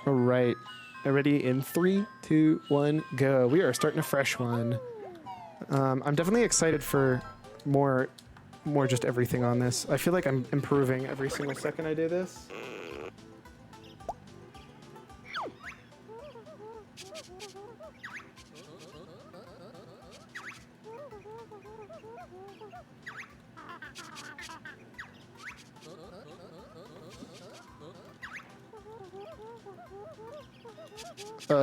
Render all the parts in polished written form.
All right. Ready in 3, 2, 1, go. We are starting a fresh one. I'm definitely excited for more just everything on this. I feel like I'm improving every single second I do this.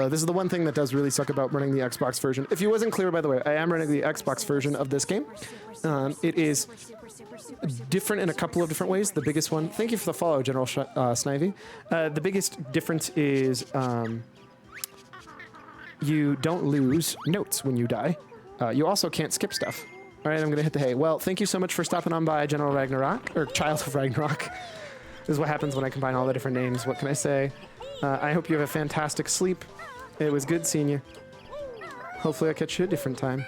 This is the one thing that does really suck about running the Xbox version. If you wasn't clear, by the way, I am running the Xbox version of this game. It is different in a couple of different ways. The biggest one, thank you for the follow, General Snivy. The biggest difference is you don't lose notes when you die. You also can't skip stuff. All right, I'm gonna hit the hay. Well, thank you so much for stopping on by, General Ragnarok, or Child of Ragnarok. This is what happens when I combine all the different names. What can I say? I hope you have a fantastic sleep. It was good seeing you. Hopefully I'll catch you a different time.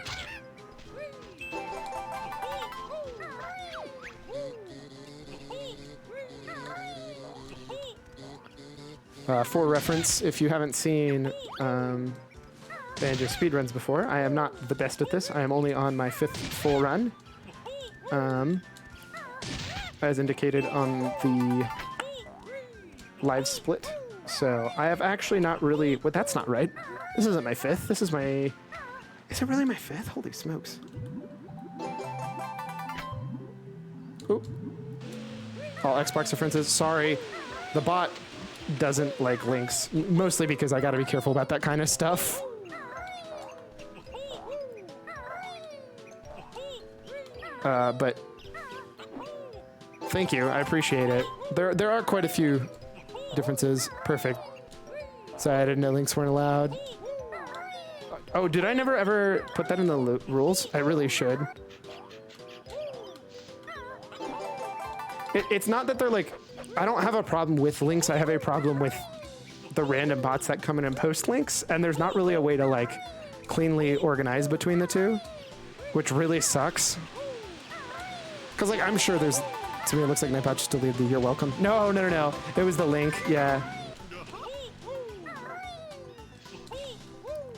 For reference, if you haven't seen Banjo speedruns before, I am not the best at this. I am only on my 5th full run. As indicated on the live split. So I have actually not really... Well, that's not right. This isn't my 5th. This is my... Is it really my 5th? Holy smokes. Oop. All Xbox references. Sorry. The bot doesn't like links. Mostly because I gotta be careful about that kind of stuff. But... Thank you. I appreciate it. There are quite a few... differences. Perfect. Sorry, I didn't know links weren't allowed. Oh, did I never ever put that in the rules? I really should. It's not that they're like... I don't have a problem with links. I have a problem with the random bots that come in and post links, and there's not really a way to like cleanly organize between the two, which really sucks. Because like I'm sure there's... To me, it looks like Nightbot just deleted the "You're welcome." No. It was the link. Yeah.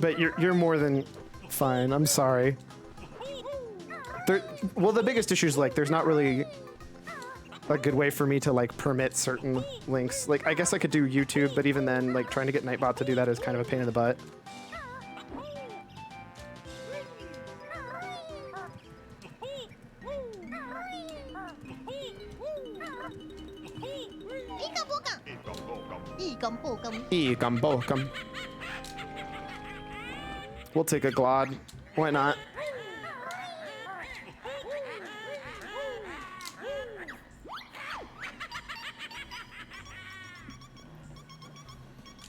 But you're more than fine. I'm sorry. Well, the biggest issue is like there's not really a good way for me to like permit certain links. Like I guess I could do YouTube, but even then, like trying to get Nightbot to do that is kind of a pain in the butt. We'll take a Glod. Why not?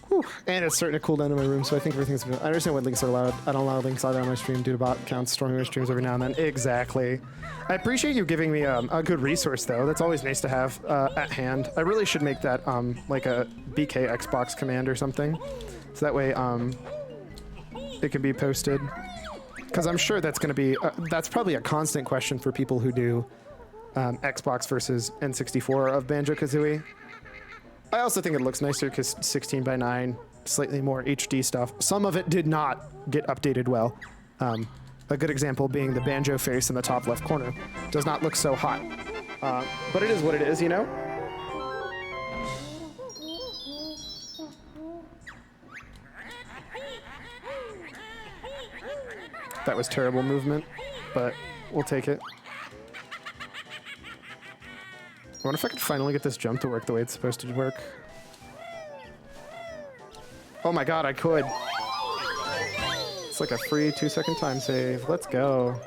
Whew. And it's starting to cool down in my room, so I think everything's good. I understand what links are allowed. I don't allow links either on my stream due to bot counts storming my streams every now and then. Exactly. I appreciate you giving me a good resource, though. That's always nice to have at hand. I really should make that like a BK Xbox command or something, so that way it can be posted. Because I'm sure that's going to be that's probably a constant question for people who do Xbox versus N64 of Banjo-Kazooie. I also think it looks nicer because 16:9, slightly more HD stuff. Some of it did not get updated well. A good example being the banjo face in the top left corner. Does not look so hot. But it is what it is, you know? That was terrible movement, but we'll take it. I wonder if I could finally get this jump to work the way it's supposed to work. Oh my god, I could. It's like a free 2-second time save. Let's go.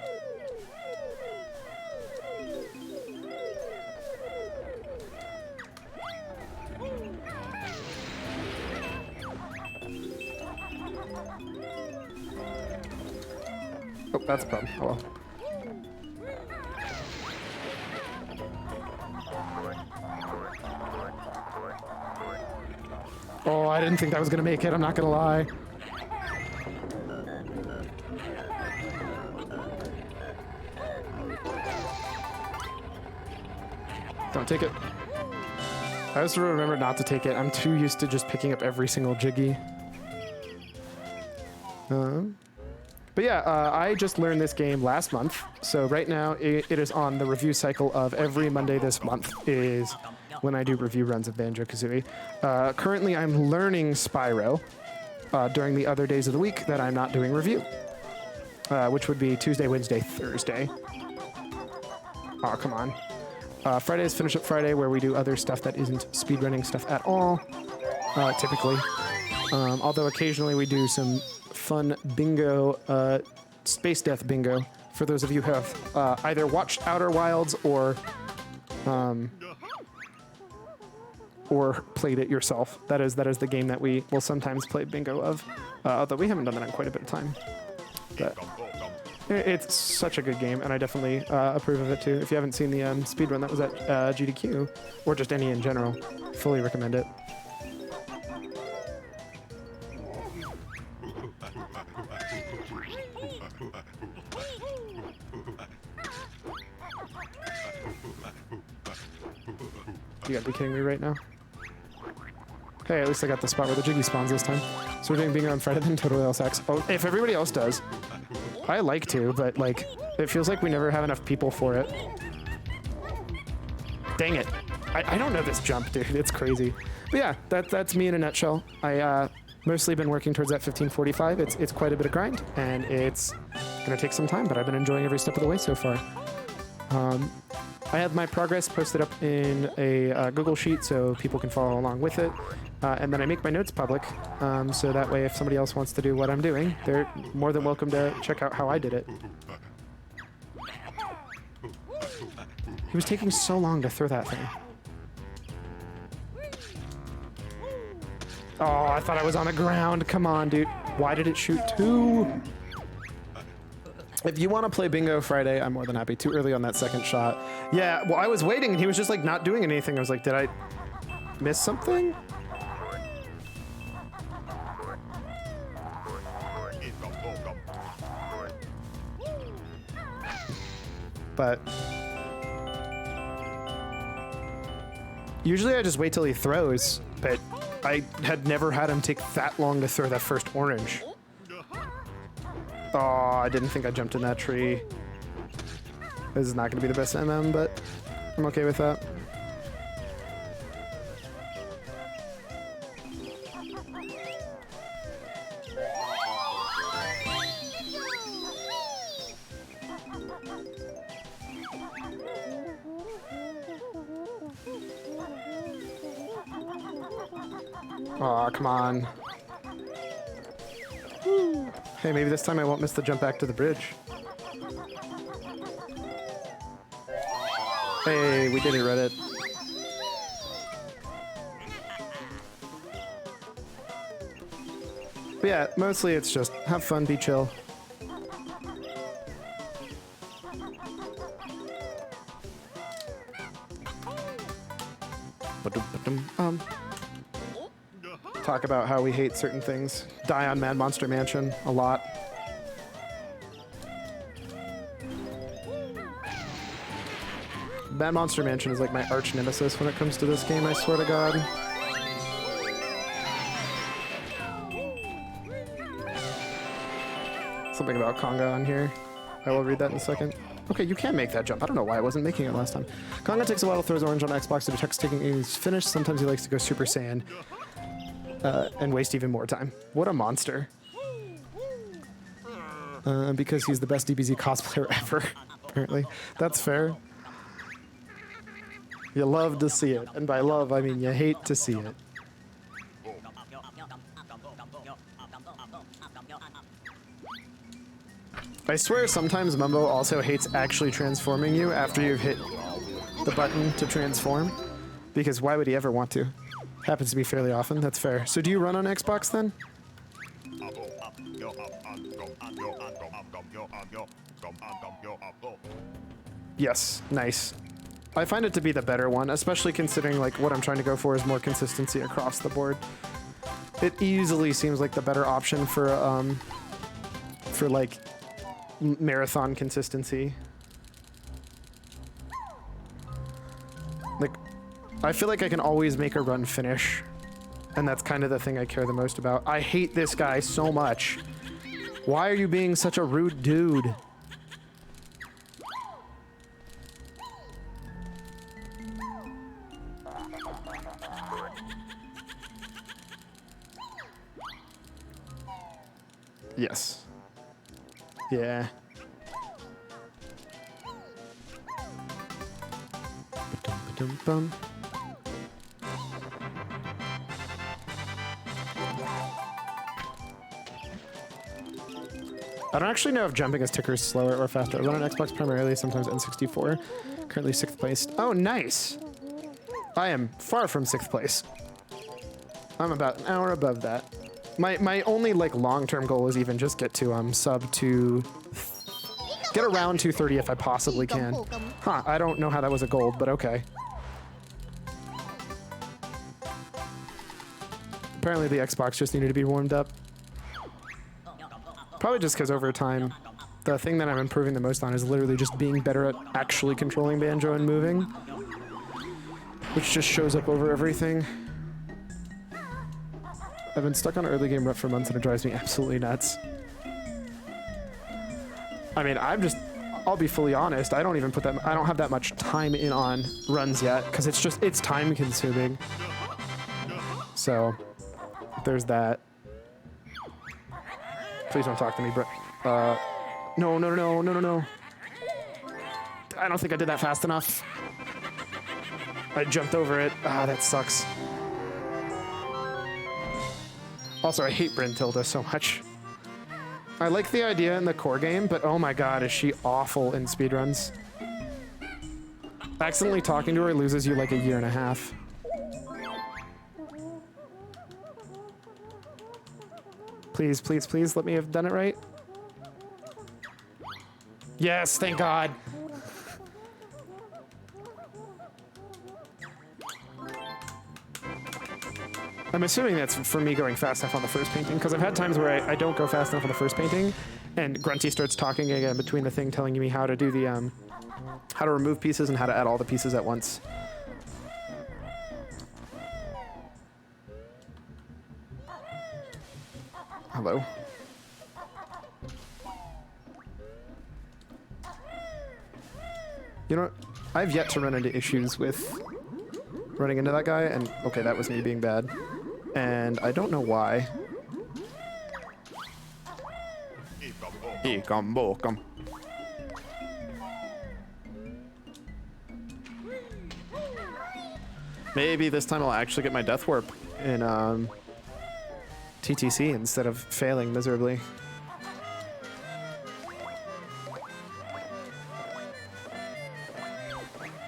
Oh, that's a problem. Oh well. Oh, I didn't think that was gonna make it, I'm not gonna lie. Don't take it. I also remember not to take it. I'm too used to just picking up every single Jiggy. But yeah, I just learned this game last month. So right now it is on the review cycle of every Monday this month is when I do review runs of Banjo-Kazooie. Currently I'm learning Spyro during the other days of the week that I'm not doing review. Which would be Tuesday, Wednesday, Thursday. Oh, come on. Friday is Finish Up Friday, where we do other stuff that isn't speedrunning stuff at all, typically. Although occasionally we do some fun bingo, space death bingo, for those of you who have either watched Outer Wilds or played it yourself. That is the game that we will sometimes play bingo of, although we haven't done that in quite a bit of time. But it's such a good game, and I definitely approve of it too. If you haven't seen the speedrun that was at GDQ, or just any in general, fully recommend it. You gotta be kidding me right now. Hey, at least I got the spot where the Jiggy spawns this time. So we're doing bingo on Friday, then totally else acts. Oh, if everybody else does. I like to, but like, it feels like we never have enough people for it. Dang it. I don't know this jump, dude. It's crazy. But yeah, that's me in a nutshell. I mostly been working towards that 1545. It's quite a bit of grind, and it's gonna take some time, but I've been enjoying every step of the way so far. I have my progress posted up in a Google Sheet so people can follow along with it. And then I make my notes public, so that way if somebody else wants to do what I'm doing, they're more than welcome to check out how I did it. He was taking so long to throw that thing. Oh, I thought I was on the ground. Come on, dude. Why did it shoot two? If you want to play Bingo Friday, I'm more than happy. Too early on that second shot. Yeah, well, I was waiting, and he was just, like, not doing anything. I was like, did I miss something? But usually I just wait till he throws, but I had never had him take that long to throw that first orange. Oh, I didn't think I jumped in that tree. This is not going to be the best MM, but I'm okay with that. Aw, come on. Hey, maybe this time I won't miss the jump back to the bridge. Hey, we did it, Reddit. But yeah, mostly it's just have fun, be chill. Talk about how we hate certain things. Die on Mad Monster Mansion a lot. Mad Monster Mansion is like my arch nemesis when it comes to this game, I swear to God. Something about Conga on here. I will read that in a second. Okay, you can make that jump. I don't know why I wasn't making it last time. Conga takes a while to throw his orange on Xbox to detect taking his finish. Sometimes he likes to go Super Saiyan. And waste even more time. What a monster. Because he's the best DBZ cosplayer ever, apparently. That's fair. You love to see it. And by love, I mean you hate to see it. I swear sometimes Mumbo also hates actually transforming you after you've hit the button to transform. Because why would he ever want to? Happens to be fairly often, that's fair. So do you run on Xbox then? Yes, nice. I find it to be the better one, especially considering like what I'm trying to go for is more consistency across the board. It easily seems like the better option for like marathon consistency. Like, I feel like I can always make a run finish. And that's kind of the thing I care the most about. I hate this guy so much. Why are you being such a rude dude? Yes. Yeah. Ba-dum-ba-dum-bum. I don't actually know if jumping as ticker is slower or faster. I run on Xbox primarily, sometimes N64. Currently 6th place. Oh, nice! I am far from 6th place. I'm about an hour above that. My only like long-term goal is even just get to sub to get around 230 if I possibly can. Huh, I don't know how that was a gold, but okay. Apparently the Xbox just needed to be warmed up. Probably just because over time, the thing that I'm improving the most on is literally just being better at actually controlling Banjo and moving, which just shows up over everything. I've been stuck on early game rut for months and it drives me absolutely nuts. I mean, I'll be fully honest, I don't have that much time in on runs yet, because it's time consuming. So, there's that. Please don't talk to me, bro. No. I don't think I did that fast enough. I jumped over it. Ah, that sucks. Also, I hate Bryntilda so much. I like the idea in the core game, but oh my god, is she awful in speedruns. Accidentally talking to her loses you like a year and a half. Please, please, please, let me have done it right. Yes, thank God. I'm assuming that's for me going fast enough on the first painting, because I've had times where I don't go fast enough on the first painting, and Grunty starts talking again between the thing telling me how to do the, how to remove pieces and how to add all the pieces at once. Hello. You know what? I've yet to run into issues with running into that guy, and okay, that was me being bad. And I don't know why. Maybe this time I'll actually get my death warp in TTC instead of failing miserably.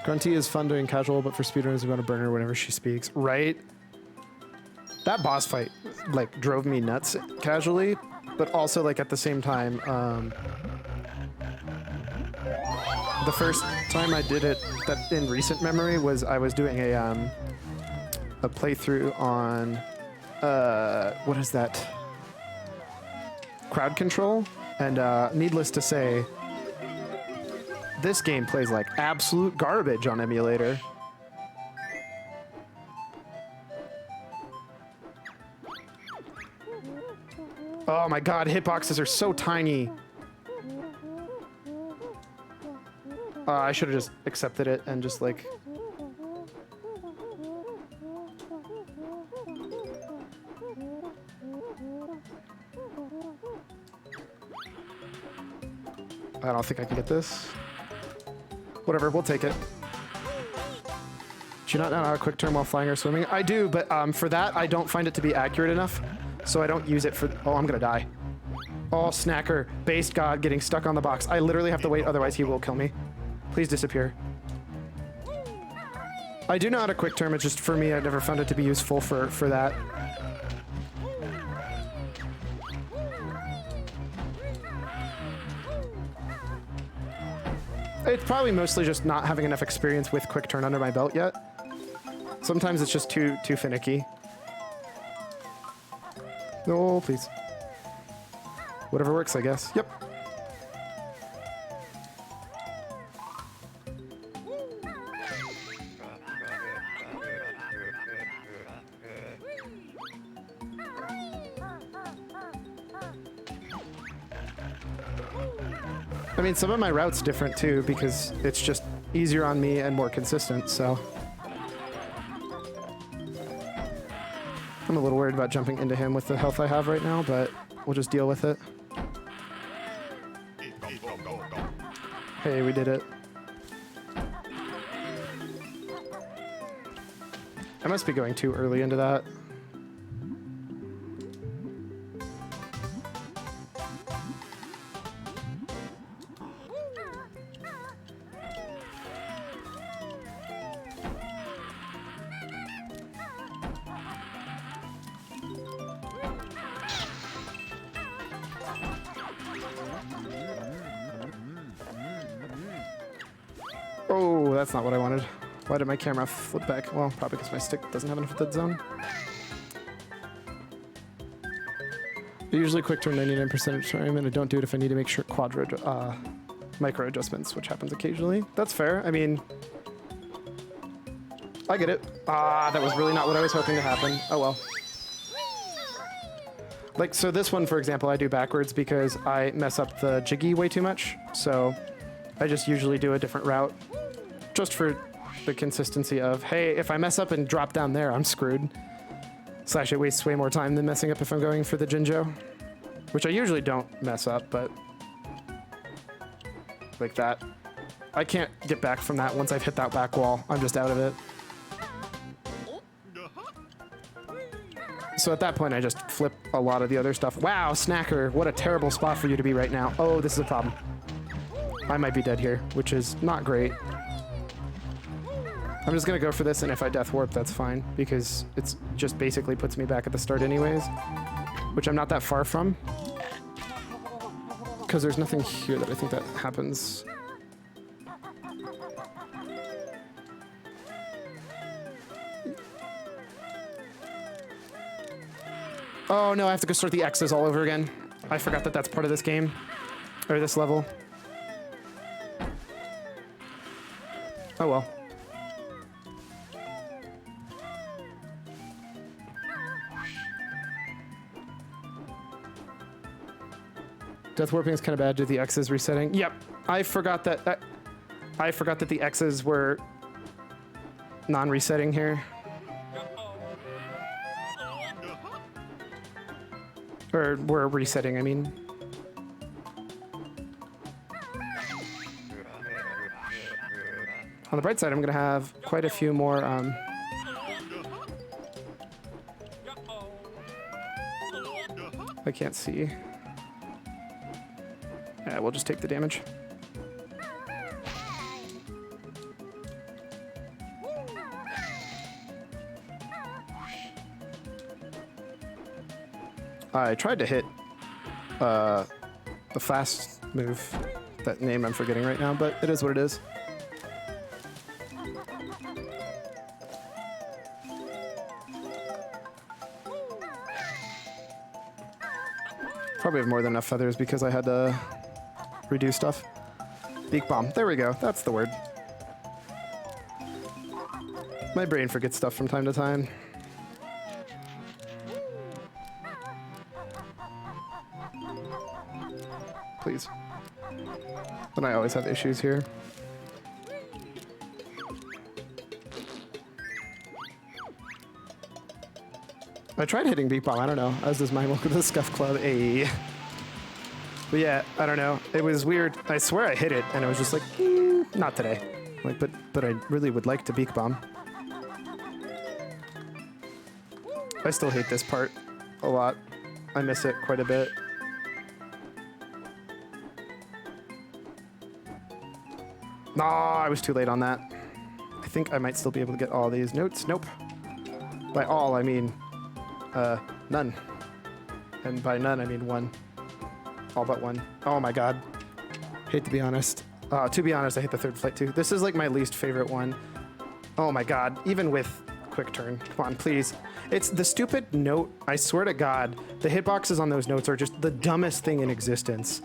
Grunty is fun doing casual, but for speedrunners, I'm gonna burn her whenever she speaks. Right? That boss fight, like, drove me nuts casually, but also, like, at the same time, the first time I did it that in recent memory was I was doing a playthrough on, what is that? Crowd control, and needless to say, this game plays like absolute garbage on emulator. Oh my god, hitboxes are so tiny. I should have just accepted it and just like... I don't think I can get this. Whatever, we'll take it. Do you not know how to quick turn while flying or swimming? I do, but for that, I don't find it to be accurate enough, so I don't use it for... Oh, I'm gonna die. Oh, Snacker, based god, getting stuck on the box. I literally have to wait, otherwise he will kill me. Please disappear. I do know how to quick turn, it's just for me, I've never found it to be useful for that. It's probably mostly just not having enough experience with quick turn under my belt yet. Sometimes it's just too finicky. No, please. Whatever works, I guess. Yep. I mean, some of my routes different too because it's just easier on me and more consistent, so. I'm a little worried about jumping into him with the health I have right now, but we'll just deal with it. Hey, we did it. I must be going too early into that. Oh, that's not what I wanted. Why did my camera flip back? Well, probably because my stick doesn't have enough dead zone. I usually quick turn 99% of the time, and I don't do it if I need to make sure micro adjustments, which happens occasionally. That's fair. I mean, I get it. Ah, that was really not what I was hoping to happen. Oh well. Like, so this one, for example, I do backwards because I mess up the jiggy way too much. So I just usually do a different route just for the consistency of, hey, if I mess up and drop down there, I'm screwed. Slash, it wastes way more time than messing up if I'm going for the Jinjo, which I usually don't mess up, but like that. I can't get back from that once I've hit that back wall. I'm just out of it. So at that point, I just flip a lot of the other stuff. Wow, Snacker, what a terrible spot for you to be right now. Oh, this is a problem. I might be dead here, which is not great. I'm just gonna go for this, and if I death warp, that's fine, because it's just basically puts me back at the start anyways, which I'm not that far from, because there's nothing here that I think that happens. Oh no, I have to go start the X's all over again. I forgot that that's part of this game, or this level. Oh well. Death warping is kind of bad due to the X's resetting. Yep, I forgot that. I forgot that the X's were non-resetting here. Or were resetting, I mean. On the bright side, I'm gonna have quite a few more. I can't see. Yeah, we'll just take the damage. I tried to hit the fast move, that name I'm forgetting right now, but it is what it is. Probably have more than enough feathers because I had to redo stuff. Beak bomb. There we go. That's the word. My brain forgets stuff from time to time. Please. But I always have issues here. I tried hitting Beak Bomb, I don't know. As does mine. Welcome to the Scuff Club. Ayy. But yeah, I don't know. It was weird. I swear I hit it, and it was just like, not today. Like, but I really would like to Beak Bomb. I still hate this part a lot. I miss it quite a bit. Nah, I was too late on that. I think I might still be able to get all these notes. Nope. By all, I mean, none. And by none, I mean one. All but one. Oh my god. Hate to be honest. To be honest, I hate the third flight too. This is like my least favorite one. Oh my god. Even with quick turn. Come on, please. It's the stupid note. I swear to god, the hitboxes on those notes are just the dumbest thing in existence.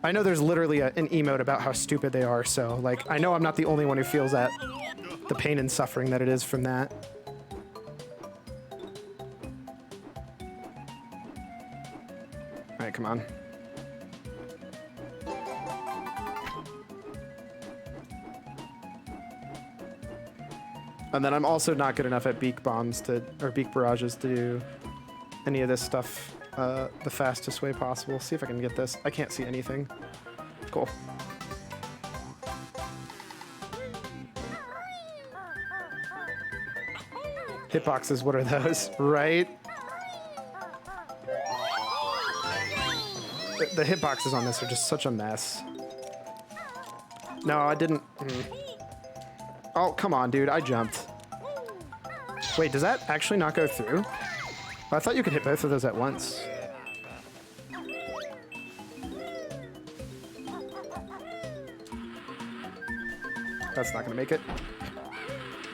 I know there's literally an emote about how stupid they are, so like, I know I'm not the only one who feels that, the pain and suffering that it is from that. Alright, come on. And then I'm also not good enough at beak bombs or beak barrages to do any of this stuff the fastest way possible. See if I can get this. I can't see anything. Cool. Hitboxes, what are those? Right? The hitboxes on this are just such a mess. No, I didn't. Oh, come on, dude. I jumped. Wait, does that actually not go through? I thought you could hit both of those at once. That's not gonna make it.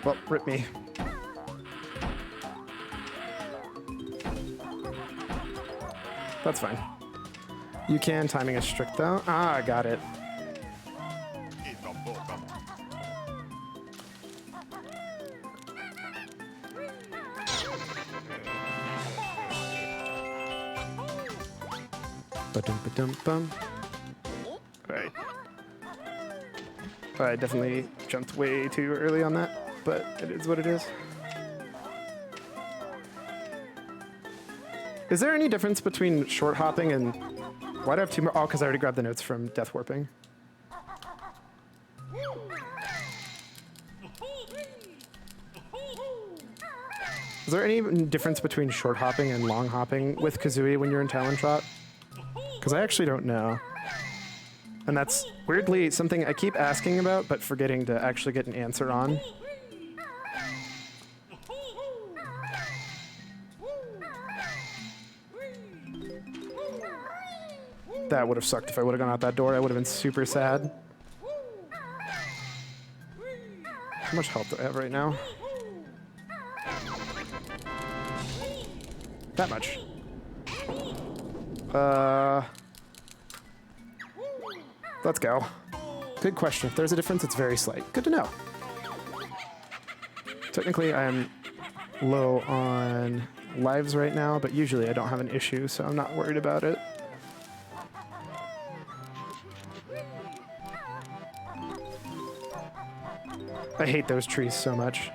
Well, rip me. That's fine. You can. Timing is strict though. Ah, I got it. Ba-dum-ba-dum-bum. Right. I definitely jumped way too early on that, but it is what it is. Is there any difference between short hopping and... Why do I have two more? Oh, because I already grabbed the notes from Death Warping. Is there any difference between short hopping and long hopping with Kazooie when you're in Talon Trot? Because I actually don't know. And that's weirdly something I keep asking about, but forgetting to actually get an answer on. That would have sucked if I would have gone out that door. I would have been super sad. How much health do I have right now? That much. Let's go. Good question. If there's a difference, it's very slight. Good to know. Technically, I'm low on lives right now, but usually I don't have an issue, so I'm not worried about it. I hate those trees so much.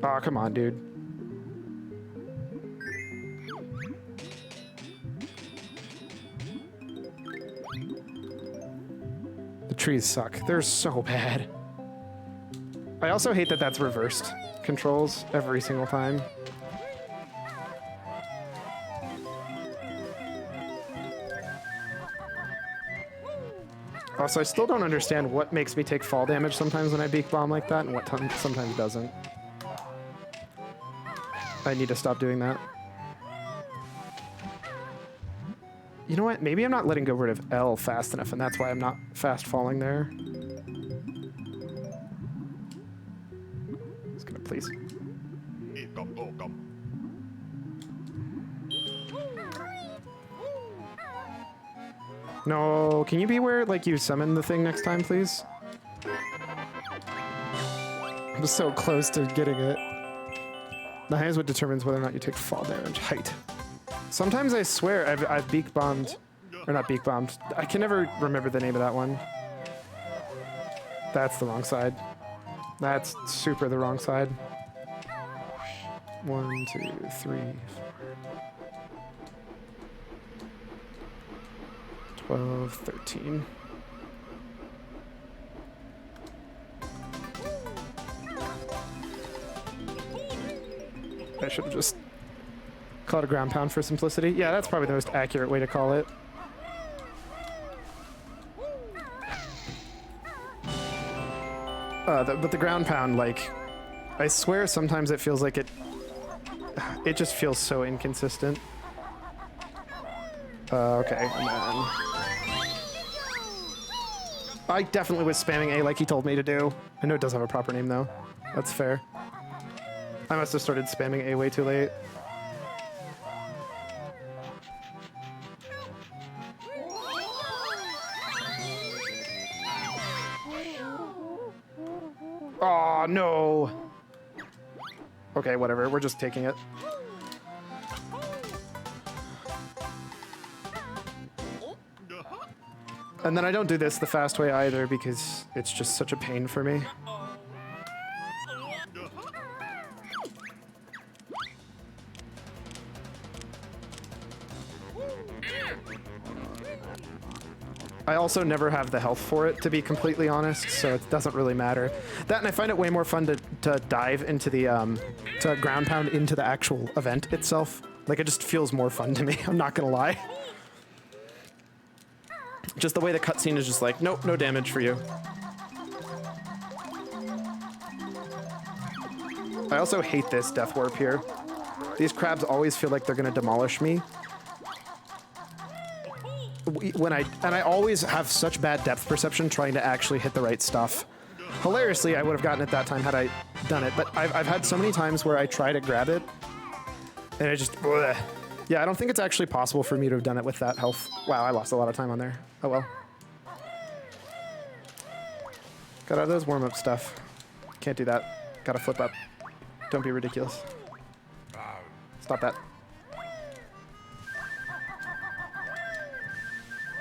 Aw, oh, come on, dude. The trees suck. They're so bad. I also hate that that's reversed controls every single time. Also, I still don't understand what makes me take fall damage sometimes when I beak bomb like that and what sometimes doesn't. I need to stop doing that. You know what? Maybe I'm not letting go rid of L fast enough, and that's why I'm not fast falling there. Just gonna please. No, can you be where, like, you summon the thing next time, please? I'm so close to getting it. The height is what determines whether or not you take fall damage. Height. Sometimes I swear I've beak bombed, or not beak bombed. I can never remember the name of that one. That's the wrong side. That's super the wrong side. 1, 2, 3, 4. 12, 13. I should have just called a ground pound for simplicity. Yeah, that's probably the most accurate way to call it. But the ground pound, like, I swear sometimes it feels like it just feels so inconsistent. Okay, and then... I definitely was spamming A like he told me to do. I know it does have a proper name, though. That's fair. I must have started spamming A way too late. Oh, no! Okay, whatever. We're just taking it. And then I don't do this the fast way either because it's just such a pain for me. I also never have the health for it, to be completely honest, so it doesn't really matter. That, and I find it way more fun to dive into the, to ground pound into the actual event itself. Like, it just feels more fun to me, I'm not gonna lie. Just the way the cutscene is just like, nope, no damage for you. I also hate this death warp here. These crabs always feel like they're gonna demolish me. I always have such bad depth perception trying to actually hit the right stuff. Hilariously, I would have gotten it that time had I done it, but I've had so many times where I try to grab it, and I just, bleh. Yeah, I don't think it's actually possible for me to have done it with that health. Wow, I lost a lot of time on there. Oh well. Got out of those warm-up stuff. Can't do that. Gotta flip up. Don't be ridiculous. Stop that.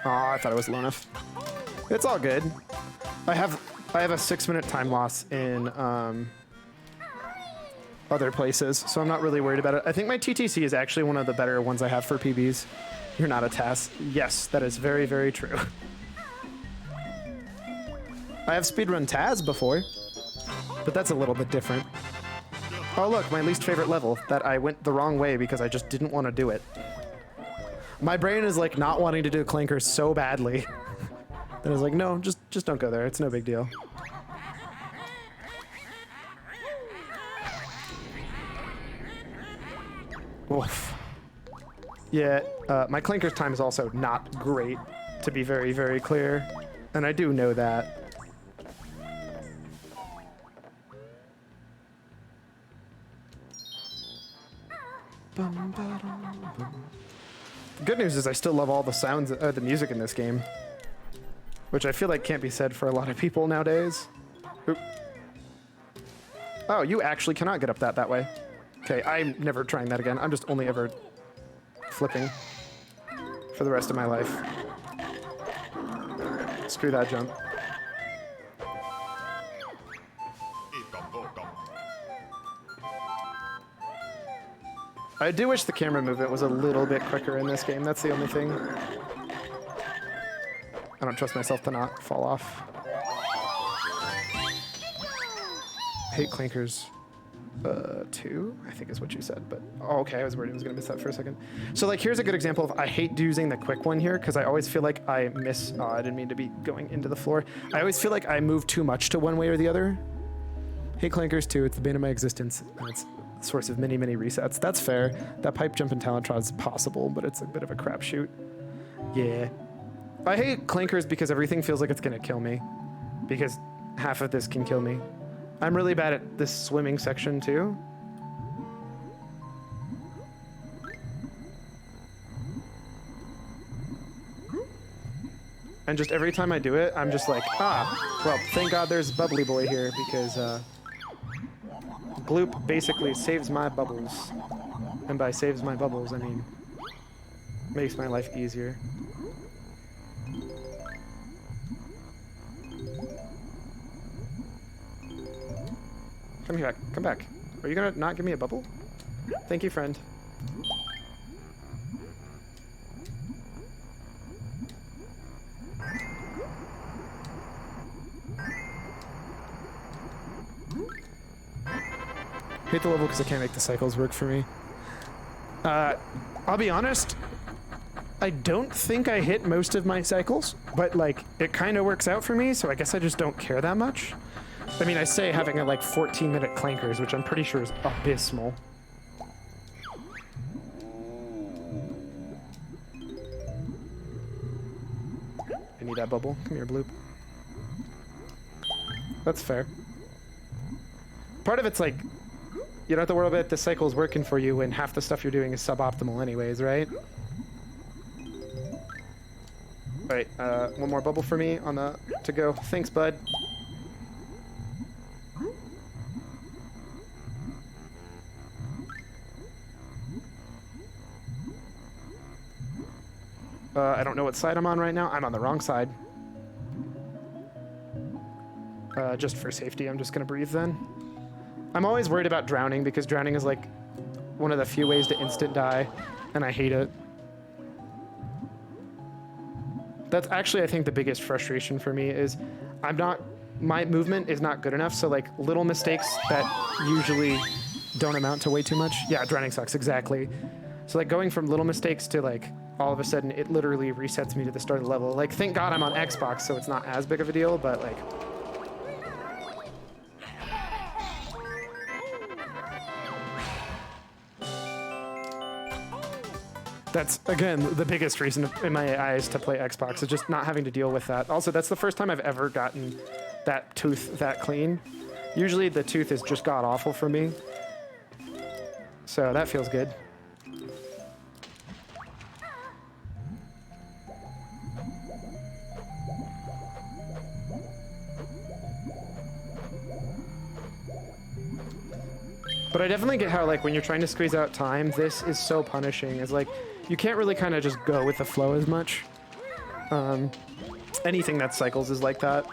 Oh, I thought it was low enough. It's all good. I have a 6-minute time loss in other places, so I'm not really worried about it. I think my TTC is actually one of the better ones I have for PBs. You're not a TAS. Yes, that is very, very true. I have speedrun TAS before, but that's a little bit different. Oh look, my least favorite level that I went the wrong way because I just didn't want to do it. My brain is like not wanting to do Clankers so badly. That I was like, no, just don't go there. It's no big deal. Oof. Yeah, my Clankers time is also not great, to be very, very clear. And I do know that. The good news is I still love all the sounds, the music in this game. Which I feel like can't be said for a lot of people nowadays. Oop. Oh, you actually cannot get up that way. Okay, I'm never trying that again. I'm just only ever flipping for the rest of my life. Screw that jump. I do wish the camera movement was a little bit quicker in this game. That's the only thing. I don't trust myself to not fall off. Hate Clankers 2, I think is what you said, but oh, okay, I was worried I was gonna miss that for a second. So like, here's a good example of I hate using the quick one here because I always feel like I miss, oh, I didn't mean to be going into the floor. I always feel like I move too much to one way or the other. Hate Clankers 2, it's the bane of my existence, and it's the source of many, many resets. That's fair. That pipe jump in Talentron is possible, but it's a bit of a crapshoot. Yeah. I hate Clankers because everything feels like it's gonna kill me. Because half of this can kill me. I'm really bad at this swimming section too. And just every time I do it, I'm just like, ah, well, thank God there's Bubbly Boy here because Gloop basically saves my bubbles. And by saves my bubbles, I mean makes my life easier. Come here, come back. Are you gonna not give me a bubble? Thank you, friend. Hate the level because I can't make the cycles work for me. I'll be honest, I don't think I hit most of my cycles, but like, it kind of works out for me, so I guess I just don't care that much. I mean, I say having a like 14-minute Clankers, which I'm pretty sure is abysmal. I need that bubble. Come here, Bloop. That's fair. Part of it's like, you don't have to worry about the cycles working for you when half the stuff you're doing is suboptimal anyways, right? Alright, one more bubble for me on the to go. Thanks, bud. I don't know what side I'm on right now. I'm on the wrong side. just for safety, I'm just gonna breathe then. I'm always worried about drowning because drowning is like one of the few ways to instant die, and I hate it. That's actually, I think, the biggest frustration for me is my movement is not good enough, so like little mistakes that usually don't amount to way too much. Yeah, drowning sucks, exactly. So like going from little mistakes to like all of a sudden it literally resets me to the start of the level. Like thank God I'm on Xbox, so it's not as big of a deal, but like... That's, again, the biggest reason in my eyes to play Xbox, is just not having to deal with that. Also, that's the first time I've ever gotten that tooth that clean. Usually the tooth is just god-awful for me. So that feels good. But I definitely get how, like, when you're trying to squeeze out time, this is so punishing. It's like, you can't really kind of just go with the flow as much. Anything that cycles is like that.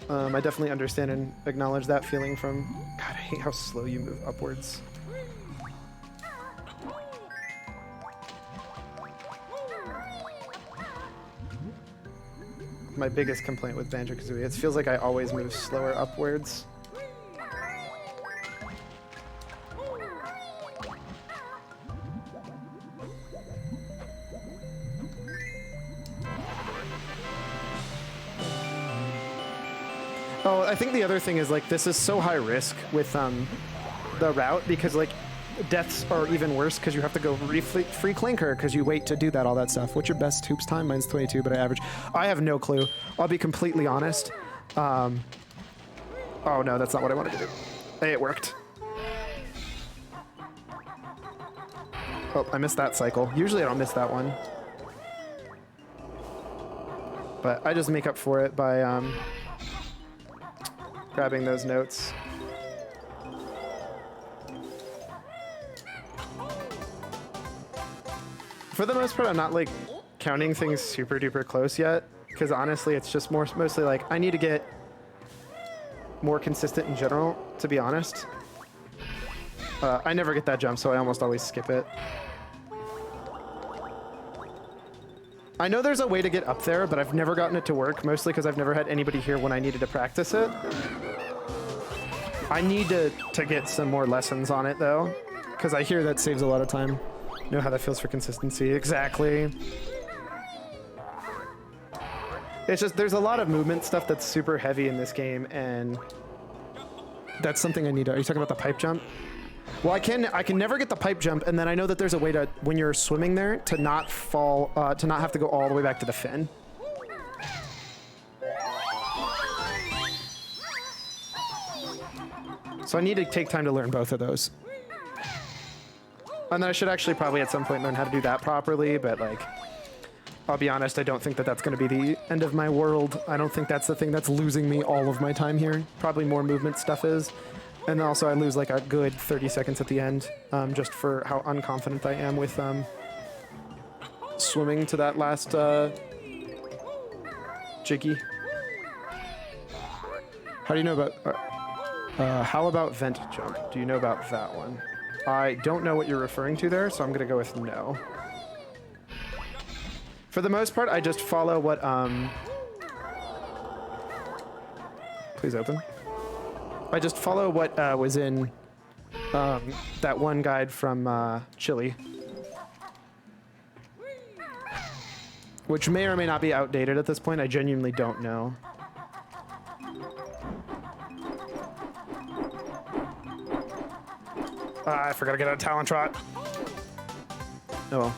I definitely understand and acknowledge that feeling from... God, I hate how slow you move upwards. My biggest complaint with Banjo-Kazooie, it feels like I always move slower upwards. Oh, I think the other thing is, like, this is so high risk with the route, because, like, deaths are even worse because you have to go free clinker because you wait to do that, all that stuff. What's your best hoops time? Mine's 22, but I average. I have no clue. I'll be completely honest. Oh, no, that's not what I wanted to do. Hey, it worked. Oh, I missed that cycle. Usually I don't miss that one. But I just make up for it by... grabbing those notes. For the most part, I'm not like counting things super duper close yet, because honestly, it's just mostly like I need to get more consistent in general, to be honest. I never get that jump, so I almost always skip it. I know there's a way to get up there, but I've never gotten it to work, mostly because I've never had anybody here when I needed to practice it. I need to get some more lessons on it, though, because I hear that saves a lot of time. You know how that feels for consistency. Exactly. It's just, there's a lot of movement stuff that's super heavy in this game, and that's something I need to... Are you talking about the pipe jump? Well, I can never get the pipe jump, and then I know that there's a way to, when you're swimming there, to not fall, to not have to go all the way back to the fin. So I need to take time to learn both of those. And then I should actually probably at some point learn how to do that properly, but like, I'll be honest, I don't think that that's going to be the end of my world. I don't think that's the thing that's losing me all of my time here. Probably more movement stuff is. And also I lose like a good 30 seconds at the end, just for how unconfident I am with swimming to that last jiggy. How do you know about... how about vent jump? Do you know about that one? I don't know what you're referring to there, so I'm gonna go with no. For the most part, I just follow what, please open. I just follow what was in that one guide from Chile. Which may or may not be outdated at this point, I genuinely don't know. I forgot to get a talent trot. Oh well.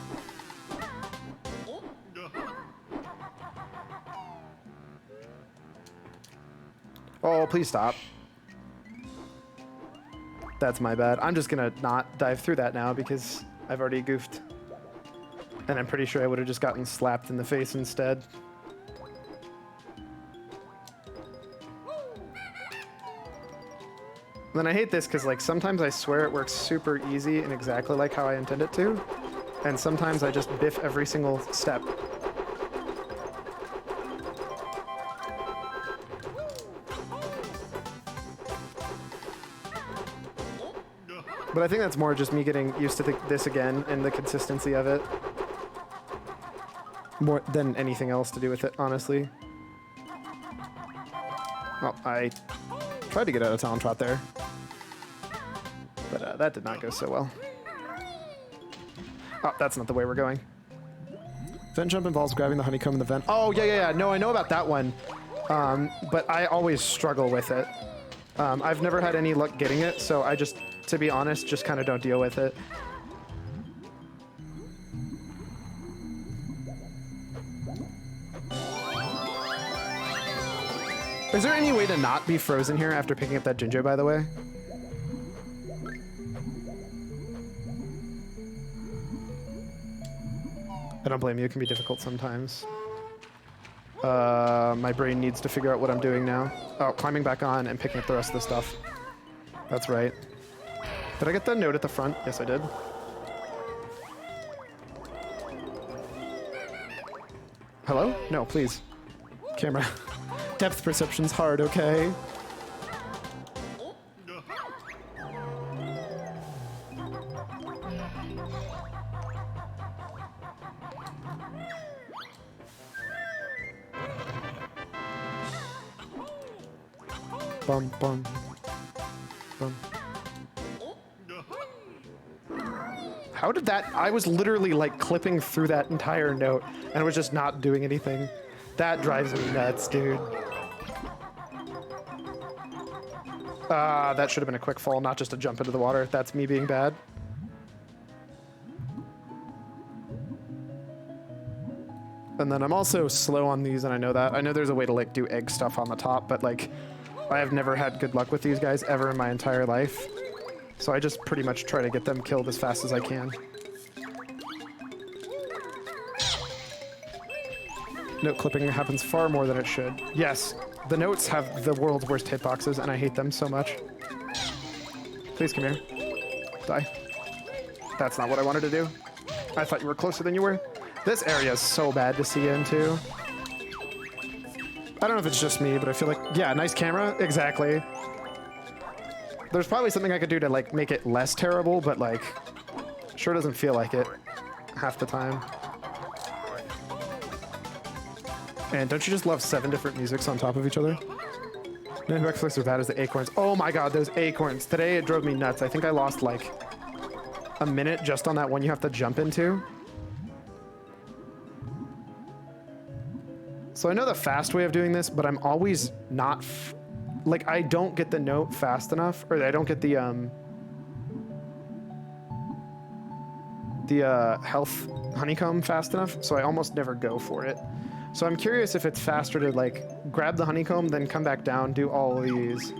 Oh, please stop. That's my bad. I'm just gonna not dive through that now because I've already goofed. And I'm pretty sure I would have just gotten slapped in the face instead. Then I hate this because, like, sometimes I swear it works super easy and exactly like how I intend it to, and sometimes I just biff every single step. But I think that's more just me getting used to this again and the consistency of it. More than anything else to do with it, honestly. Well, I tried to get out of Talon Trot there. But that did not go so well. Oh, that's not the way we're going. Vent jump involves grabbing the honeycomb in the vent. Oh, yeah. No, I know about that one. But I always struggle with it. I've never had any luck getting it, so I just, to be honest, just kind of don't deal with it. Is there any way to not be frozen here after picking up that Jinjo, by the way? I don't blame you, it can be difficult sometimes. My brain needs to figure out what I'm doing now. Oh, climbing back on and picking up the rest of the stuff. That's right. Did I get the note at the front? Yes, I did. Hello? No, please. Camera. Depth perception's hard, okay? Bum, bum. Bum. How did that... I was literally, like, clipping through that entire note, and was just not doing anything. That drives me nuts, dude. That should have been a quick fall, not just a jump into the water. That's me being bad. And then I'm also slow on these, and I know that. I know there's a way to, like, do egg stuff on the top, but, like, I have never had good luck with these guys ever in my entire life. So I just pretty much try to get them killed as fast as I can. Note clipping happens far more than it should. Yes, the notes have the world's worst hitboxes, and I hate them so much. Please come here. Die. That's not what I wanted to do. I thought you were closer than you were. This area is so bad to see into. I don't know if it's just me, but I feel like, yeah, nice camera. Exactly. There's probably something I could do to, like, make it less terrible, but, like, sure doesn't feel like it half the time. And don't you just love 7 different musics on top of each other? No backflips are bad as the acorns. Oh my god, those acorns. Today it drove me nuts. I think I lost, like, a minute just on that one you have to jump into. So I know the fast way of doing this, but I'm always not... like, I don't get the note fast enough, or I don't get the health honeycomb fast enough, so I almost never go for it. So I'm curious if it's faster to, like, grab the honeycomb, then come back down, do all of these.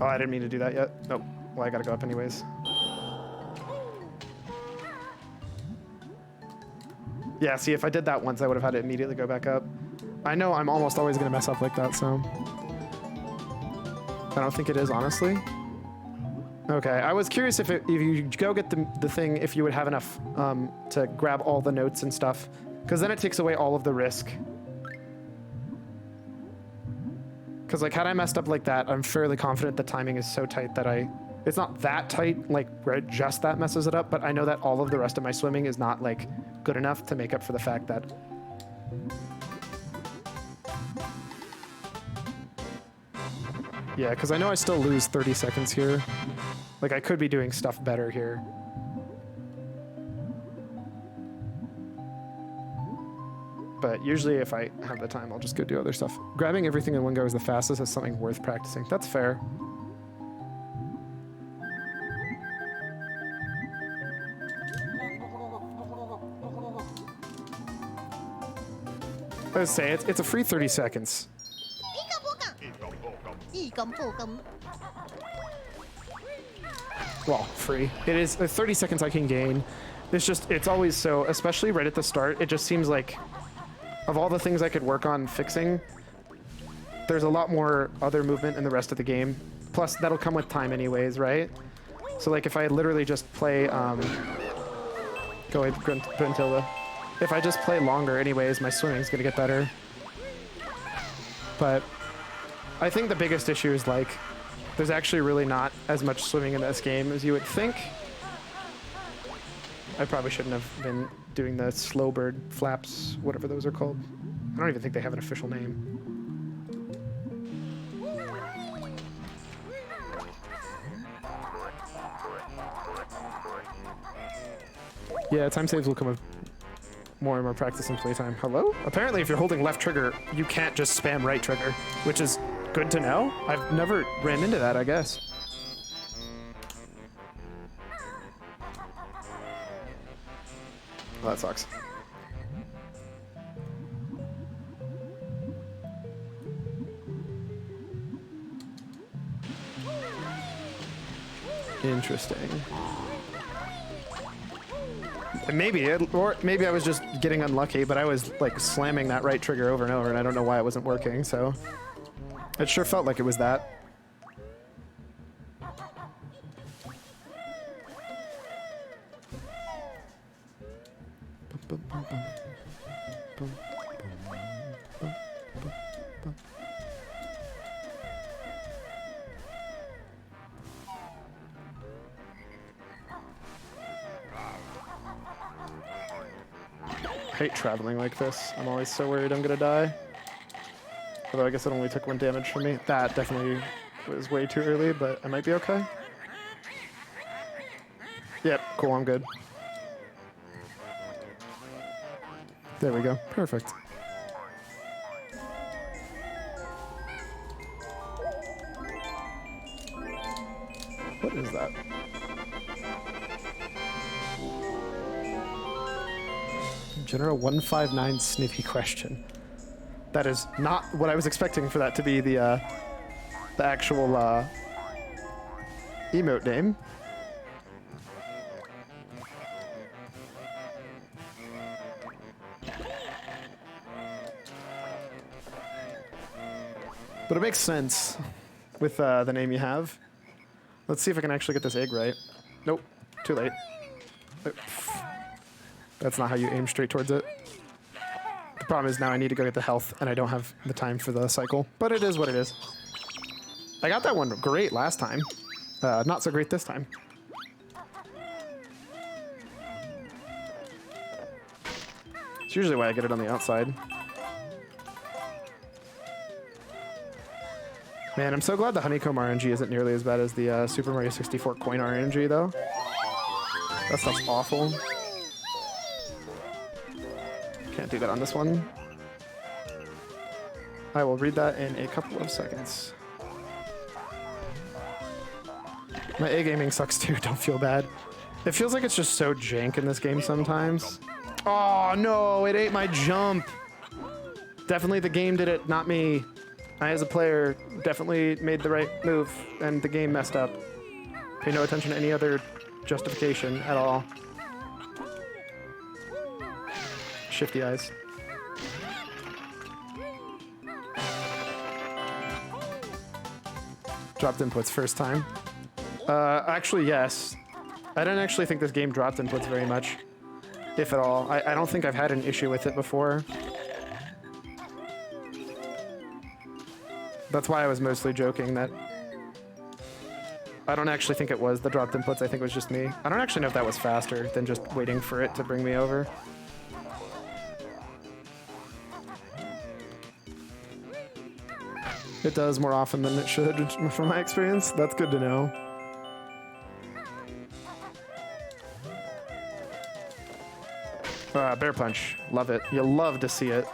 Oh, I didn't mean to do that yet. Nope. Well, I gotta go up anyways. Yeah, see, if I did that once, I would have had to immediately go back up. I know I'm almost always going to mess up like that, so... I don't think it is, honestly. Okay, I was curious if you go get the thing, if you would have enough to grab all the notes and stuff. Because then it takes away all of the risk. Because, like, had I messed up like that, I'm fairly confident the timing is so tight that it's not that tight, like, where it just that messes it up, but I know that all of the rest of my swimming is not, like, good enough to make up for the fact that... Yeah, because I know I still lose 30 seconds here. Like, I could be doing stuff better here. But usually if I have the time, I'll just go do other stuff. Grabbing everything in one go is the fastest is something worth practicing. That's fair. I was saying, it's a free 30 seconds. Well, free. It is 30 seconds I can gain. It's always so, especially right at the start, it just seems like, of all the things I could work on fixing, there's a lot more other movement in the rest of the game. Plus, that'll come with time anyways, right? So, like, if I literally just play, go ahead, Gruntilda. If I just play longer anyways, my swimming's gonna get better. But I think the biggest issue is like there's actually really not as much swimming in this game as you would think. I probably shouldn't have been doing the slow bird flaps, whatever those are called. I don't even think they have an official name. Yeah, time saves will come with more and more practice and playtime. Hello? Apparently if you're holding left trigger, you can't just spam right trigger, which is good to know. I've never ran into that, I guess. Well, that sucks. Interesting. Maybe or maybe I was just getting unlucky, but I was like slamming that right trigger over and over, and I don't know why it wasn't working, so it sure felt like it was that. I hate traveling like this. I'm always so worried I'm gonna die. Although I guess it only took 1 damage from me. That definitely was way too early, but I might be okay. Yep, cool, I'm good. There we go, perfect. What is that? General 159 snippy question. That is not what I was expecting for that to be the actual emote name. But it makes sense with the name you have. Let's see if I can actually get this egg right. Nope, too late. That's not how you aim straight towards it. The problem is now I need to go get the health, and I don't have the time for the cycle. But it is what it is. I got that one great last time. Not so great this time. It's usually why I get it on the outside. Man, I'm so glad the honeycomb RNG isn't nearly as bad as the Super Mario 64 coin RNG, though. That stuff's awful. Can't do that on this one. I will read that in a couple of seconds. My egg aiming sucks too, don't feel bad. It feels like it's just so jank in this game sometimes. Oh no, it ate my jump. Definitely the game did it, not me. I, as a player, definitely made the right move, and the game messed up. Pay no attention to any other justification at all. Shifty eyes. Dropped inputs first time. Actually, yes. I don't actually think this game dropped inputs very much, if at all. I don't think I've had an issue with it before. That's why I was mostly joking that I don't actually think it was the dropped inputs. I think it was just me. I don't actually know if that was faster than just waiting for it to bring me over. It does more often than it should, from my experience. That's good to know. Bear punch. Love it. You love to see it.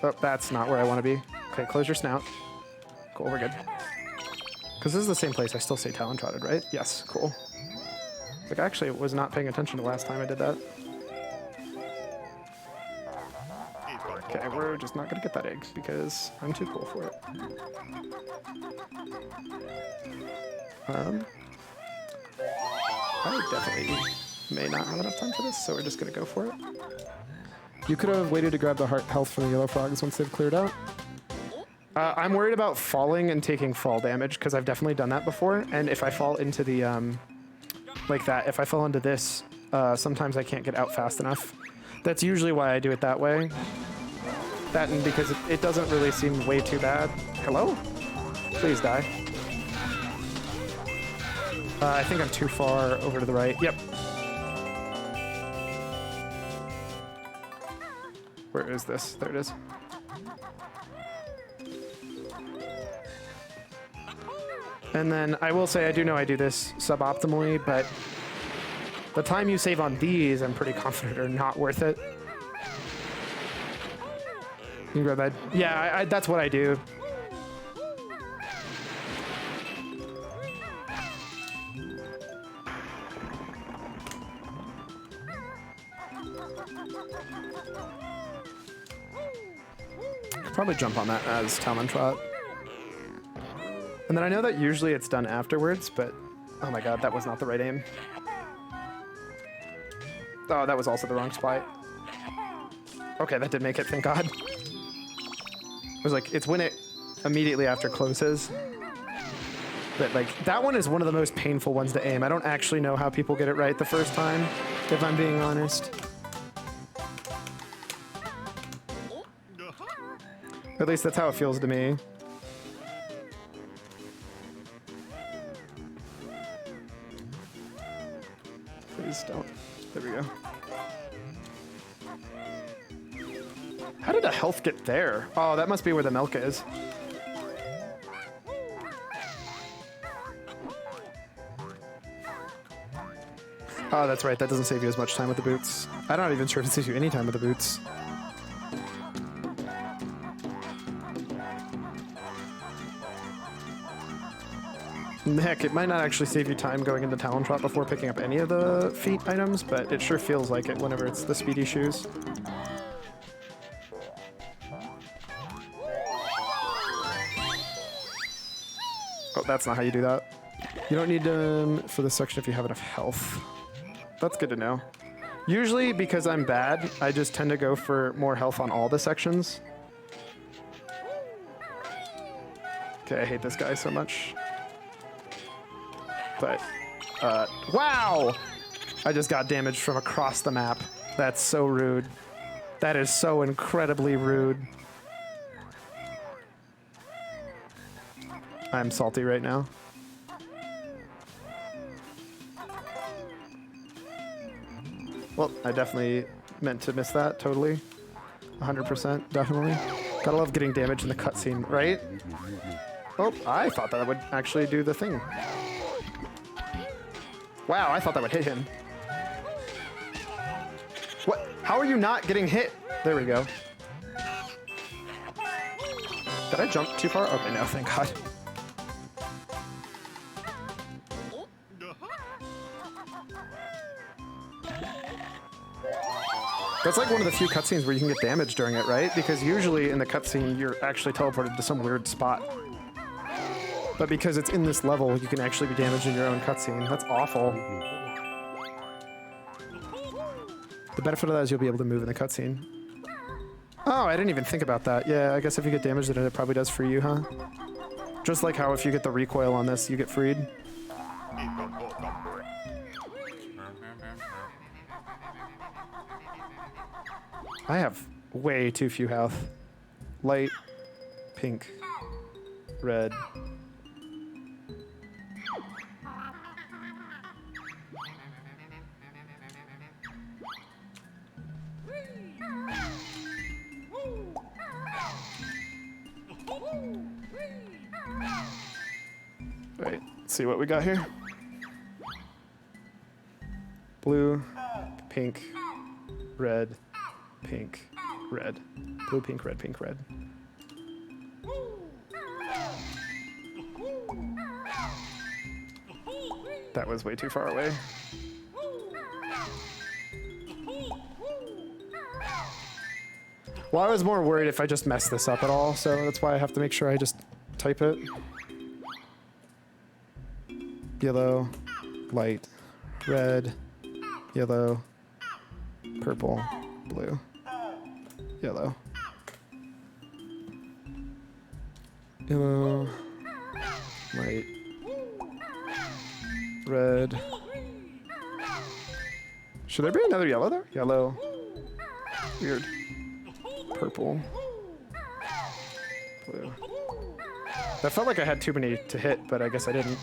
Oh, that's not where I want to be. Okay, close your snout. Cool, we're good. Because this is the same place, I still say Talon Trotted, right? Yes, cool. Like, I actually was not paying attention the last time I did that. Okay, we're just not gonna get that egg because I'm too cool for it. I definitely may not have enough time for this, so we're just gonna go for it. You could have waited to grab the heart health from the yellow frogs once they've cleared out. I'm worried about falling and taking fall damage because I've definitely done that before. And if I fall into the, like that, if I fall into this, sometimes I can't get out fast enough. That's usually why I do it that way. That and because it doesn't really seem way too bad. Hello? Please die. I think I'm too far over to the right. Yep. Where is this? There it is. And then I will say I do know I do this suboptimally, but the time you save on these, I'm pretty confident are not worth it. You can grab that. Yeah, that's what I do. Probably jump on that as Talon Trot. And then I know that usually it's done afterwards, but oh my god, that was not the right aim. Oh, that was also the wrong spot. Okay, that did make it, thank god. It was like, it's when it immediately after closes. But like, that one is one of the most painful ones to aim. I don't actually know how people get it right the first time, if I'm being honest. At least that's how it feels to me. Please don't. There we go. How did the health get there? Oh, that must be where the milk is. Oh, that's right. That doesn't save you as much time with the boots. I'm not even sure if it saves you any time with the boots. Heck, it might not actually save you time going into Talon Trot before picking up any of the feat items, but it sure feels like it whenever it's the speedy shoes. Oh, that's not how you do that. You don't need them for this section if you have enough health. That's good to know. Usually, because I'm bad, I just tend to go for more health on all the sections. Okay, I hate this guy so much. But, wow! I just got damaged from across the map. That's so rude. That is so incredibly rude. I'm salty right now. Well, I definitely meant to miss that, totally. 100%, definitely. Gotta love getting damaged in the cutscene, right? Oh, I thought that would actually do the thing. Wow, I thought that would hit him. What? How are you not getting hit? There we go. Did I jump too far? Okay, no, thank God. That's like one of the few cutscenes where you can get damaged during it, right? Because usually in the cutscene, you're actually teleported to some weird spot. But because it's in this level, you can actually be damaged in your own cutscene. That's awful. The benefit of that is you'll be able to move in the cutscene. Oh, I didn't even think about that. Yeah, I guess if you get damaged in it, it probably does for you, huh? Just like how if you get the recoil on this, you get freed. I have way too few health. Light, pink, red. Wait, let's see what we got here. Blue, pink, red, pink, red. Blue, pink, red, pink, red. That was way too far away. Well, I was more worried if I just messed this up at all, so that's why I have to make sure I just type it. Yellow, light, red, yellow, purple, blue, yellow. Yellow, light, red. Should there be another yellow there? Yellow, Weird. Purple. Blue. That felt like I had too many to hit, but I guess I didn't.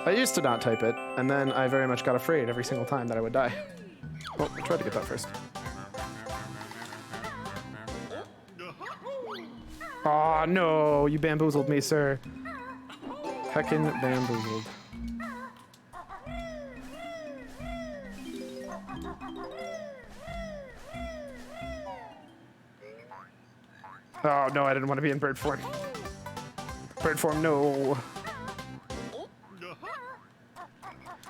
I used to not type it, and then I very much got afraid every single time that I would die. Oh, I tried to get that first. Aw, oh, no, you bamboozled me, sir. Heckin' bamboozled. Oh, no, I didn't want to be in bird form. Bird form, no.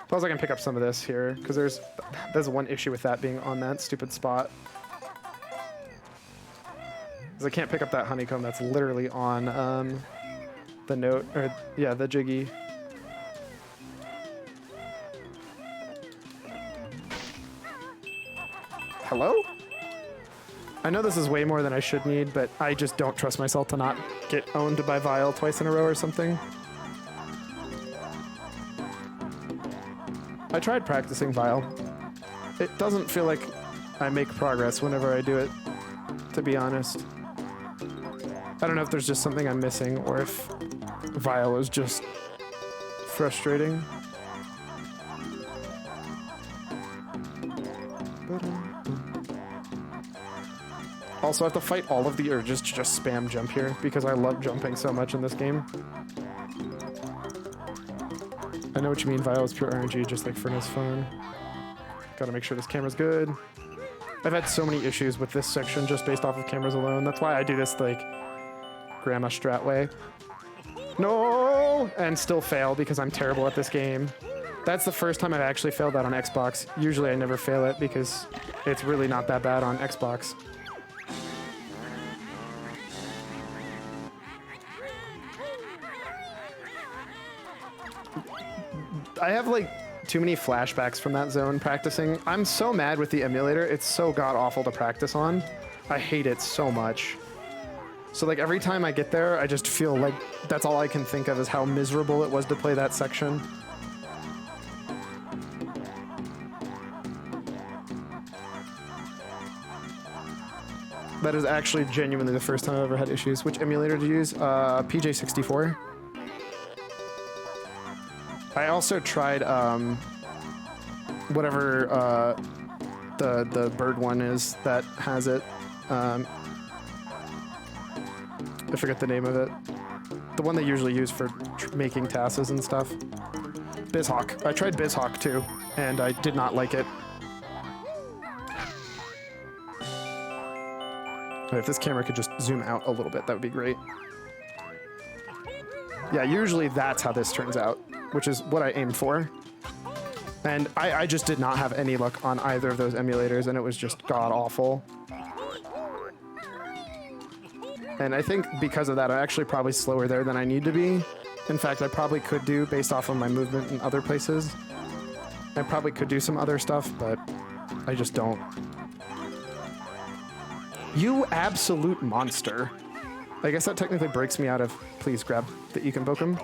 Suppose I can pick up some of this here, because there's one issue with that being on that stupid spot. Because I can't pick up that honeycomb that's literally on the note, or yeah, the jiggy. Hello? I know this is way more than I should need, but I just don't trust myself to not get owned by Vile twice in a row or something. I tried practicing Vile. It doesn't feel like I make progress whenever I do it, to be honest. I don't know if there's just something I'm missing or if Vile is just frustrating. Also, I have to fight all of the urges to just spam jump here because I love jumping so much in this game. I know what you mean, Vile is pure RNG, just like Furnace Phone. Gotta make sure this camera's good. I've had so many issues with this section just based off of cameras alone. That's why I do this, like, grandma strat way. No! And still fail because I'm terrible at this game. That's the first time I've actually failed that on Xbox. Usually I never fail it because it's really not that bad on Xbox. I have like too many flashbacks from that zone practicing. I'm so mad with the emulator. It's so god-awful to practice on. I hate it so much. So like every time I get there, I just feel like that's all I can think of is how miserable it was to play that section. That is actually genuinely the first time I've ever had issues. Which emulator to use? PJ64. I also tried whatever the bird one is that has it. I forget the name of it. The one they usually use for making tasses and stuff. BizHawk. I tried BizHawk too, and I did not like it. If this camera could just zoom out a little bit, that would be great. Yeah, usually that's how this turns out, which is what I aimed for. And I just did not have any luck on either of those emulators, and it was just god-awful. And I think because of that, I'm actually probably slower there than I need to be. In fact, I probably could do, based off of my movement in other places, I probably could do some other stuff, but I just don't. You absolute monster. I guess that technically breaks me out of please grab the Ekenbokum.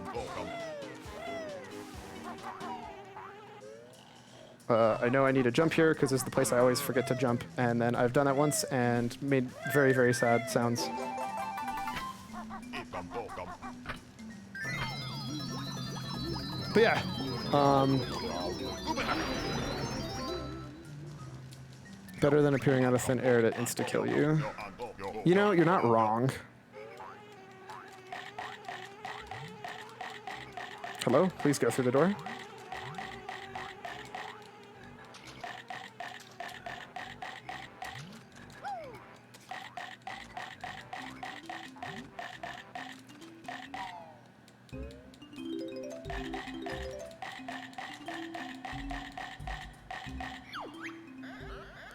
I know I need to jump here because it's the place I always forget to jump, and then I've done that once and made very, very sad sounds. But yeah, better than appearing out of thin air to insta-kill you. You know, you're not wrong. Hello? Please go through the door.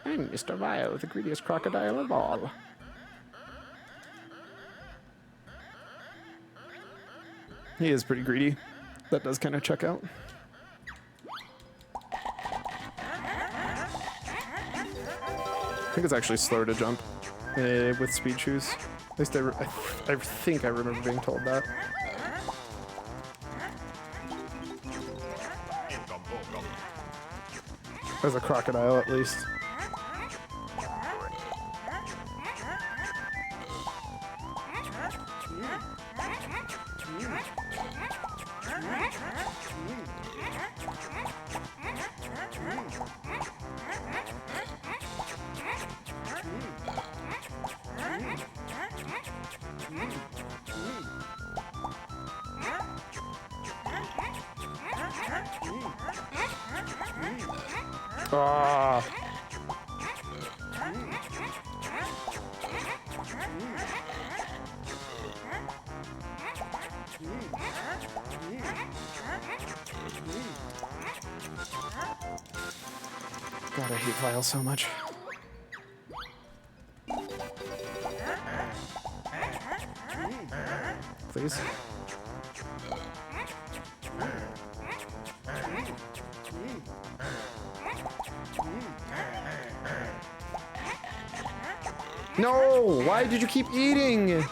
I'm Mr. Vile, the greediest crocodile of all. He is pretty greedy. That does kind of check out. I think it's actually slower to jump with speed shoes. At least I think I remember being told that. There's a crocodile at least. Ah. God, I hate Vile so much. Please. No! Why did you keep eating?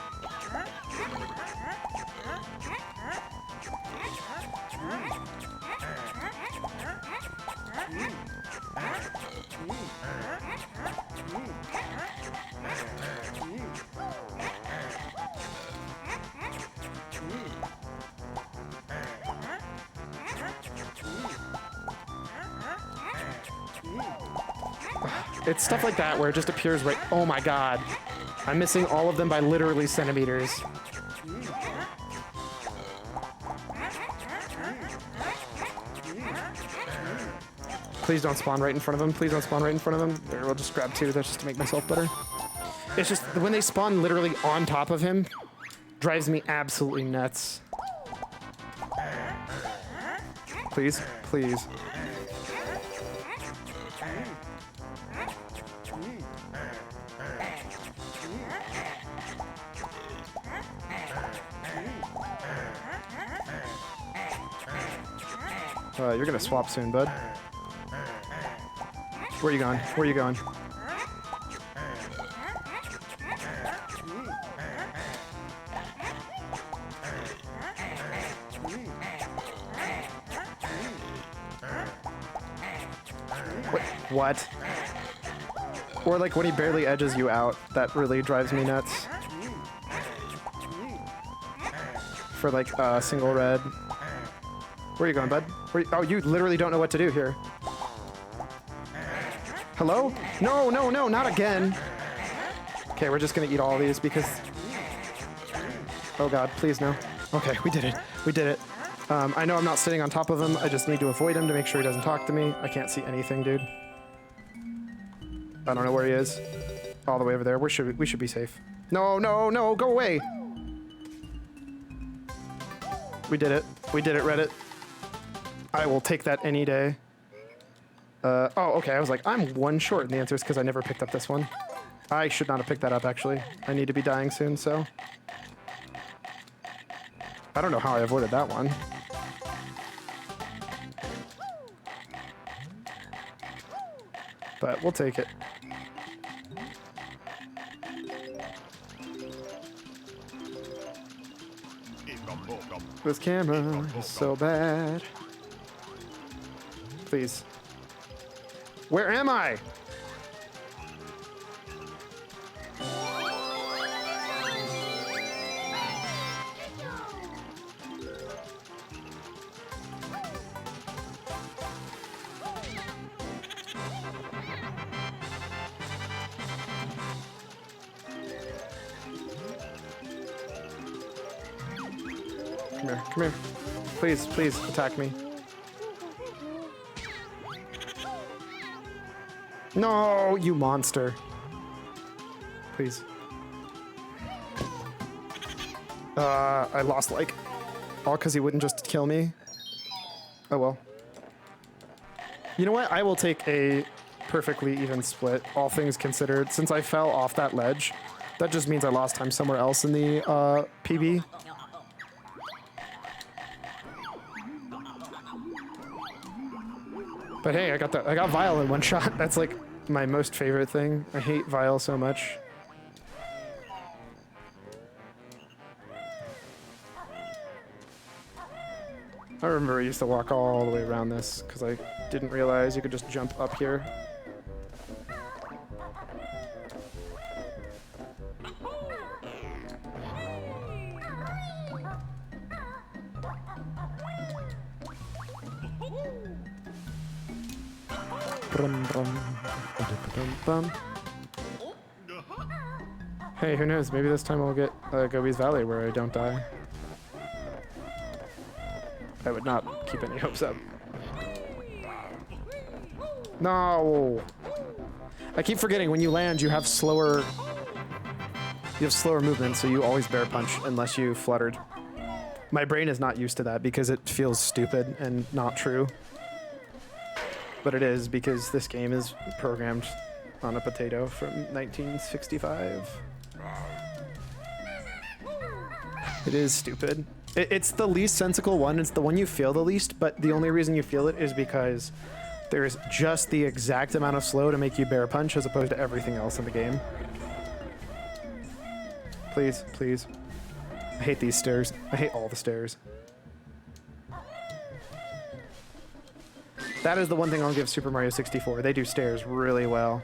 It's stuff like that where it just appears right. Oh my god. I'm missing all of them by literally centimeters. Please don't spawn right in front of him. Please don't spawn right in front of him. There, we'll just grab two. That's just to make myself better. It's just when they spawn literally on top of him, drives me absolutely nuts. Please, please. You're gonna swap soon, bud. Where are you going? Where are you going? What? Or like when he barely edges you out, that really drives me nuts. For like a single red. Where are you going, bud? Oh, you literally don't know what to do here. Hello? No, no, no, not again. Okay, we're just gonna eat all these because... Oh god, please no. Okay, we did it. We did it. I know I'm not sitting on top of him. I just need to avoid him to make sure he doesn't talk to me. I can't see anything, dude. I don't know where he is. All the way over there. We should be safe. No, no, no, go away. We did it. We did it, Reddit. I will take that any day. Oh, okay. I was like, I'm one short. And the answer is because I never picked up this one. I should not have picked that up, actually. I need to be dying soon, so. I don't know how I avoided that one. But we'll take it. This camera is so bad. Please. Where am I? Come here, come here. Please, please attack me. No, you monster. Please. I lost like all because he wouldn't just kill me. Oh well. You know what? I will take a perfectly even split, all things considered. Since I fell off that ledge, that just means I lost time somewhere else in the PB. But hey, I got Vile in one shot. That's like my most favorite thing. I hate Vile so much. I remember I used to walk all the way around this because I didn't realize you could just jump up here. Hey, who knows? Maybe this time I'll get Gobi's Valley where I don't die. I would not keep any hopes up. No! I keep forgetting when you land you have slower movement, so you always bear punch unless you fluttered. My brain is not used to that because it feels stupid and not true. But it is because this game is programmed on a potato from 1965. It is stupid. It's the least sensical one. It's the one you feel the least, but the only reason you feel it is because there's just the exact amount of slow to make you bear punch as opposed to everything else in the game. Please, please. I hate these stairs. I hate all the stairs. That is the one thing I'll give Super Mario 64. They do stairs really well.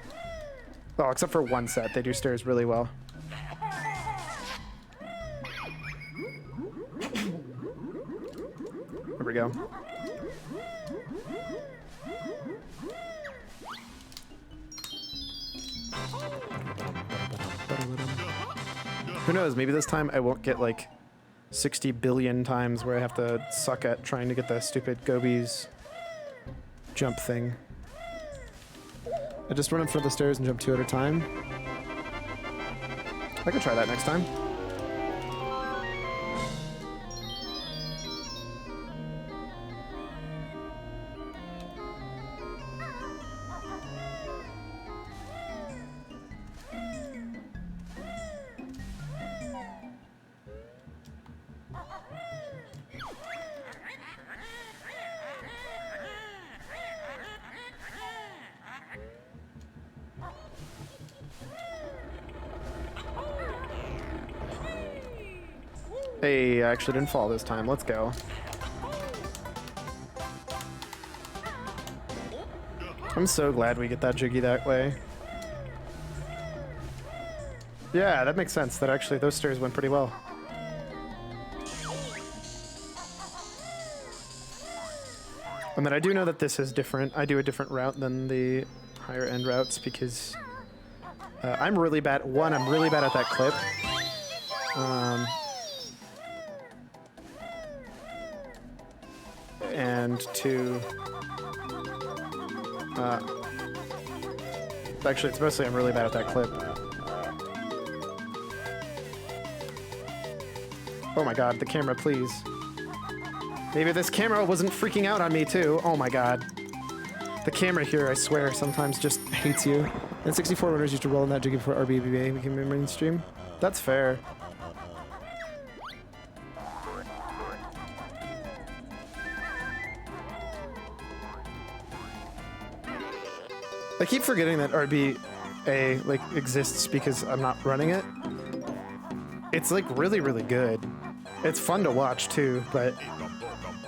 Well, except for one set, they do stairs really well. There we go. Who knows, maybe this time I won't get like 60 billion times where I have to suck at trying to get the stupid Gobi's jump thing. I just run up for the stairs and jump 2 at a time. I could try that next time. Hey, I actually didn't fall this time. Let's go. I'm so glad we get that jiggy that way. Yeah, that makes sense. That actually, those stairs went pretty well. And then I do know that this is different. I do a different route than the higher end routes because I'm really bad. One, I'm really bad at that clip. And two, actually, it's mostly I'm really bad at that clip. Oh my god, the camera, please. Maybe this camera wasn't freaking out on me too. Oh my god. The camera here, I swear, sometimes just hates you. And 64 winners used to roll in that jiggy before RBBA became mainstream. That's fair. I keep forgetting that RBA like exists because I'm not running it. It's like really, really good. It's fun to watch too, but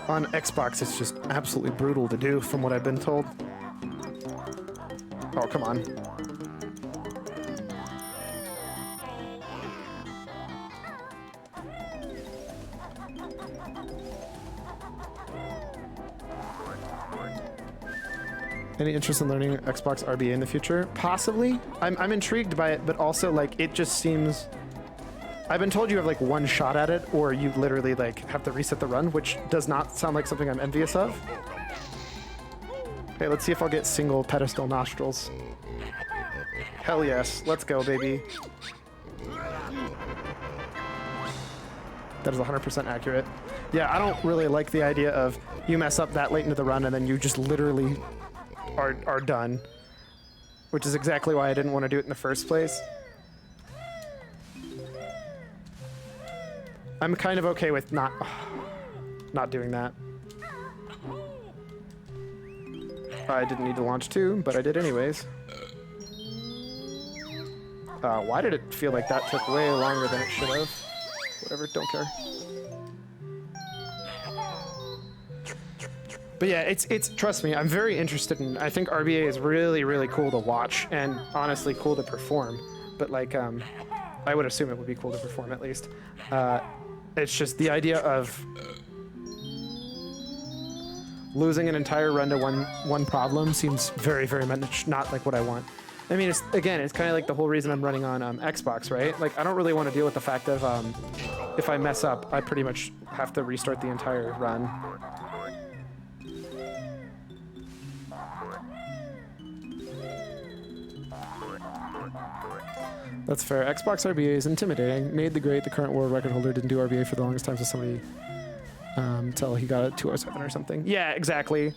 on Xbox it's just absolutely brutal to do from what I've been told. Oh, come on. Any interest in learning Xbox RBA in the future? Possibly. I'm intrigued by it, but also like it just seems. I've been told you have like one shot at it, or you literally like have to reset the run, which does not sound like something I'm envious of. Okay, let's see if I'll get single pedestal nostrils. Hell yes, let's go, baby. That is 100% accurate. Yeah, I don't really like the idea of you mess up that late into the run and then you just literally are done, which is exactly why I didn't want to do it in the first place. I'm kind of okay with not doing that. I didn't need to launch 2, but I did anyways. Why did it feel like that took way longer than it should have? Whatever, don't care. But yeah, it's trust me, I'm very interested in. I think RBA is really, really cool to watch and honestly cool to perform. But like, I would assume it would be cool to perform at least. It's just the idea of losing an entire run to one problem seems very, very much not like what I want. I mean, it's kind of like the whole reason I'm running on Xbox, right? Like, I don't really want to deal with the fact of if I mess up, I pretty much have to restart the entire run. That's fair. Xbox RBA is intimidating. Made the great, the current world record holder, didn't do RBA for the longest time, so somebody till he got a 2:07 or something. Yeah, exactly.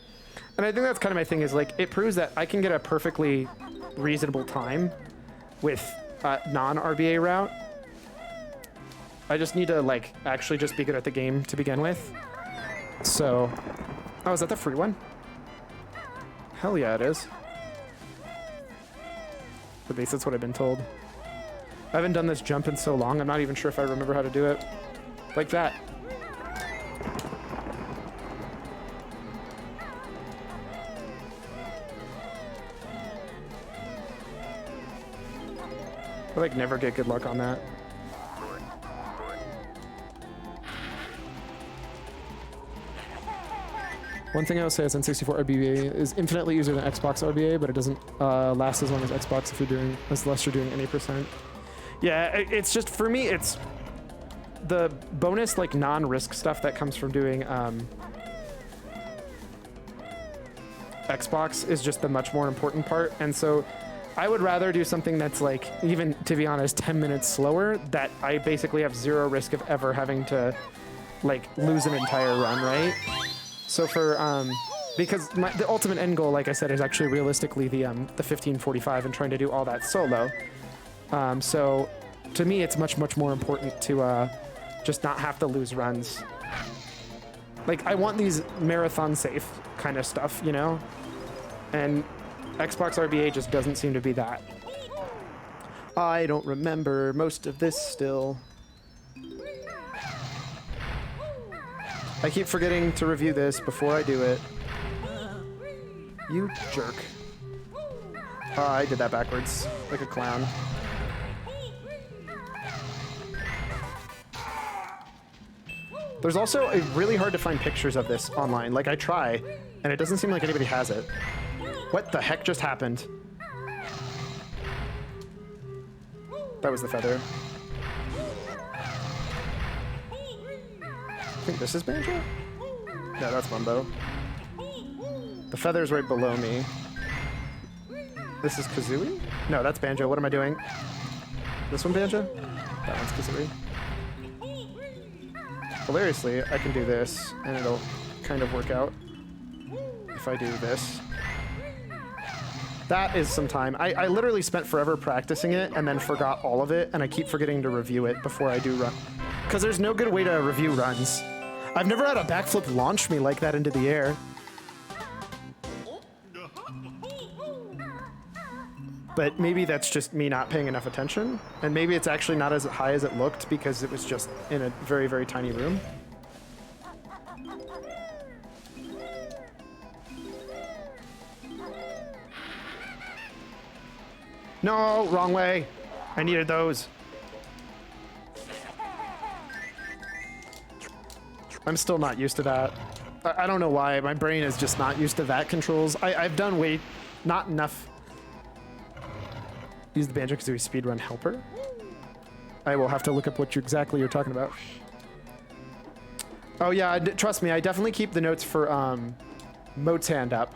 And I think that's kind of my thing is like it proves that I can get a perfectly reasonable time with non-RBA route. I just need to like actually just be good at the game to begin with. So, oh, is that the free one? Hell yeah, it is. At least that's what I've been told. I haven't done this jump in so long, I'm not even sure if I remember how to do it. Like that. I like never get good luck on that. One thing I will say is N64 RBA is infinitely easier than Xbox RBA, but it doesn't last as long as Xbox if you're doing, unless you're doing any percent. Yeah, it's just, for me, it's the bonus, like, non-risk stuff that comes from doing Xbox is just the much more important part. And so I would rather do something that's, like, even, to be honest, 10 minutes slower, that I basically have zero risk of ever having to, like, lose an entire run, right? So for, because the ultimate end goal, like I said, is actually realistically the 1545 and trying to do all that solo. So to me, it's much, much more important to just not have to lose runs. Like, I want these marathon safe kind of stuff, you know? And Xbox RBA just doesn't seem to be that. I don't remember most of this still. I keep forgetting to review this before I do it. You jerk. Oh, I did that backwards, like a clown. There's also really hard to find pictures of this online. Like, I try, and it doesn't seem like anybody has it. What the heck just happened? That was the feather. I think this is Banjo? No, that's Bumbo. The feather's right below me. This is Kazooie? No, that's Banjo. What am I doing? This one Banjo? That one's Kazooie. Hilariously, I can do this, and it'll kind of work out if I do this. That is some time. I literally spent forever practicing it and then forgot all of it, and I keep forgetting to review it before I do run. Because there's no good way to review runs. I've never had a backflip launch me like that into the air. But maybe that's just me not paying enough attention. And maybe it's actually not as high as it looked because it was just in a very, very tiny room. No, wrong way. I needed those. I'm still not used to that. I don't know why. My brain is just not used to that controls. I've done not enough. Use the Banjo-Kazooie speedrun helper. I will have to look up what exactly you're talking about. Oh yeah, trust me, I definitely keep the notes for Moat's hand up.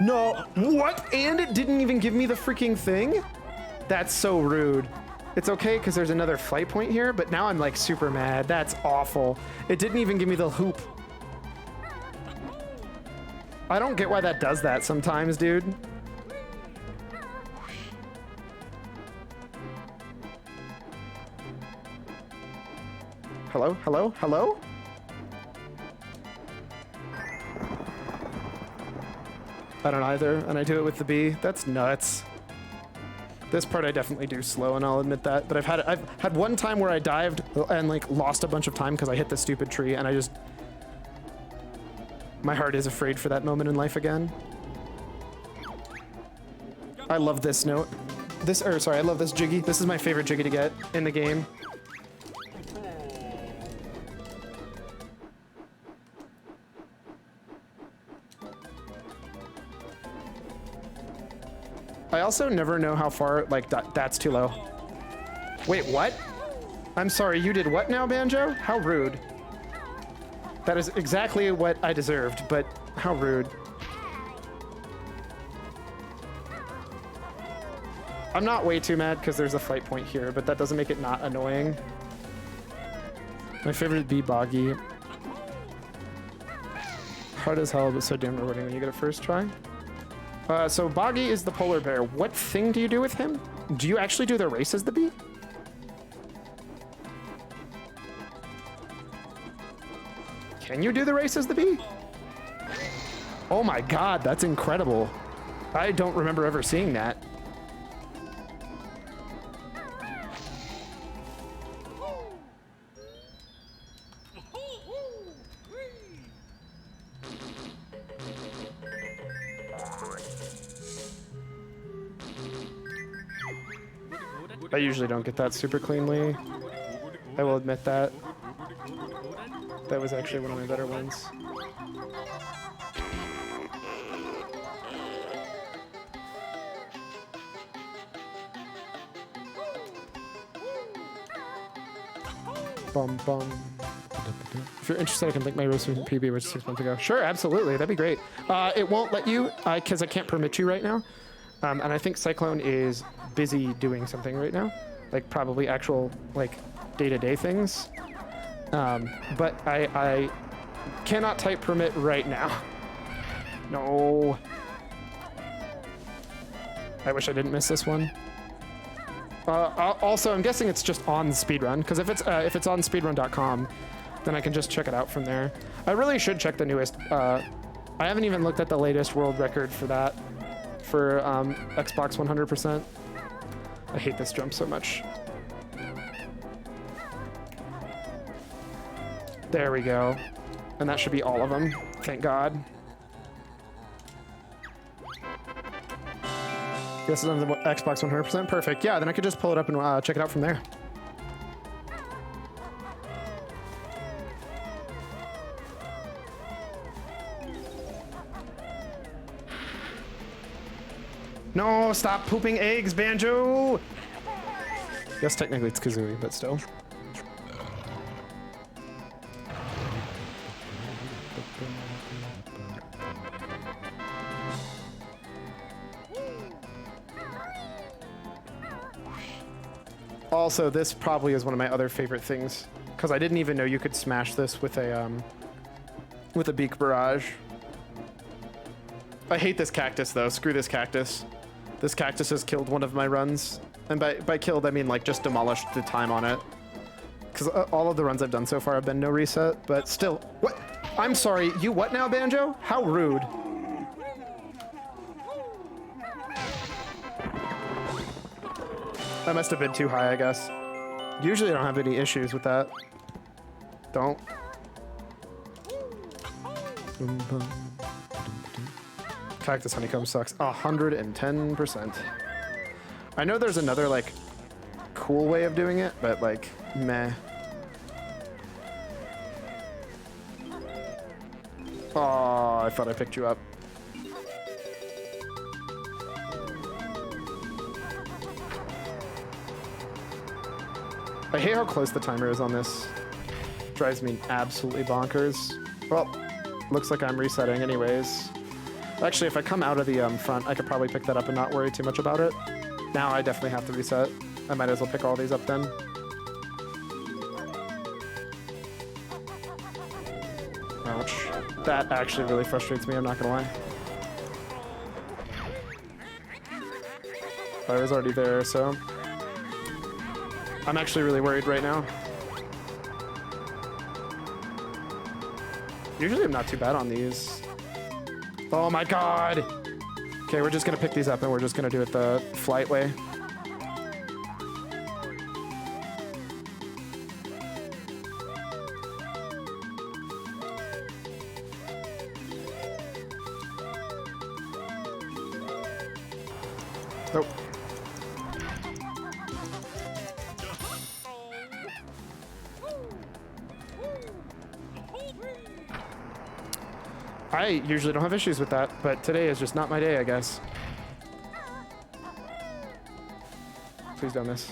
No, what? And it didn't even give me the freaking thing? That's so rude. It's okay, because there's another flight point here, but now I'm like super mad. That's awful. It didn't even give me the hoop. I don't get why that does that sometimes, dude. Hello? Hello? Hello? I don't either, and I do it with the B. That's nuts. This part I definitely do slow, and I'll admit that. But I've had one time where I dived and like lost a bunch of time because I hit the stupid tree, and I just My heart is afraid for that moment in life again. I love this note. I love this Jiggy. This is my favorite Jiggy to get in the game. I also never know how far, like, that's too low. Wait, what? I'm sorry, you did what now, Banjo? How rude. That is exactly what I deserved, but how rude. I'm not way too mad because there's a fight point here, but that doesn't make it not annoying. My favorite would be Boggy. Hard as hell, but so damn rewarding when you get it first try. So Boggy is the polar bear. What thing do you do with him? Do you actually do the race as the bee? Can you do the race as the bee? Oh my god, that's incredible. I don't remember ever seeing that. I usually don't get that super cleanly. I will admit that. That was actually one of my better ones. Bum bum. If you're interested, I can link my roast from PB, which was 6 months ago. Sure, absolutely, that'd be great. It won't let you, because I can't permit you right now. And I think Cyclone is busy doing something right now, like probably actual like day-to-day things. But I cannot type permit right now. No. I wish I didn't miss this one. Also, I'm guessing it's just on speedrun, because if it's on speedrun.com, then I can just check it out from there. I really should check the newest. I haven't even looked at the latest world record for that. For Xbox 100%. I hate this jump so much. There we go. And that should be all of them. Thank God. This is on the Xbox 100%. Perfect. Yeah, then I could just pull it up and check it out from there. No, stop pooping eggs, Banjo! Yes, technically it's Kazooie, but still. Also, this probably is one of my other favorite things, because I didn't even know you could smash this with a beak barrage. I hate this cactus though. Screw this cactus. This cactus has killed one of my runs. And by killed, I mean like just demolished the time on it. Because all of the runs I've done so far have been no reset, but still. What? I'm sorry, you what now, Banjo? How rude. That must have been too high, I guess. Usually I don't have any issues with that. Don't. Cactus honeycomb sucks 110%. I know there's another like cool way of doing it, but like meh. Oh, I thought I picked you up. I hate how close the timer is on this. Drives me absolutely bonkers. Well, looks like I'm resetting anyways. Actually, if I come out of the front, I could probably pick that up and not worry too much about it. Now I definitely have to reset. I might as well pick all these up then. Ouch. That actually really frustrates me, I'm not gonna lie. I was already there, so... I'm actually really worried right now. Usually I'm not too bad on these. Oh my god! Okay, we're just gonna pick these up and we're just gonna do it the flight way. Nope. I usually don't have issues with that, but today is just not my day, I guess. Please don't miss.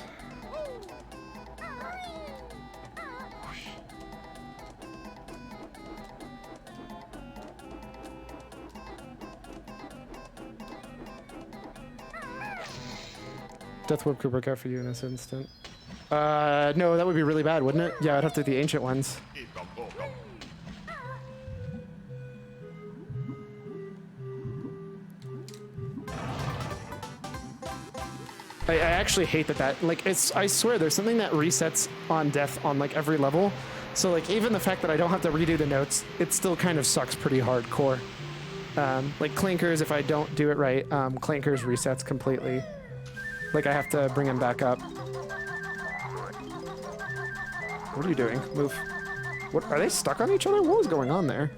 Death Whip could work out for you in this instant. No, that would be really bad, wouldn't it? Yeah, I'd have to do the ancient ones. I actually hate that, like, I swear there's something that resets on death on, like, every level. So, like, even the fact that I don't have to redo the notes, it still kind of sucks pretty hardcore. Like, Clinkers, if I don't do it right, Clinkers resets completely. Like, I have to bring him back up. What are you doing? Move. What, are they stuck on each other? What was going on there?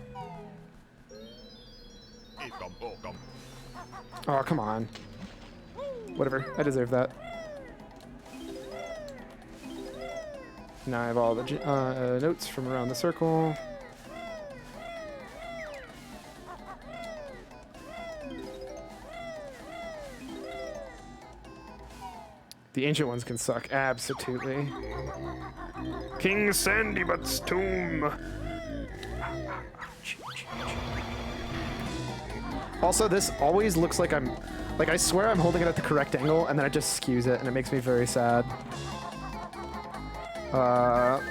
Oh, come on. Whatever, I deserve that. Now I have all the notes from around the circle. The ancient ones can suck, absolutely. King Sandybutt's tomb. Also, this always looks like I'm... Like, I swear I'm holding it at the correct angle, and then it just skews it, and it makes me very sad.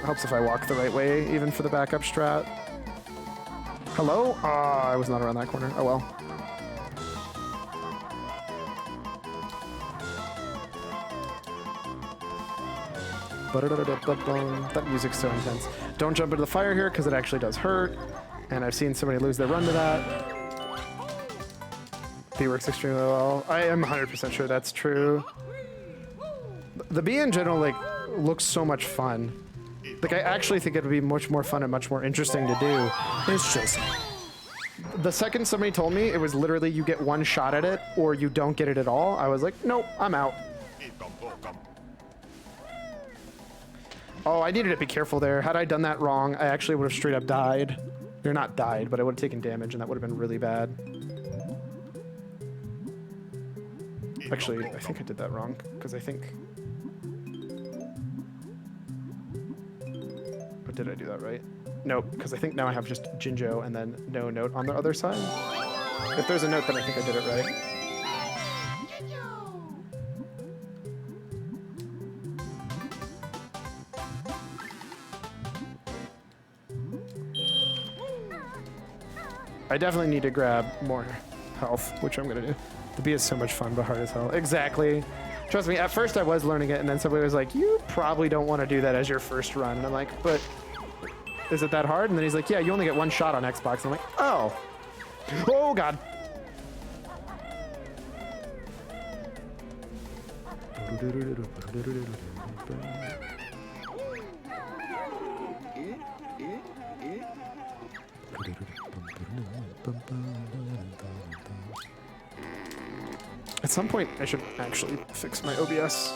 Helps if I walk the right way, even for the backup strat. Hello? I was not around that corner. Oh well. That music's so intense. Don't jump into the fire here, because it actually does hurt. And I've seen somebody lose their run to that. B works extremely well. I am 100% sure that's true. The B in general, like, looks so much fun. Like, I actually think it would be much more fun and much more interesting to do. It's just... The second somebody told me it was literally you get one shot at it or you don't get it at all, I was like, nope, I'm out. Oh, I needed to be careful there. Had I done that wrong, I actually would have straight up died. Or not died, but I would have taken damage and that would have been really bad. Actually, I think I did that wrong, because I think... Or did I do that right? Nope, because I think now I have just Jinjo and then no note on the other side. If there's a note, then I think I did it right. I definitely need to grab more health, which I'm going to do. The B is so much fun, but hard as hell. Exactly. Trust me, at first I was learning it, and then somebody was like, you probably don't want to do that as your first run. And I'm like, but is it that hard? And then he's like, yeah, you only get one shot on Xbox. I'm like, oh. Oh, God. At some point, I should actually fix my OBS.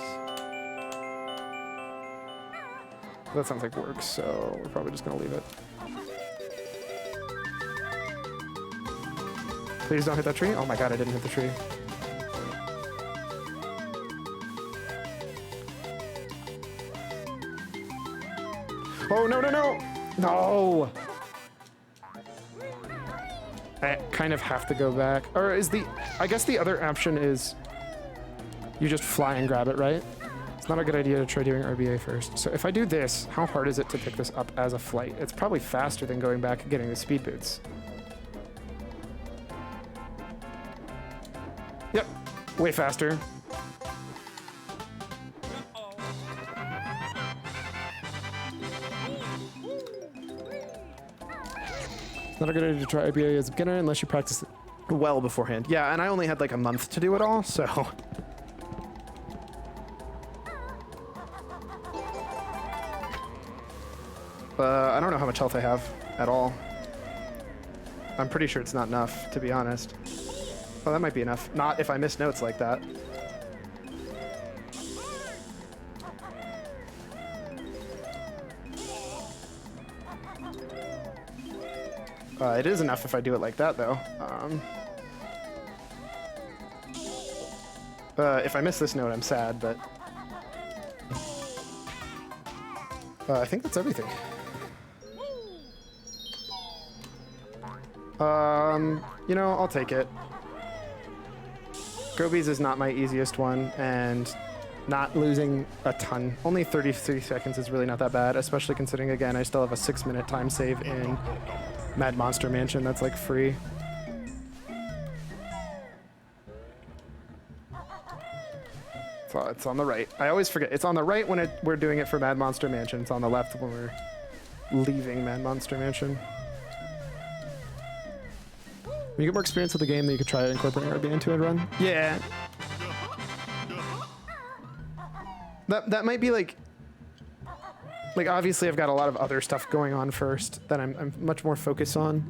That sounds like work, so we're probably just gonna leave it. Please don't hit that tree. Oh my god, I didn't hit the tree. Oh, no, no, no! No! I kind of have to go back. Or is the... I guess the other option is you just fly and grab it, right? It's not a good idea to try doing RBA first. So if I do this, how hard is it to pick this up as a flight? It's probably faster than going back and getting the speed boots. Yep, way faster. Not a good idea to try IBA as a beginner unless you practice it well beforehand. Yeah, and I only had like a month to do it all, so... I don't know how much health I have at all. I'm pretty sure it's not enough, to be honest. Oh, that might be enough. Not if I miss notes like that. It is enough if I do it like that, though. If I miss this note, I'm sad, but... I think that's everything. You know, I'll take it. Gobies is not my easiest one, and not losing a ton. Only 33 seconds is really not that bad, especially considering, again, I still have a 6-minute time save in Mad Monster Mansion that's, like, free. So it's on the right. I always forget. It's on the right when we're doing it for Mad Monster Mansion. It's on the left when we're leaving Mad Monster Mansion. When you get more experience with the game, then you could try incorporating RB into a run. Yeah. That might be like obviously I've got a lot of other stuff going on first that I'm much more focused on.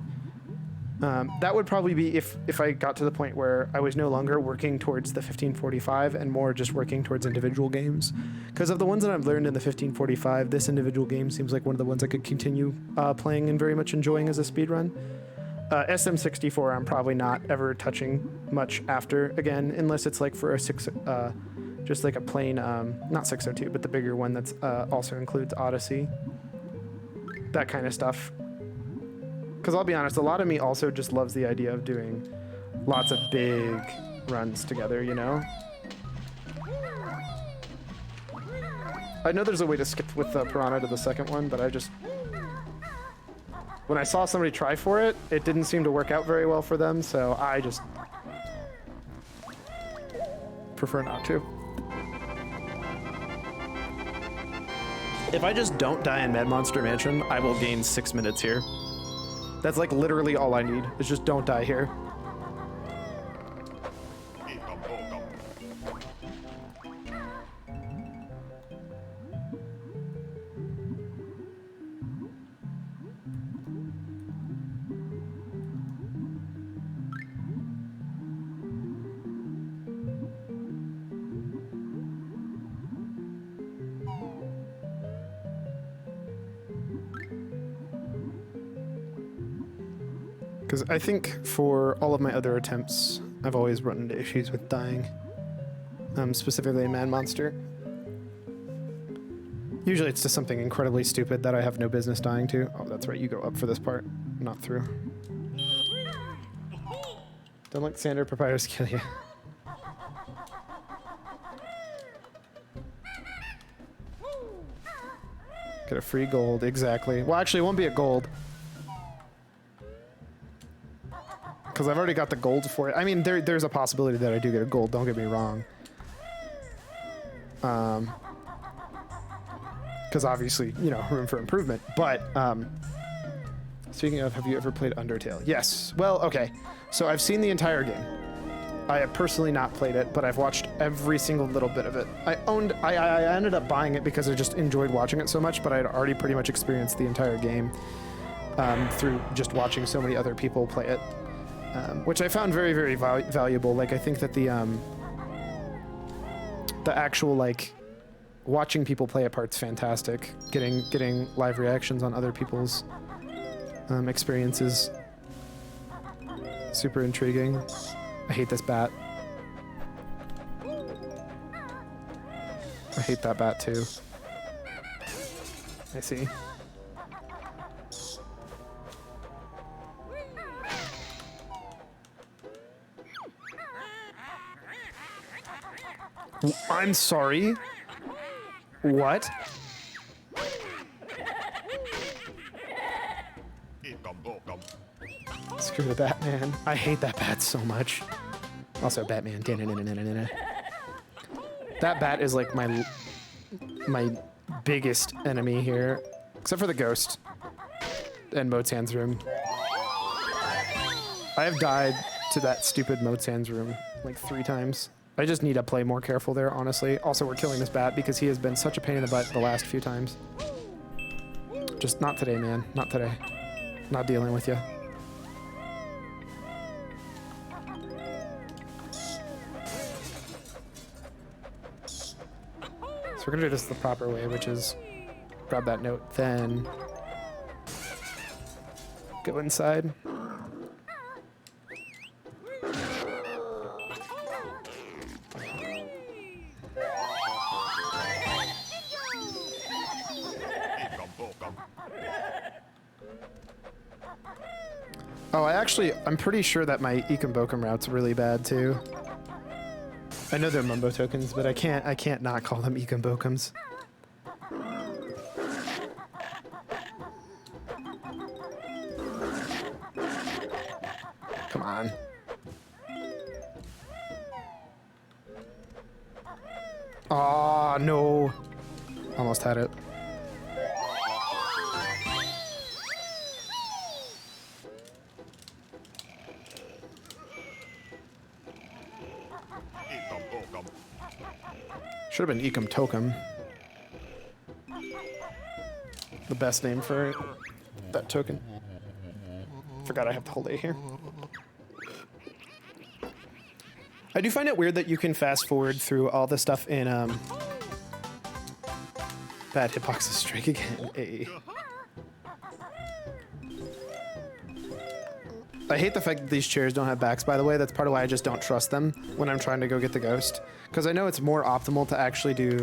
That would probably be if I got to the point where I was no longer working towards the 1545 and more just working towards individual games. Because of the ones that I've learned in the 1545, this individual game seems like one of the ones I could continue playing and very much enjoying as a speedrun. SM64 I'm probably not ever touching much after again, unless it's like for a just like a plain, not 602, but the bigger one that's also includes Odyssey. That kind of stuff. Because I'll be honest, a lot of me also just loves the idea of doing lots of big runs together, you know? I know there's a way to skip with the Piranha to the second one, but I just... When I saw somebody try for it, it didn't seem to work out very well for them, so I just prefer not to. If I just don't die in Mad Monster Mansion, I will gain 6 minutes here. That's like literally all I need, is just don't die here. Because I think for all of my other attempts, I've always run into issues with dying. Specifically in Mad Monster. Usually it's just something incredibly stupid that I have no business dying to. Oh, that's right, you go up for this part, not through. Don't let Sander Proprietors kill you. Get a free gold, exactly. Well, actually, it won't be a gold. Because I've already got the gold for it. I mean, there's a possibility that I do get a gold, don't get me wrong. Because obviously, you know, room for improvement. But, speaking of, have you ever played Undertale? Yes. Well, okay. So I've seen the entire game. I have personally not played it, but I've watched every single little bit of it. I ended up buying it because I just enjoyed watching it so much, but I had already pretty much experienced the entire game through just watching so many other people play it. Which I found very, very valuable. Like, I think that the actual, like, watching people play it part's fantastic. Getting live reactions on other people's experiences. Super intriguing. I hate this bat. I hate that bat, too. I see. I'm sorry. What? Screw the Batman. I hate that bat so much. Also, Batman. That bat is like my biggest enemy here, except for the ghost and Motan's room. I have died to that stupid Motan's room like 3 times. I just need to play more careful there, honestly. Also, we're killing this bat because he has been such a pain in the butt the last few times. Just not today, man. Not today. Not dealing with you. So we're gonna do this the proper way, which is grab that note, then go inside. Oh, I'm pretty sure that my Ecom Bokum route's really bad too. I know they're Mumbo tokens, but I can't not call them Ecom Bokums. Come on. Aw, no. Almost had it. Should have been Ecom Tokum. The best name for that token. Forgot I have the whole day here. I do find it weird that you can fast forward through all the stuff in Bad Hitbox's Strike Again. Ay. I hate the fact that these chairs don't have backs, by the way. That's part of why I just don't trust them when I'm trying to go get the ghost. Because I know it's more optimal to actually do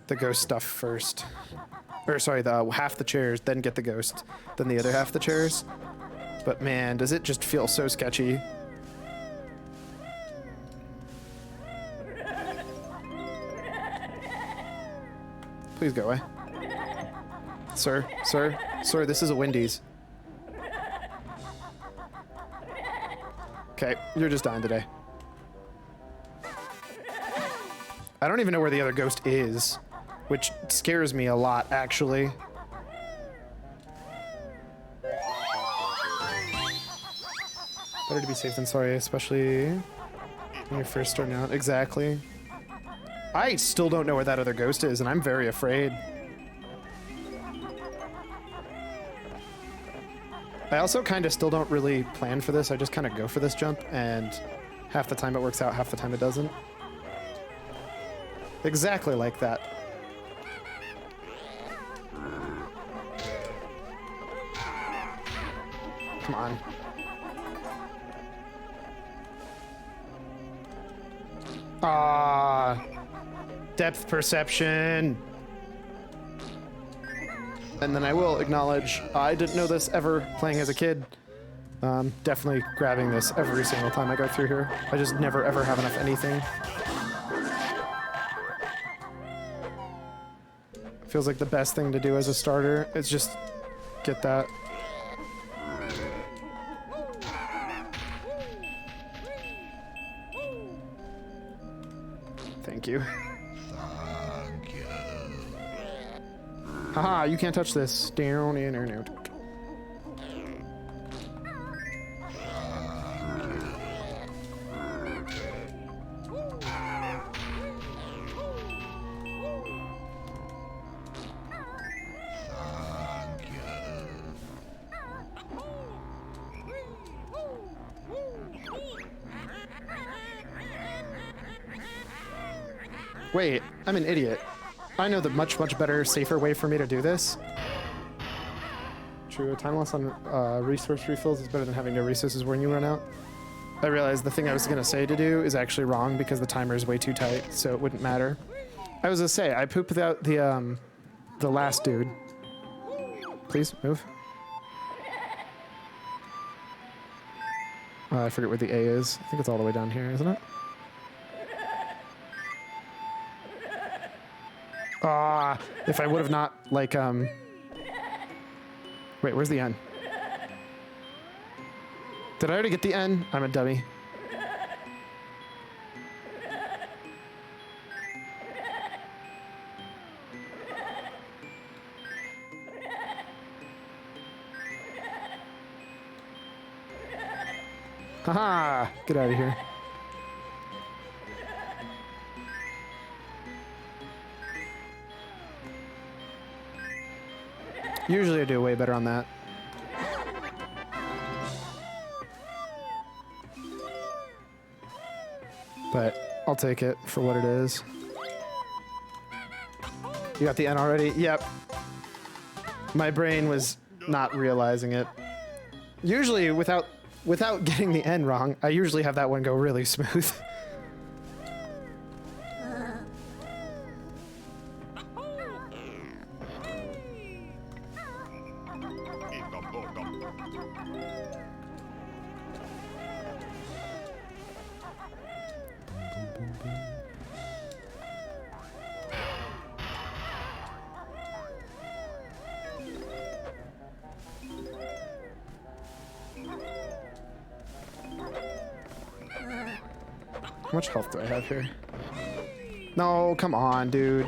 the ghost stuff first. Or sorry, the half the chairs, then get the ghost, than the other half the chairs. But man, does it just feel so sketchy. Please go away. Sir, sir, sir, this is a Wendy's. Okay, you're just dying today. I don't even know where the other ghost is, which scares me a lot, actually. Better to be safe than sorry, especially when you're first starting out. Exactly. I still don't know where that other ghost is, and I'm very afraid. I also kind of still don't really plan for this. I just kind of go for this jump, and half the time it works out, half the time it doesn't. Exactly like that. Come on. Ah, depth perception. And then I will acknowledge, I didn't know this ever playing as a kid. Definitely grabbing this every single time I go through here. I just never ever have enough anything. Feels like the best thing to do as a starter is just get that. Thank you. Haha, you can't touch this. Down in or no. Wait, I'm an idiot. I know the much, much better, safer way for me to do this. True, a time loss on resource refills is better than having no resources when you run out. I realized the thing I was gonna say to do is actually wrong because the timer is way too tight, so it wouldn't matter. I was gonna say, I pooped out the last dude. Please, move. I forget where the A is. I think it's all the way down here, isn't it? Ah, if I would have not, like, Wait, where's the N? Did I already get the N? I'm a dummy. Haha! Get out of here. Usually I do way better on that. But I'll take it for what it is. You got the N already? Yep. My brain was not realizing it. Usually, without getting the N wrong, I usually have that one go really smooth. How much health do I have here? No, come on, dude.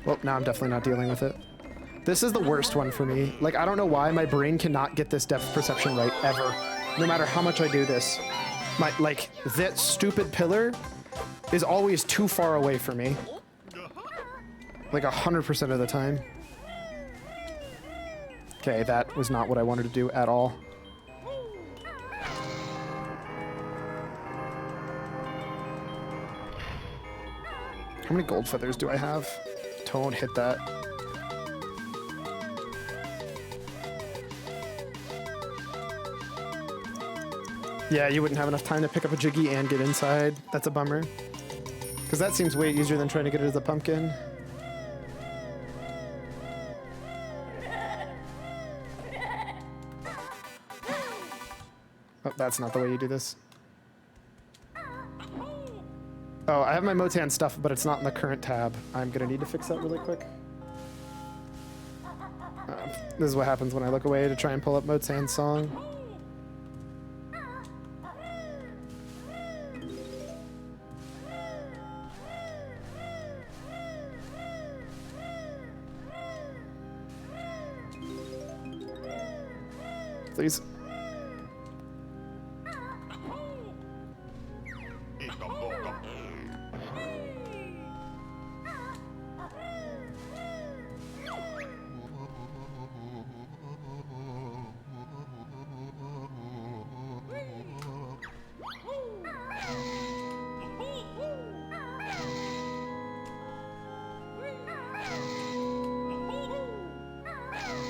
Well, now I'm definitely not dealing with it. This is the worst one for me. Like, I don't know why my brain cannot get this depth perception right, ever. No matter how much I do this. Like, that stupid pillar is always too far away for me. Like, 100% of the time. Okay, that was not what I wanted to do at all. How many gold feathers do I have? Don't hit that. Yeah, you wouldn't have enough time to pick up a Jiggy and get inside. That's a bummer. Because that seems way easier than trying to get it as a pumpkin. Oh, that's not the way you do this. Oh, I have my Motan stuff, but it's not in the current tab. I'm gonna need to fix that really quick. This is what happens when I look away to try and pull up Motan's song. Please.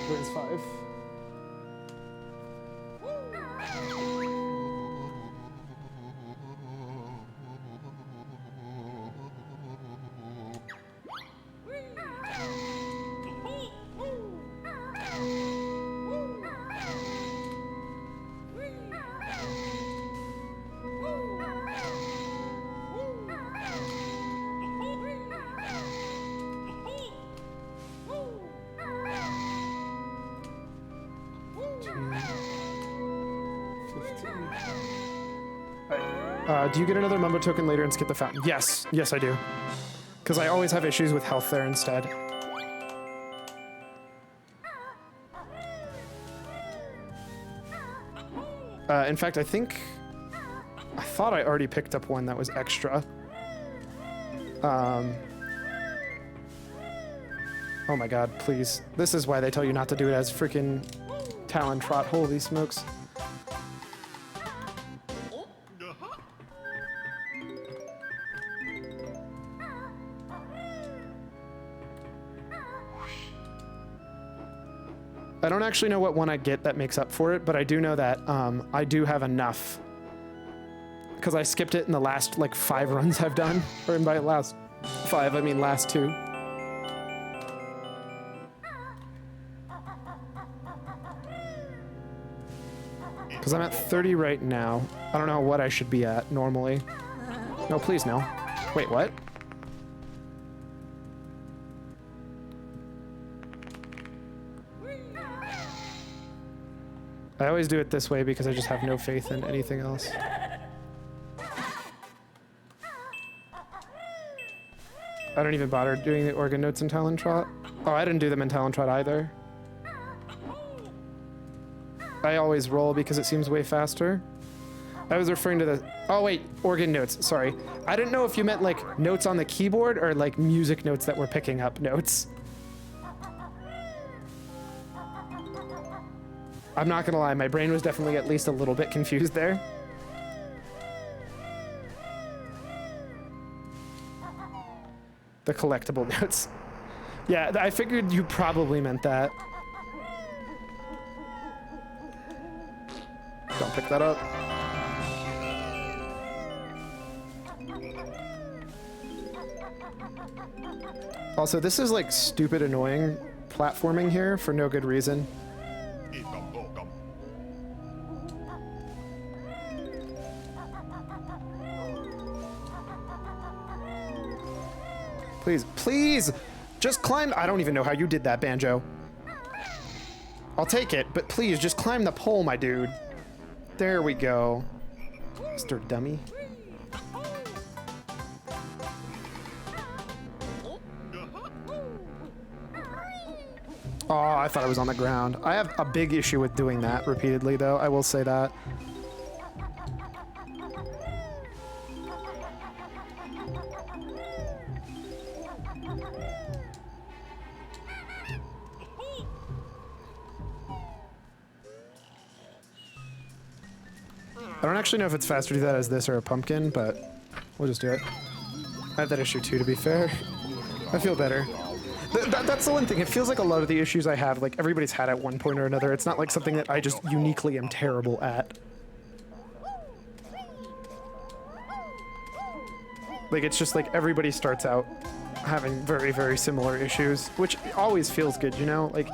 Where's 5? Do you get another Mumbo token later and skip the fountain? Yes. Yes, I do. Because I always have issues with health there instead. In fact, I thought I already picked up one that was extra. Oh my god, please. This is why they tell you not to do it as freaking Talon Trot. Holy smokes. I don't actually know what one I get that makes up for it, but I do know that I do have enough. Because I skipped it in the last, like, 5 runs I've done. Or by last 5, I mean last 2. Because I'm at 30 right now. I don't know what I should be at normally. No, please no. Wait, what? I always do it this way because I just have no faith in anything else. I don't even bother doing the organ notes in Talon Trot. Oh, I didn't do them in Talon Trot either. I always roll because it seems way faster. I was referring to the... Oh, wait. Organ notes. Sorry. I didn't know if you meant, like, notes on the keyboard or, like, music notes that were picking up notes. I'm not gonna lie. My brain was definitely at least a little bit confused there. The collectible notes. Yeah, I figured you probably meant that. Don't pick that up. Also, this is like stupid annoying platforming here for no good reason. Please, please, just climb. I don't even know how you did that, Banjo. I'll take it, but please, just climb the pole, my dude. There we go. Mr. Dummy. Oh, I thought I was on the ground. I have a big issue with doing that repeatedly, though. I will say that. I don't actually know if it's faster to do that as this or a pumpkin, but we'll just do it. I have that issue too, to be fair. I feel better. That's the one thing. It feels like a lot of the issues I have, like, everybody's had at one point or another. It's not like something that I just uniquely am terrible at. Like, it's just like everybody starts out having very, very similar issues, which always feels good, you know? Like,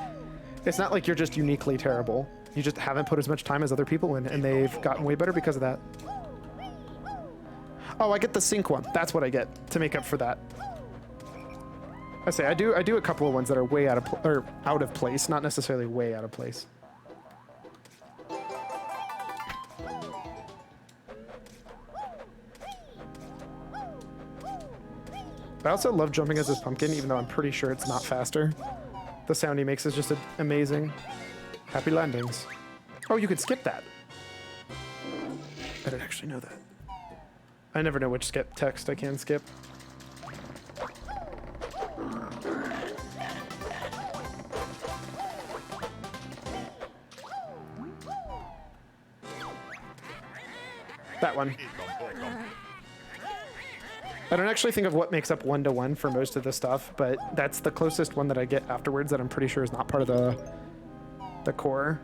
it's not like you're just uniquely terrible. You just haven't put as much time as other people in, and they've gotten way better because of that. Oh, I get the sync one. That's what I get to make up for that. I say I do a couple of ones that are way out of place, not necessarily way out of place. I also love jumping as this pumpkin, even though I'm pretty sure it's not faster. The sound he makes is just amazing. Happy landings. Oh, you could skip that. I didn't actually know that. I never know which skip text I can skip. That one. I don't actually think of what makes up 1-to-1 for most of the stuff, but that's the closest one that I get afterwards that I'm pretty sure is not part of the core.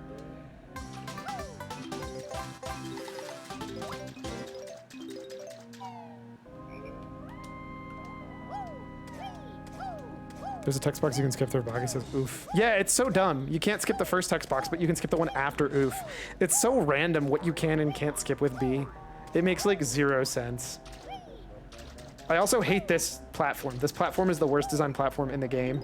There's a text box you can skip through. Boggy says oof. Yeah, it's so dumb. You can't skip the first text box, but you can skip the one after oof. It's so random what you can and can't skip with B. It makes like 0 sense. I also hate this platform. This platform is the worst designed platform in the game.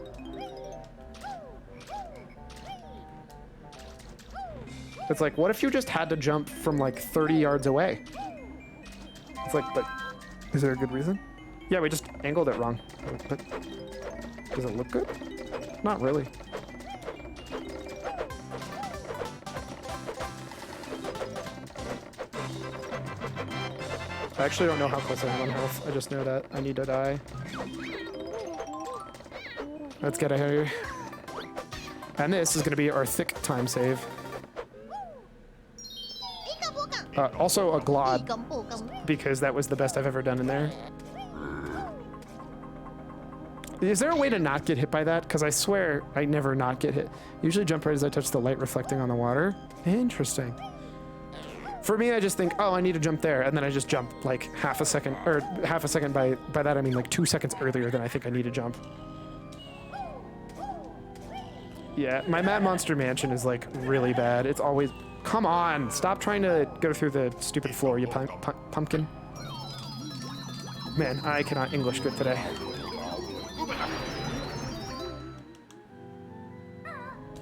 It's like, what if you just had to jump from like 30 yards away? It's like, but is there a good reason? Yeah, we just angled it wrong. But does it look good? Not really. I actually don't know how close I am on health. I just know that I need to die. Let's get out of here. And this is going to be our thick time save. Also a glod, because that was the best I've ever done in there. Is there a way to not get hit by that? Because I swear I never not get hit. Usually jump right as I touch the light reflecting on the water. Interesting. For me, I just think, oh, I need to jump there, and then I just jump like half a second, or half a second by that I mean like 2 seconds earlier than I think I need to jump. Yeah, my Mad Monster Mansion is like really bad. It's always, come on, stop trying to go through the stupid floor, you pumpkin. Man, I cannot English good today.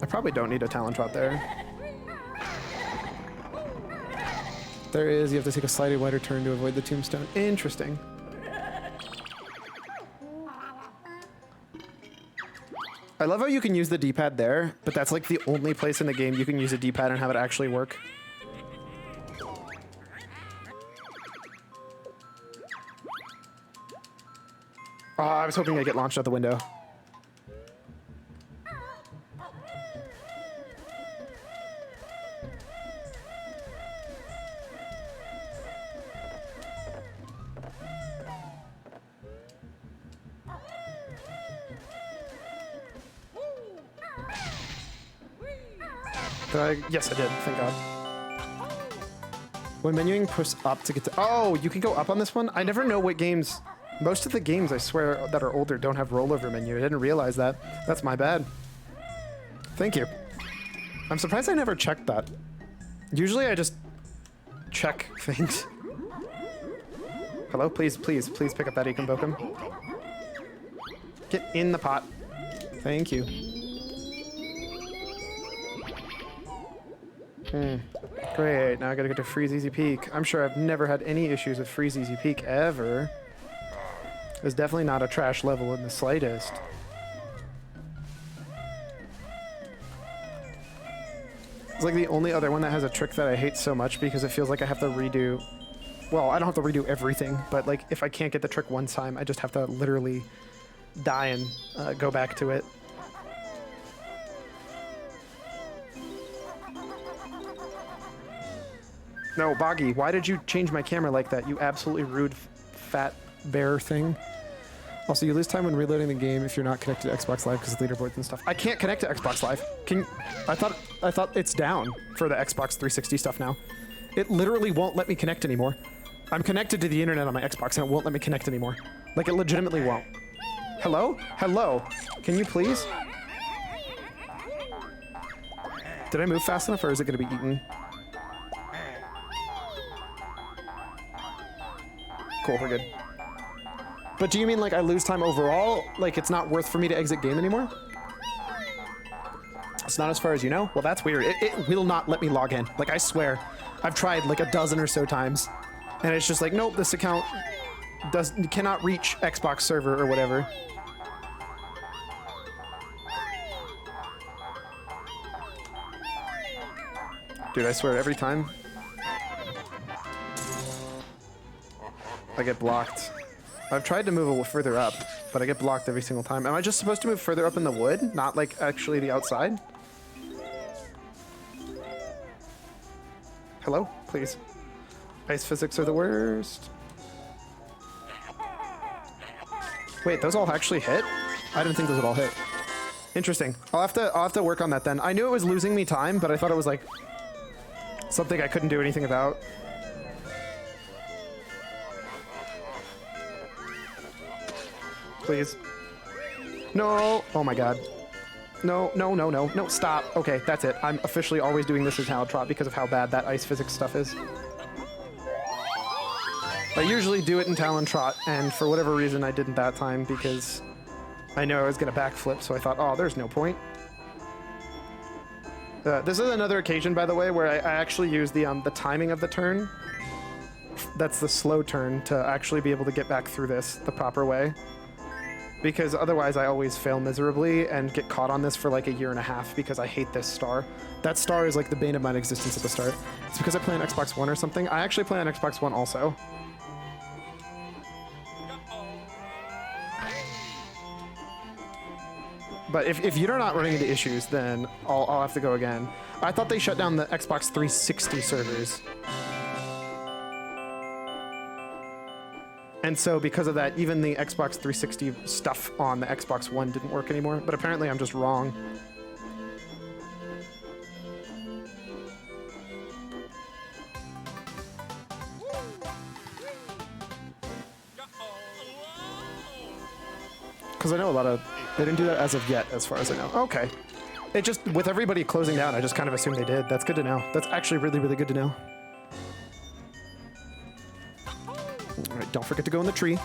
I probably don't need a talent drop there. There is, you have to take a slightly wider turn to avoid the tombstone. Interesting. I love how you can use the D-pad there, but that's like the only place in the game you can use a D-pad and have it actually work. Oh, I was hoping I'd get launched out the window. Did I? Yes, I did. Thank God. When menuing, push up to get to... Oh, you can go up on this one? I never know what games... Most of the games, I swear, that are older don't have rollover menu. I didn't realize that. That's my bad. Thank you. I'm surprised I never checked that. Usually I just check things. Hello? Please, please, please pick up that Ekombokum. Get in the pot. Thank you. Great, now I gotta get to Freeze Easy Peak. I'm sure I've never had any issues with Freeze Easy Peak ever. It's definitely not a trash level in the slightest. It's like the only other one that has a trick that I hate so much because it feels like I have to redo... Well, I don't have to redo everything, but like if I can't get the trick one time, I just have to literally die and go back to it. No, Boggy, why did you change my camera like that? You absolutely rude fat bear thing. Also, you lose time when reloading the game if you're not connected to Xbox Live because of leaderboards and stuff. I can't connect to Xbox Live. I thought it's down for the Xbox 360 stuff now. It literally won't let me connect anymore. I'm connected to the internet on my Xbox and it won't let me connect anymore. Like, it legitimately won't. Hello? Hello? Can you please? Did I move fast enough or is it going to be eaten? Cool, we're good. But do you mean like I lose time overall? Like it's not worth for me to exit game anymore? It's not as far as you know? Well, that's weird. It will not let me log in. Like I swear. I've tried like a dozen or so times. And it's just like, nope, this account cannot reach Xbox server or whatever. Dude, I swear every time I get blocked. I've tried to move a little further up, but I get blocked every single time. Am I just supposed to move further up in the wood? Not like actually the outside? Hello? Please. Ice physics are the worst. Wait, those all actually hit? I didn't think those would all hit. Interesting. I'll have to work on that then. I knew it was losing me time, but I thought it was like something I couldn't do anything about. Please. No. Oh my god. No, no, no, no. No, stop. Okay, that's it. I'm officially always doing this as Haltrot because of how bad that ice physics stuff is. I usually do it in Talon Trot, and for whatever reason I didn't that time because I know I was going to backflip, so I thought, oh, there's no point. This is another occasion, by the way, where I actually use the timing of the turn. That's the slow turn to actually be able to get back through this the proper way. Because otherwise I always fail miserably and get caught on this for like a year and a half because I hate this star. That star is like the bane of my existence at the start. It's because I play on Xbox One or something. I actually play on Xbox One also. But if you're not running into issues, then I'll have to go again. I thought they shut down the Xbox 360 servers. And so because of that, even the Xbox 360 stuff on the Xbox One didn't work anymore. But apparently I'm just wrong. Because I know a lot of... They didn't do that as of yet, as far as I know. Okay. It just... With everybody closing down, I just kind of assumed they did. That's good to know. That's actually really, really good to know. Alright, don't forget to go in the tree,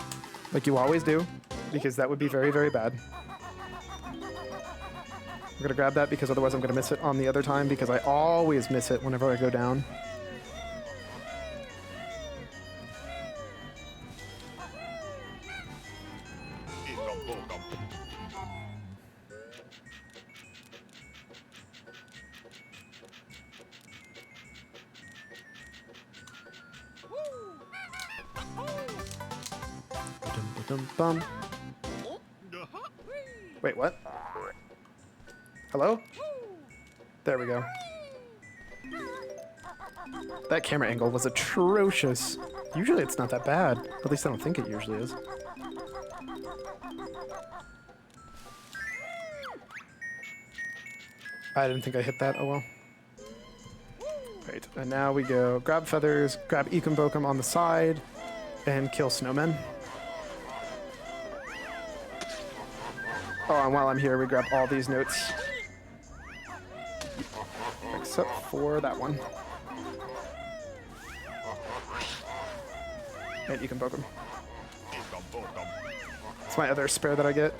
like you always do, because that would be very, very bad. I'm gonna grab that because otherwise I'm gonna miss it on the other time, because I always miss it whenever I go down. Bum. Wait, what? Hello? There we go. That camera angle was atrocious. Usually it's not that bad. At least I don't think it usually is. I didn't think I hit that. Oh well. Right, and now we go grab feathers, grab Ekumbokum on the side, and kill snowmen. Oh, and while I'm here, we grab all these notes. Except for that one. And Ekumbokum. It's my other spare that I get.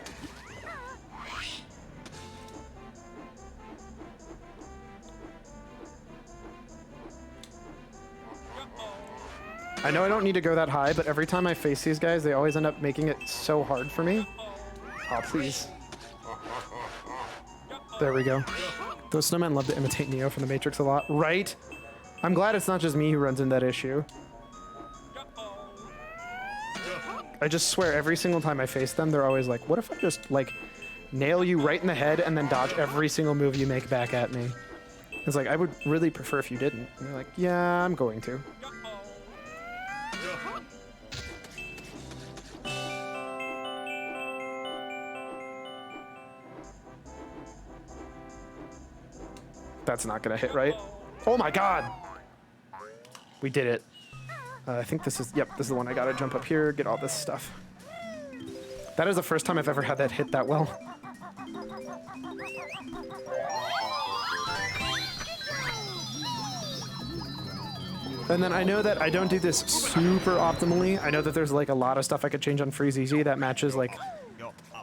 I know I don't need to go that high, but every time I face these guys, they always end up making it so hard for me. Oh, please. There we go. Those snowmen love to imitate Neo from the Matrix a lot, right? I'm glad it's not just me who runs into that issue. I just swear every single time I face them, they're always like, what if I just, like, nail you right in the head and then dodge every single move you make back at me? It's like, I would really prefer if you didn't. And they're like, yeah, I'm going to. That's not gonna hit, right? Oh my god! We did it. I think this is, yep, this is the one. I gotta jump up here, get all this stuff. That is the first time I've ever had that hit that well. And then I know that I don't do this super optimally. I know that there's like a lot of stuff I could change on Freeze Easy that matches like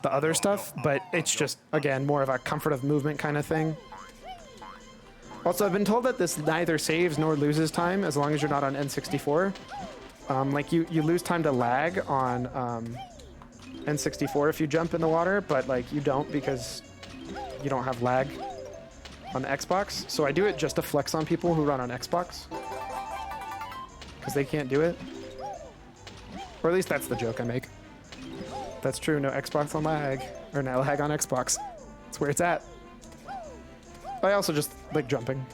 the other stuff, but it's just, again, more of a comfort of movement kind of thing. Also, I've been told that this neither saves nor loses time as long as you're not on N64. Like, you lose time to lag on N64 if you jump in the water, but, like, you don't because you don't have lag on the Xbox. So I do it just to flex on people who run on Xbox. Because they can't do it. Or at least that's the joke I make. That's true, no Xbox on lag. Or no lag on Xbox. That's where it's at. I also just like jumping.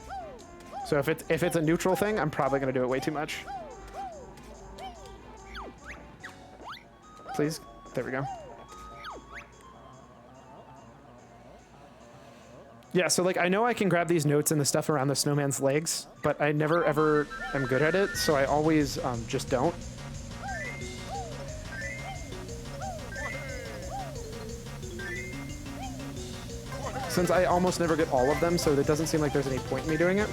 So if it's a neutral thing, I'm probably gonna do it way too much. Please, there we go. Yeah, so like I know I can grab these notes and the stuff around the snowman's legs, but I never ever am good at it, so I always just don't. Since I almost never get all of them, so it doesn't seem like there's any point in me doing it.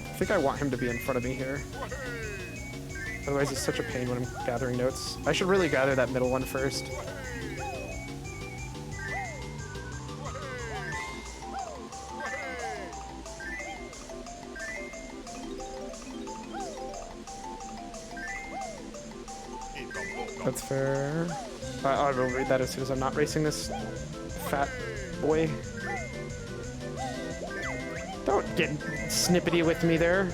I think I want him to be in front of me here. Otherwise it's such a pain when I'm gathering notes. I should really gather that middle one first. That's fair. I will read that as soon as I'm not racing this fat boy. Don't get snippety with me there.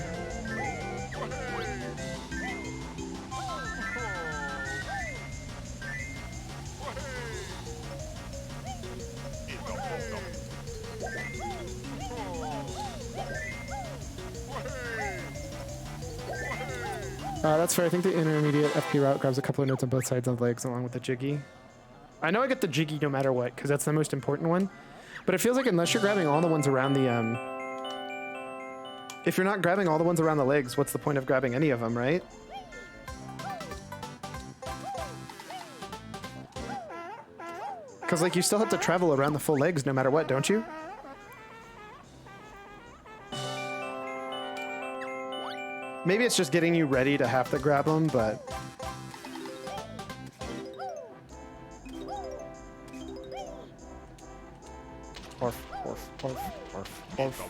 That's fair. I think the intermediate FP route grabs a couple of notes on both sides of the legs along with the jiggy. I know I get the jiggy no matter what, because that's the most important one. But it feels like unless you're grabbing all the ones around the, if you're not grabbing all the ones around the legs, what's the point of grabbing any of them, right? Because, like, you still have to travel around the full legs no matter what, don't you? Maybe it's just getting you ready to have to grab them, but... Orf, orf, orf, orf, orf.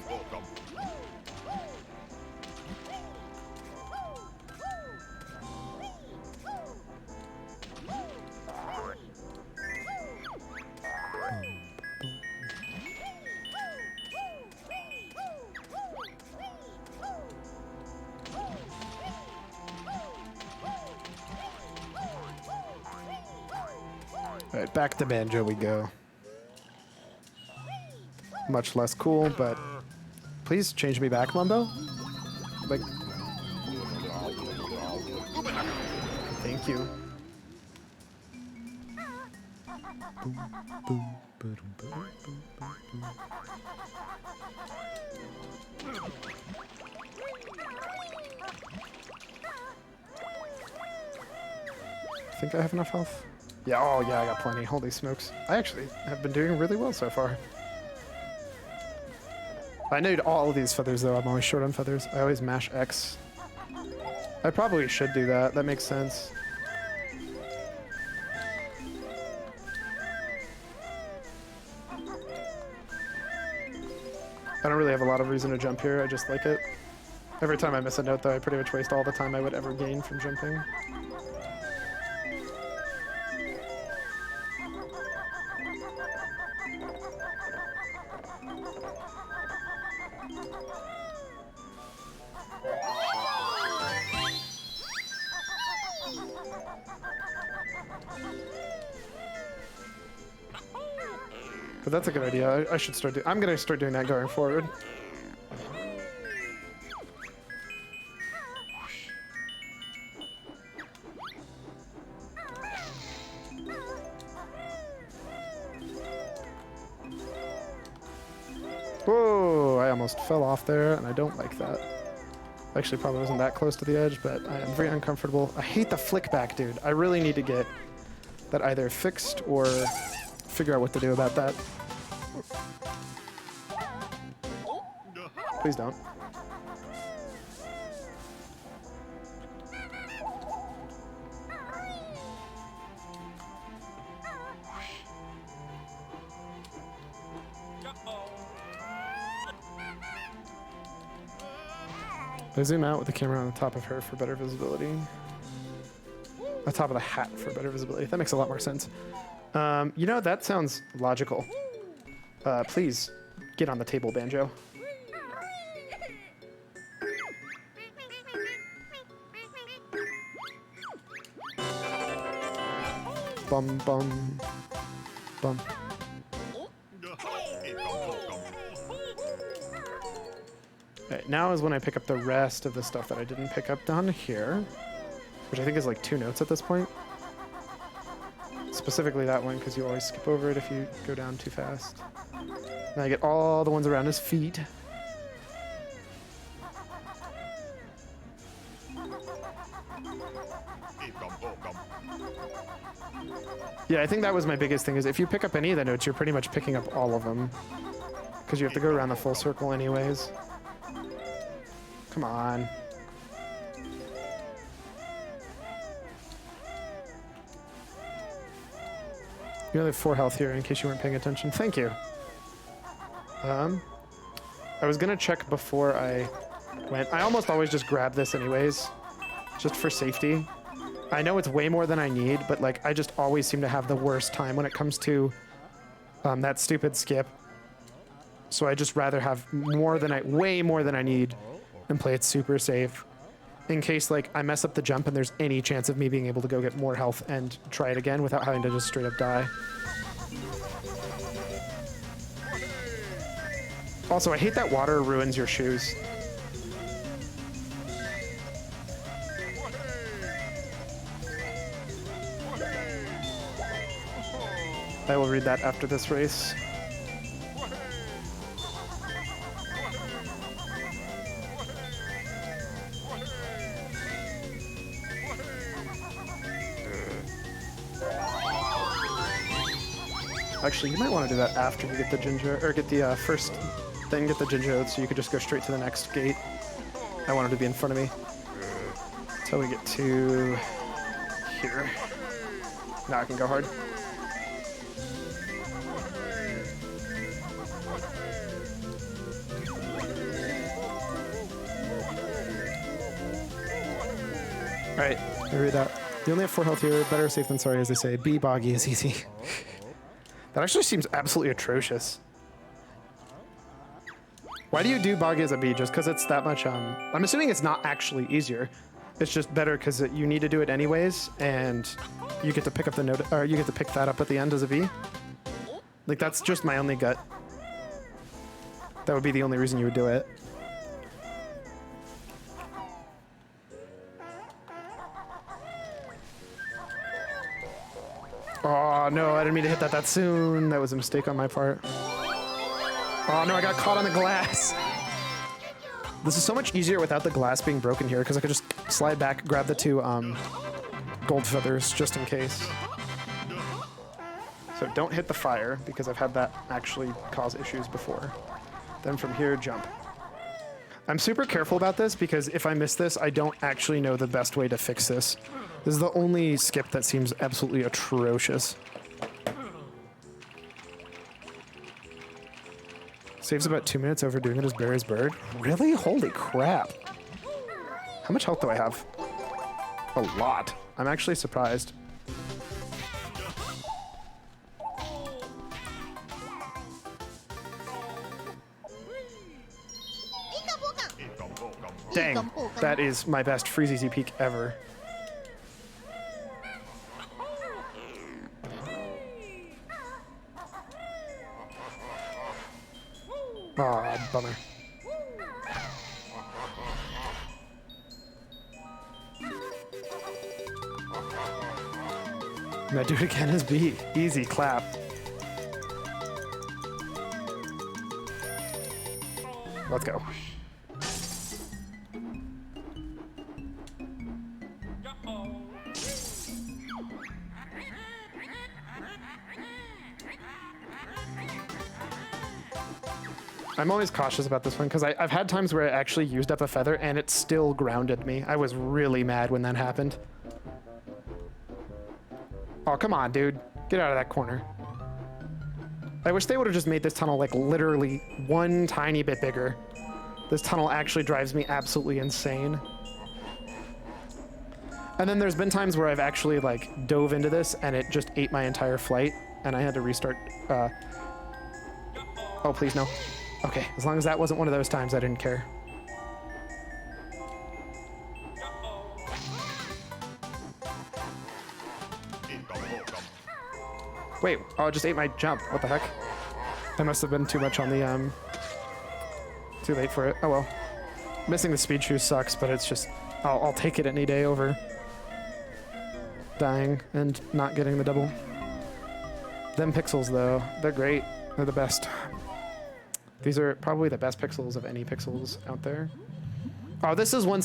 Alright, back to Banjo we go. Much less cool, but please change me back, Mumbo. Like, thank Thank you. I think I have enough health. Yeah, oh yeah, I got plenty. Holy smokes. I actually have been doing really well so far. I need all of these feathers though. I'm always short on feathers. I always mash X. I probably should do that. That makes sense. I don't really have a lot of reason to jump here. I just like it. Every time I miss a note though, I pretty much waste all the time I would ever gain from jumping. But that's a good idea. I should start I'm gonna start doing that going forward. Whoa, I almost fell off there, and I don't like that. Actually, probably wasn't that close to the edge, but I am very uncomfortable. I hate the flick back, dude. I really need to get that either fixed or figure out what to do about that. Please don't. I zoom out with the camera on the top of her for better visibility. On top of the hat for better visibility. That makes a lot more sense. You know, that sounds logical. Please, get on the table, Banjo. Bum, bum, bum. Alright, now is when I pick up the rest of the stuff that I didn't pick up down here, which I think is like 2 notes at this point. Specifically that one, because you always skip over it if you go down too fast. Now I get all the ones around his feet. Yeah, I think that was my biggest thing, is if you pick up any of the notes, you're pretty much picking up all of them. Because you have to go around the full circle anyways. Come on. You only have 4 health here in case you weren't paying attention. Thank you. I was gonna check before I went. I almost always just grab this anyways, just for safety. I know it's way more than I need, but like I just always seem to have the worst time when it comes to that stupid skip. So I just rather have way more than I need and play it super safe. In case like I mess up the jump and there's any chance of me being able to go get more health and try it again without having to just straight up die. Also, I hate that water ruins your shoes. I will read that after this race. Actually, you might want to do that after you get the ginger, or get the first thing, get the ginger oats, so you could just go straight to the next gate. I want it to be in front of me. Until we get to here. Now I can go hard. Alright, I read that. You only have 4 health here. Better safe than sorry, as they say. Be boggy is easy. That actually seems absolutely atrocious. Why do you do boggy as a bee? Just because it's that much, I'm assuming it's not actually easier. It's just better because you need to do it anyways, and you get to pick up the note, or you get to pick that up at the end as a bee. Like, that's just my only gut. That would be the only reason you would do it. Oh no, I didn't mean to hit that soon. That was a mistake on my part. Oh no, I got caught on the glass. This is so much easier without the glass being broken here because I could just slide back, grab the two gold feathers just in case. So don't hit the fire because I've had that actually cause issues before. Then from here, jump. I'm super careful about this because if I miss this, I don't actually know the best way to fix this. This is the only skip that seems absolutely atrocious. Saves about 2 minutes overdoing it as Barry's bird. Really? Holy crap. How much health do I have? A lot. I'm actually surprised. Dang, that is my best freeze easy peek ever. Aw, bummer. Now do it again as B. Easy clap. Let's go. I'm always cautious about this one because I've had times where I actually used up a feather and it still grounded me. I was really mad when that happened. Oh, come on, dude. Get out of that corner. I wish they would have just made this tunnel like literally one tiny bit bigger. This tunnel actually drives me absolutely insane. And then there's been times where I've actually like dove into this and it just ate my entire flight and I had to restart. Oh, please no. Okay, as long as that wasn't one of those times, I didn't care. Wait, oh, it just ate my jump. What the heck? I must have been too much on the, too late for it. Oh well. Missing the speed shoe sucks, but it's just, I'll take it any day over dying and not getting the double. Them pixels, though, they're great. They're the best. These are probably the best pixels of any pixels out there. Oh, this is one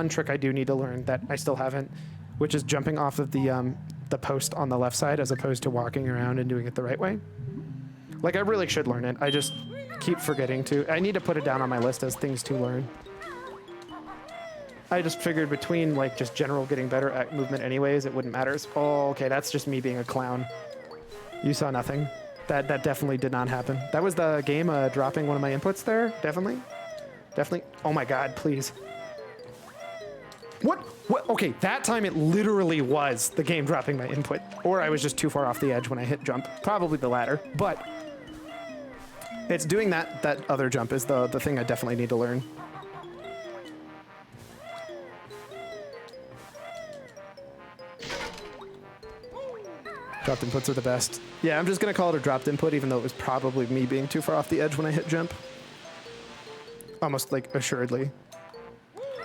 trick I do need to learn that I still haven't, which is jumping off of the post on the left side as opposed to walking around and doing it the right way. Like, I really should learn it. I just keep forgetting to. I need to put it down on my list as things to learn. I just figured between, like, just general getting better at movement anyways, it wouldn't matter. Oh, okay, that's just me being a clown. You saw nothing. That definitely did not happen. That was the game dropping one of my inputs there. Definitely. Definitely. Oh my god, please. What? What? Okay, that time it literally was the game dropping my input. Or I was just too far off the edge when I hit jump. Probably the latter. But it's doing that other jump is the thing I definitely need to learn. Dropped inputs are the best. Yeah, I'm just gonna call it a dropped input, even though it was probably me being too far off the edge when I hit jump. Almost, like, assuredly.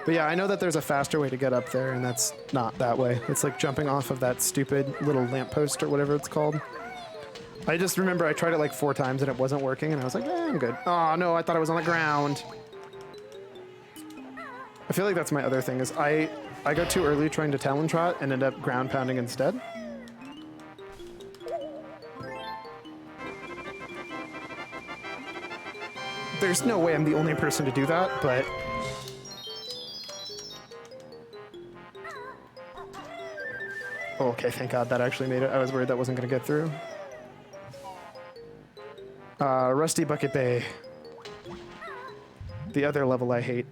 But yeah, I know that there's a faster way to get up there, and that's not that way. It's like jumping off of that stupid little lamppost or whatever it's called. I just remember I tried it like 4 times and it wasn't working, and I was like, I'm good. Oh no, I thought I was on the ground. I feel like that's my other thing, is I go too early trying to talon trot and end up ground pounding instead. There's no way I'm the only person to do that, but... Oh, okay, thank God that actually made it. I was worried that wasn't going to get through. Rusty Bucket Bay. The other level I hate.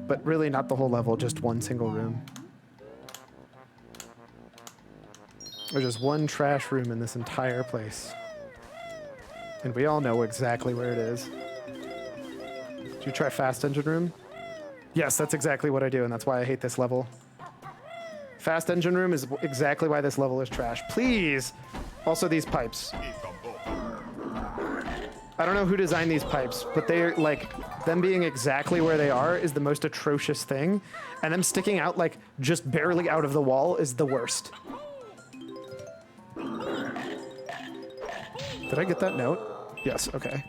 But really not the whole level, just one single room. There's just one trash room in this entire place. And we all know exactly where it is. Did you try Fast Engine Room? Yes, that's exactly what I do, and that's why I hate this level. Fast Engine Room is exactly why this level is trash. Please! Also, these pipes. I don't know who designed these pipes, but they're, like, them being exactly where they are is the most atrocious thing, and them sticking out, like, just barely out of the wall is the worst. Did I get that note? Yes, okay.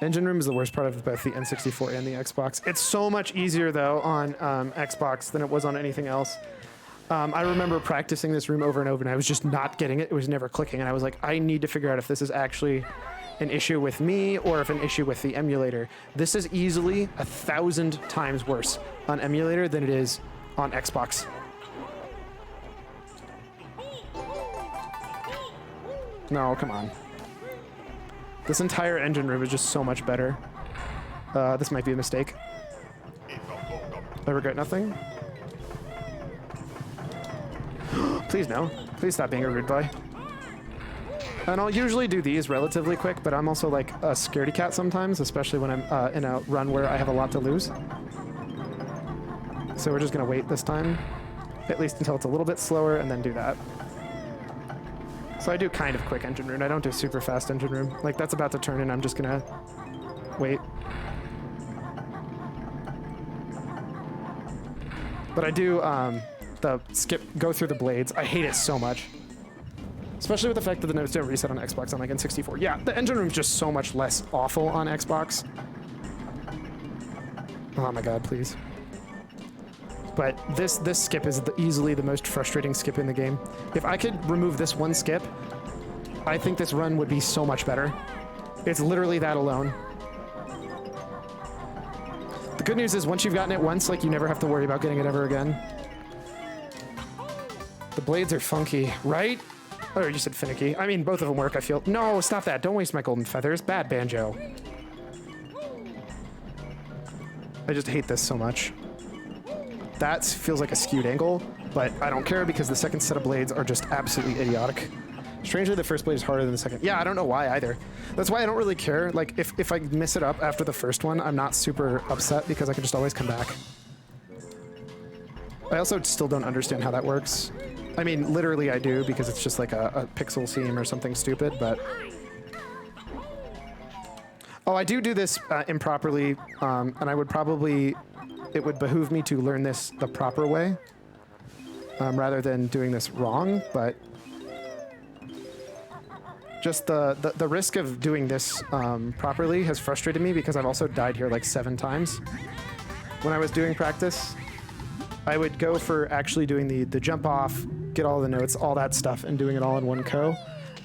Engine room is the worst part of both the N64 and the Xbox. It's so much easier, though, on Xbox than it was on anything else. I remember practicing this room over and over, and I was just not getting it. It was never clicking, and I was like, I need to figure out if this is actually an issue with me or if an issue with the emulator. This is easily 1,000 times worse on emulator than it is on Xbox. No, come on. This entire engine room is just so much better. This might be a mistake. I regret nothing. Please no. Please stop being a rude boy. And I'll usually do these relatively quick, but I'm also like a scaredy cat sometimes, especially when I'm in a run where I have a lot to lose. So we're just gonna wait this time, at least until it's a little bit slower, and then do that. So I do kind of quick engine room. I don't do super fast engine room. Like that's about to turn and I'm just gonna wait. But I do the skip, go through the blades. I hate it so much. Especially with the fact that the notes don't reset on Xbox on like N64. Yeah, the engine room is just so much less awful on Xbox. Oh my god, please. But this skip is easily the most frustrating skip in the game. If I could remove this one skip, I think this run would be so much better. It's literally that alone. The good news is once you've gotten it once, like you never have to worry about getting it ever again. The blades are funky, right? Oh, you said finicky. I mean, both of them work, I feel. No, stop that. Don't waste my golden feathers. Bad Banjo. I just hate this so much. That feels like a skewed angle, but I don't care because the second set of blades are just absolutely idiotic. Strangely, the first blade is harder than the second. Yeah, I don't know why either. That's why I don't really care. Like, if I miss it up after the first one, I'm not super upset because I can just always come back. I also still don't understand how that works. I mean, literally I do because it's just like a pixel seam or something stupid, but... Oh, I do this improperly, and I would probably... It would behoove me to learn this the proper way, rather than doing this wrong, but... Just the risk of doing this properly has frustrated me because I've also died here like 7 times. When I was doing practice, I would go for actually doing the jump off, get all the notes, all that stuff, and doing it all in one go.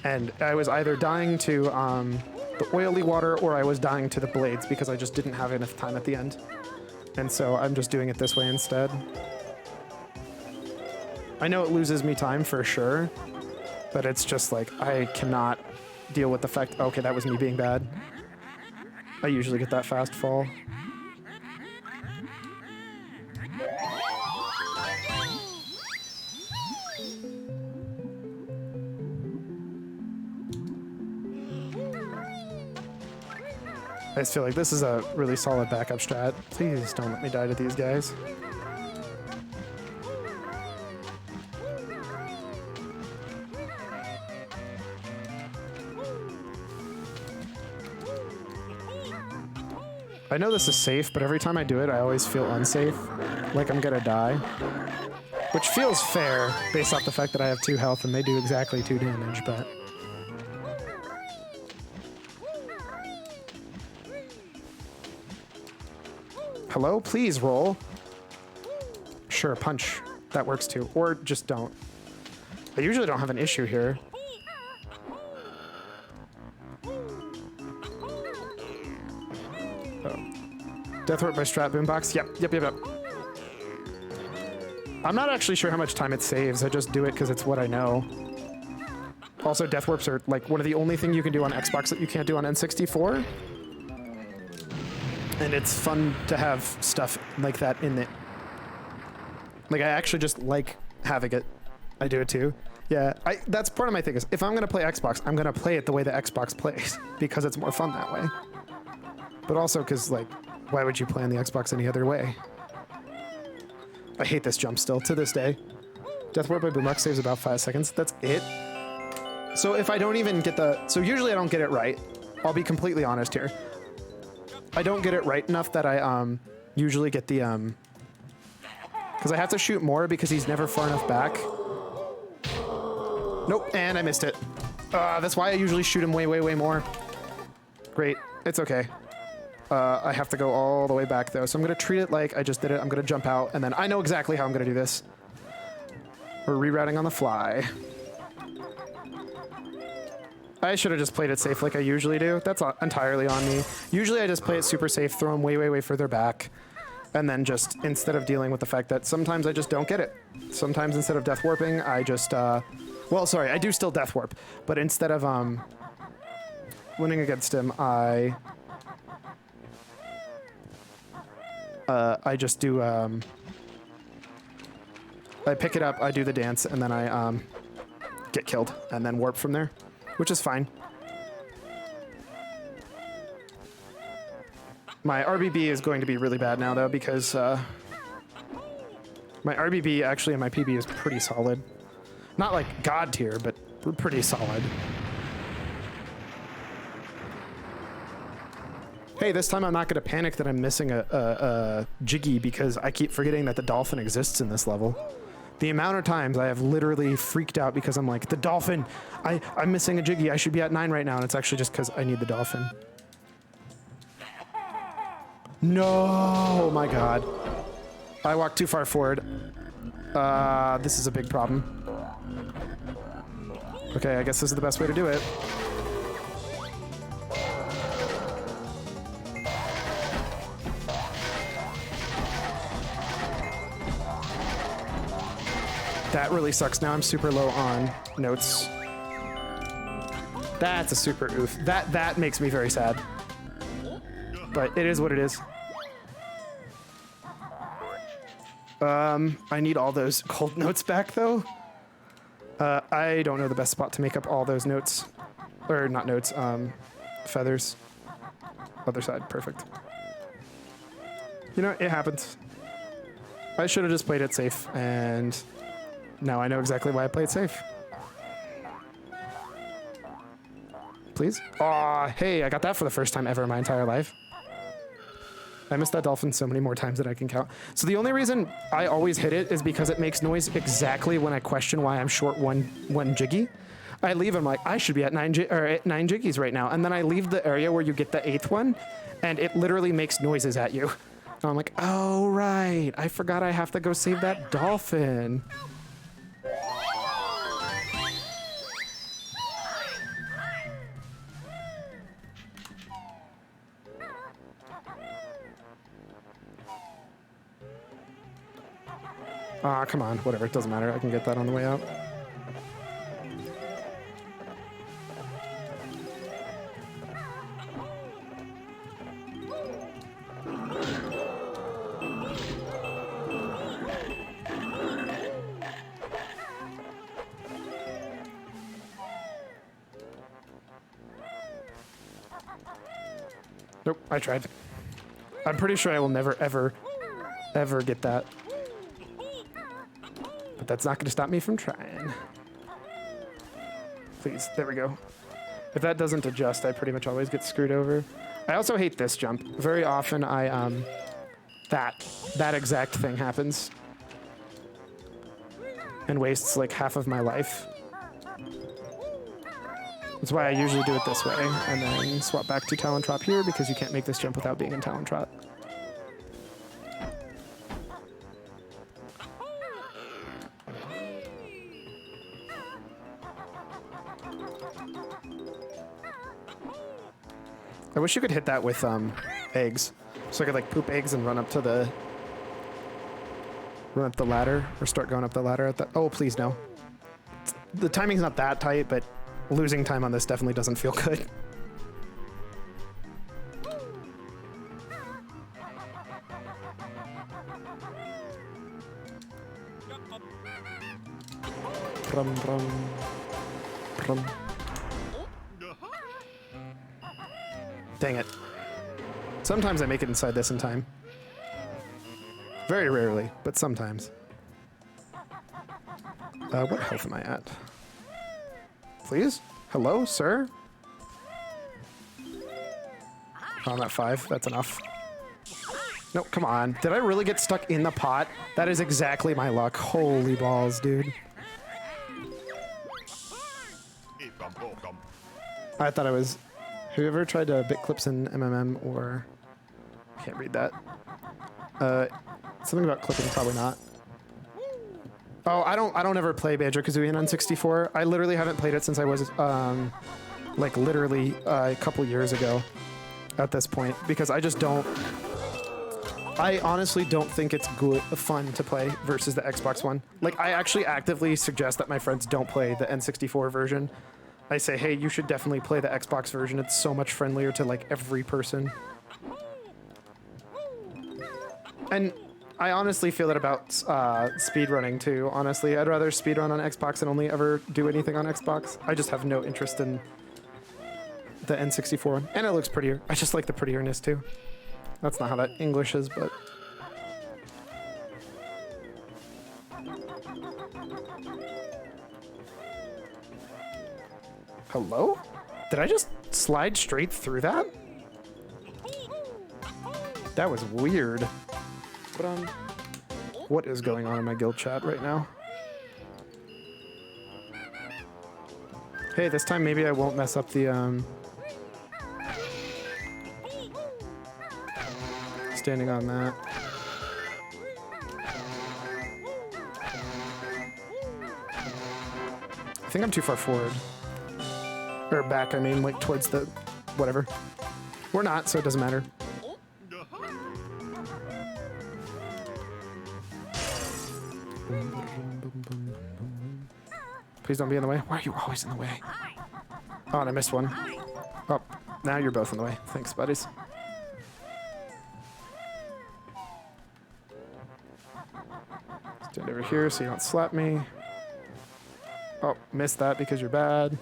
And I was either dying to the oily water or I was dying to the blades because I just didn't have enough time at the end. And so I'm just doing it this way instead. I know it loses me time for sure, but it's just like I cannot deal with the fact, okay, that was me being bad. I usually get that fast fall. I just feel like this is a really solid backup strat. Please don't let me die to these guys. I know this is safe, but every time I do it, I always feel unsafe, like I'm gonna die. Which feels fair, based off the fact that I have 2 health and they do exactly 2 damage, but... Hello? Please roll. Sure, punch. That works too. Or just don't. I usually don't have an issue here. Death Warp by Strat Boombox? Yep. I'm not actually sure how much time it saves. I just do it because it's what I know. Also, Death Warps are like one of the only things you can do on Xbox that you can't do on N64. And it's fun to have stuff like that in it. Like, I actually just like having it. I do it too. Yeah, that's part of my thing is, if I'm going to play Xbox, I'm going to play it the way the Xbox plays. Because it's more fun that way. But also because, like, why would you play on the Xbox any other way? I hate this jump still, to this day. Death Warp by Boombox saves about 5 seconds. That's it. So if I don't even get the... So usually I don't get it right. I'll be completely honest here. I don't get it right enough that I usually get the Because I have to shoot more because he's never far enough back. Nope, and I missed it. That's why I usually shoot him way, way, way more. Great, it's okay. I have to go all the way back though, so I'm gonna treat it like I just did it. I'm gonna jump out, and then I know exactly how I'm gonna do this. We're rerouting on the fly. I should have just played it safe like I usually do. That's entirely on me. Usually I just play it super safe, throw him way, way, way further back, and then just, instead of dealing with the fact that sometimes I just don't get it. Sometimes instead of death warping, I just, well, sorry, I do still death warp, but instead of, winning against him, I just do, I pick it up, I do the dance, and then I, get killed, and then warp from there, which is fine. My RBB is going to be really bad now, though, because, my RBB actually and my PB is pretty solid. Not like God tier, but pretty solid. Hey, this time I'm not going to panic that I'm missing a Jiggy because I keep forgetting that the dolphin exists in this level. The amount of times I have literally freaked out because I'm like, the dolphin! I'm missing a Jiggy, I should be at 9 right now, and it's actually just because I need the dolphin. No! Oh my god. I walked too far forward. This is a big problem. Okay, I guess this is the best way to do it. That really sucks. Now I'm super low on notes. That's a super oof. That makes me very sad. But it is what it is. I need all those cold notes back, though. I don't know the best spot to make up all those notes. Or not notes, feathers. Other side, perfect. You know, it happens. I should have just played it safe, and now I know exactly why I played safe. Please? Aw, hey, I got that for the first time ever in my entire life. I missed that dolphin so many more times than I can count. So the only reason I always hit it is because it makes noise exactly when I question why I'm short one Jiggy. I leave, I'm like, I should be at 9 Jiggies right now. And then I leave the area where you get the 8th one, and it literally makes noises at you. And I'm like, oh, right. I forgot I have to go save that dolphin. Ah, come on, whatever, it doesn't matter. I can get that on the way out. Nope, I tried. I'm pretty sure I will never, ever, ever get that. But that's not going to stop me from trying. Please, there we go. If that doesn't adjust, I pretty much always get screwed over. I also hate this jump. Very often that exact thing happens. And wastes like half of my life. That's why I usually do it this way, and then swap back to Talon Trot here, because you can't make this jump without being in Talon Trot. I wish you could hit that with eggs, so I could like poop eggs and run up the ladder, or start going up the ladder at that. Oh, please no. The timing's not that tight, but losing time on this definitely doesn't feel good. Brum, brum, brum. Dang it. Sometimes I make it inside this in time. Very rarely, but sometimes. What health am I at? Please? Hello, sir? Oh, I'm at 5. That's enough. No, come on. Did I really get stuck in the pot? That is exactly my luck. Holy balls, dude. I thought I was... Have you ever tried to bit clips in MMM or... Can't read that. Something about clipping, probably not. Oh, I don't ever play Banjo-Kazooie in N64. I literally haven't played it since I was, like, literally a couple years ago at this point, because I just don't... I honestly don't think it's good, fun to play versus the Xbox One. Like, I actually actively suggest that my friends don't play the N64 version. I say, hey, you should definitely play the Xbox version. It's so much friendlier to, like, every person. And I honestly feel that about speedrunning, too, honestly. I'd rather speedrun on Xbox and only ever do anything on Xbox. I just have no interest in the N64 one. And it looks prettier. I just like the prettierness, too. That's not how that English is, but... Hello? Did I just slide straight through that? That was weird. But, what is going on in my guild chat right now? Hey, this time maybe I won't mess up the, standing on that. I think I'm too far forward. Or back, I mean, like towards the... whatever. We're not, so it doesn't matter. Please don't be in the way. Why are you always in the way? Oh, and I missed one. Oh, now you're both in the way. Thanks, buddies. Stand over here so you don't slap me. Oh, missed that because you're bad.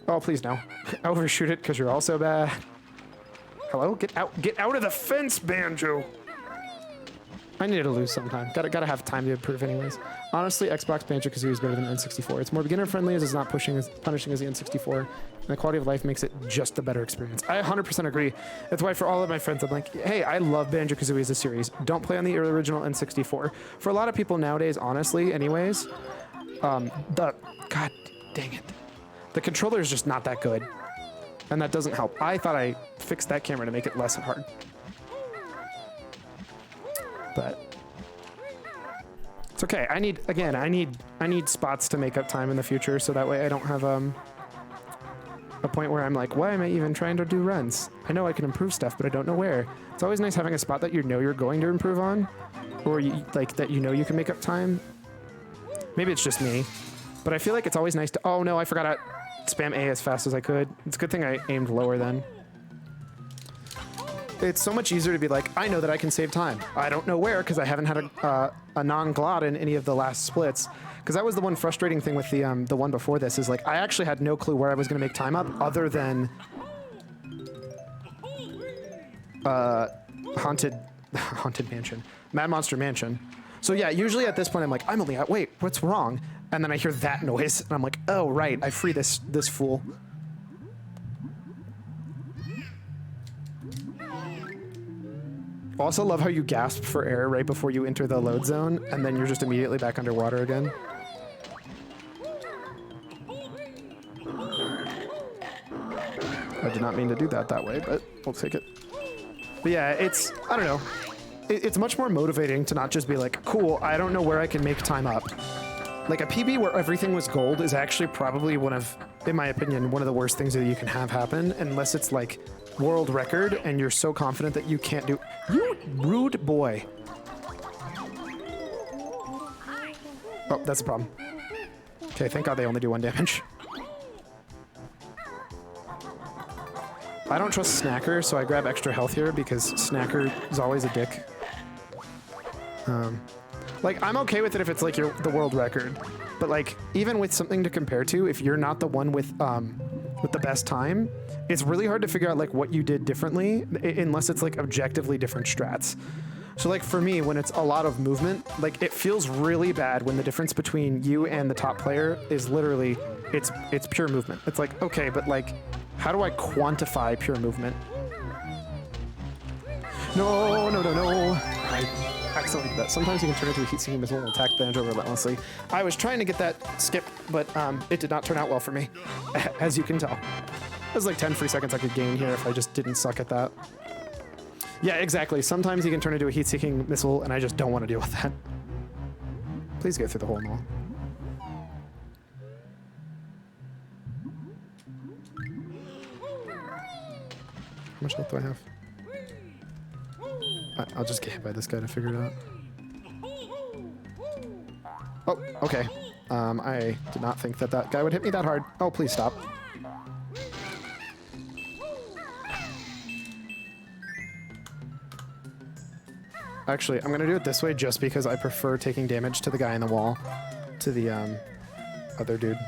Oh, please no. Overshoot it because you're also bad. Hello? Get out. Get out of the fence, Banjo! I need to lose sometime. Gotta have time to improve anyways. Honestly, Xbox Banjo-Kazooie is better than N64. It's more beginner-friendly as it's not punishing as the N64. And the quality of life makes it just a better experience. I 100% agree. That's why for all of my friends, I'm like, hey, I love Banjo-Kazooie as a series. Don't play on the original N64. For a lot of people nowadays, honestly, anyways, God dang it. The controller is just not that good. And that doesn't help. I thought I fixed that camera to make it less hard. But it's okay. I need spots to make up time in the future, so that way I don't have a point where I'm like, why am I even trying to do runs? I know I can improve stuff, but I don't know where. It's always nice having a spot that you know you're going to improve on, or you, like that you know you can make up time. Maybe it's just me, but I feel like it's always nice to. Oh no, I forgot to spam A as fast as I could. It's a good thing I aimed lower then. It's so much easier to be like, I know that I can save time. I don't know where because I haven't had a non-glot in any of the last splits. Because that was the one frustrating thing with the one before this is like I actually had no clue where I was going to make time up other than haunted mansion, Mad Monster Mansion. So yeah, usually at this point I'm like, I'm only at wait, what's wrong? And then I hear that noise and I'm like, oh right, I free this fool. Also love how you gasp for air right before you enter the load zone, and then you're just immediately back underwater again. I did not mean to do that way, but we'll take it. But yeah, it's, I don't know. It's much more motivating to not just be like, cool, I don't know where I can make time up. Like a PB where everything was gold is actually probably one of, in my opinion, one of the worst things that you can have happen, unless it's like world record and you're so confident that you can't do. You rude boy. Oh, that's a problem. Okay, thank God they only do 1 damage. I don't trust Snacker, so I grab extra health here because Snacker is always a dick. Like, I'm okay with it if it's like the world record, but like, even with something to compare to, if you're not the one with the best time, it's really hard to figure out like what you did differently unless it's like objectively different strats. So like for me, when it's a lot of movement, like it feels really bad when the difference between you and the top player is literally, it's pure movement. It's like, okay, but like, how do I quantify pure movement? No, no, no, no. I accidentally did that. Sometimes you can turn into a heat-seeking missile and attack Banjo relentlessly. I was trying to get that skip, but it did not turn out well for me, as you can tell. There's like 10 free seconds I could gain here if I just didn't suck at that. Yeah, exactly. Sometimes you can turn into a heat-seeking missile, and I just don't want to deal with that. Please go through the hole in the wall. How much health do I have? I'll just get hit by this guy to figure it out. Oh, okay. I did not think that that guy would hit me that hard. Oh, please stop. Actually, I'm going to do it this way just because I prefer taking damage to the guy in the wall to the other dude.